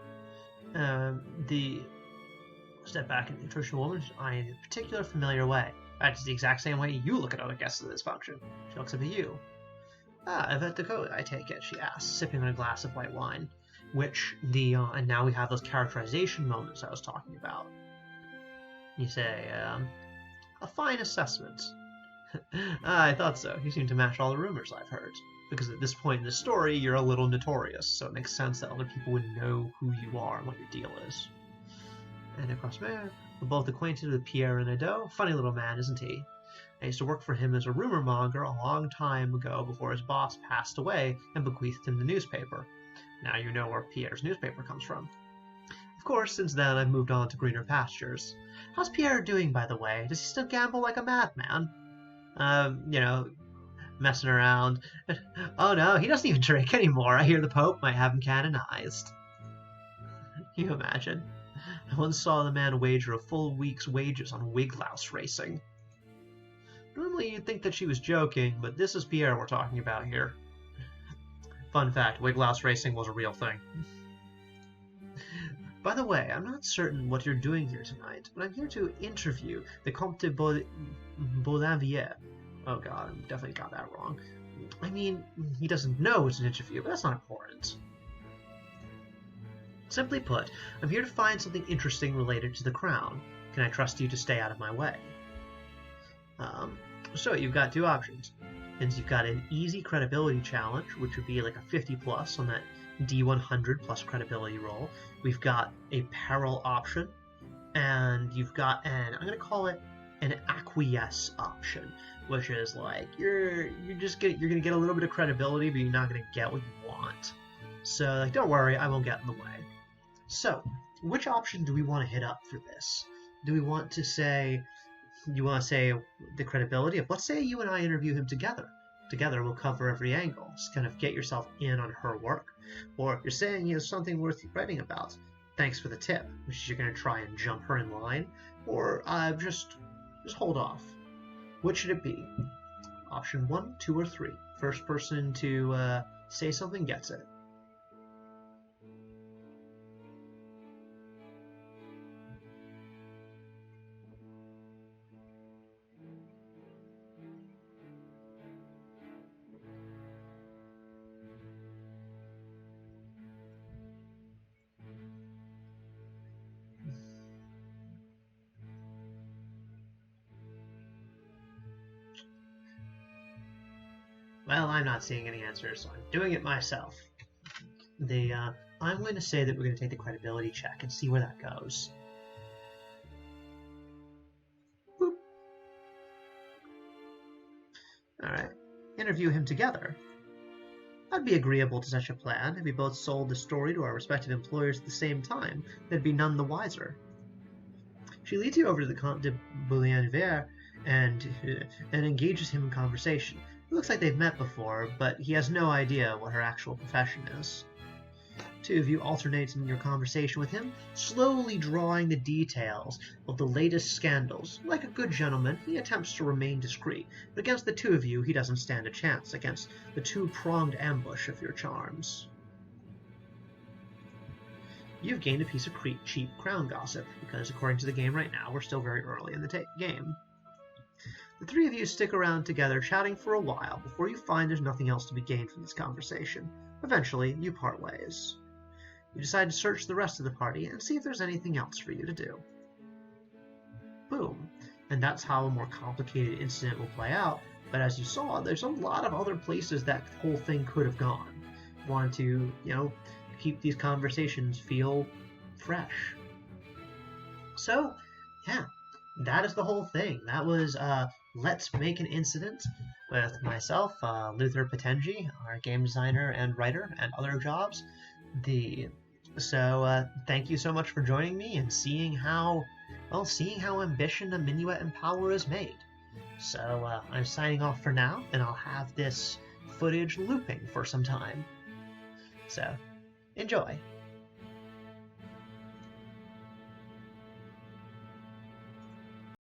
Step back and approach the woman in a particular familiar way. In fact, it's the exact same way you look at other guests of this function. She looks up at you. Yvette de Code, I take it, she asks, sipping on a glass of white wine. And now we have those characterization moments I was talking about. You say, a fine assessment. I thought so. You seem to match all the rumors I've heard. Because at this point in the story, you're a little notorious, so it makes sense that other people would know who you are and what your deal is. And across there, we're both acquainted with Pierre Renaudot. Funny little man, isn't he? I used to work for him as a rumor monger a long time ago before his boss passed away and bequeathed him the newspaper. Now you know where Pierre's newspaper comes from. Of course, since then I've moved on to greener pastures. How's Pierre doing, by the way? Does he still gamble like a madman? Messing around. Oh no, he doesn't even drink anymore. I hear the Pope might have him canonized. Can you imagine? I once saw the man wager a full week's wages on wiglouse racing. Normally you'd think that she was joking, but this is Pierre we're talking about here. Fun fact, wiglouse racing was a real thing. By the way, I'm not certain what you're doing here tonight, but I'm here to interview the Comte de Boulainvilliers. Oh god, I definitely got that wrong. I mean, he doesn't know it's an interview, but that's not important. Simply put, I'm here to find something interesting related to the crown. Can I trust you to stay out of my way? So you've got two options. And you've got an easy credibility challenge, which would be like a 50 plus on that D100 plus credibility roll. We've got a peril option, and you've got I'm going to call it an acquiesce option, which is like you're going to get a little bit of credibility, but you're not going to get what you want. So like, don't worry, I won't get in the way. So which option do we want to hit up for this? Do we want to say you want to say the credibility of, let's say you and I interview him together. Together we'll cover every angle. Just kind of get yourself in on her work. Or you're saying he has something worth writing about. Thanks for the tip, which is you're going to try and jump her in line. Or just hold off. What should it be? Option 1, 2, or 3. First person to say something gets it. Well, I'm not seeing any answers, so I'm doing it myself. I'm going to say that we're going to take the credibility check and see where that goes. Boop. Alright. Interview him together. I'd be agreeable to such a plan if we both sold the story to our respective employers at the same time. They'd be none the wiser. She leads you over to the Comte de Bouillon-Vert and engages him in conversation. It looks like they've met before, but he has no idea what her actual profession is. Two of you alternate in your conversation with him, slowly drawing the details of the latest scandals. Like a good gentleman, he attempts to remain discreet, but against the two of you, he doesn't stand a chance against the two-pronged ambush of your charms. You've gained a piece of cheap crown gossip, because according to the game right now, we're still very early in the game. The three of you stick around together, chatting for a while, before you find there's nothing else to be gained from this conversation. Eventually, you part ways. You decide to search the rest of the party and see if there's anything else for you to do. Boom. And that's how a more complicated incident will play out, but as you saw, there's a lot of other places that whole thing could have gone. Want to, keep these conversations feel fresh. So, yeah, that is the whole thing. That was Let's Make an Incident with myself, Luther Potengi, our game designer and writer, and other jobs. So thank you so much for joining me and seeing how ambition and Minuet and power is made. So I'm signing off for now, and I'll have this footage looping for some time. So enjoy.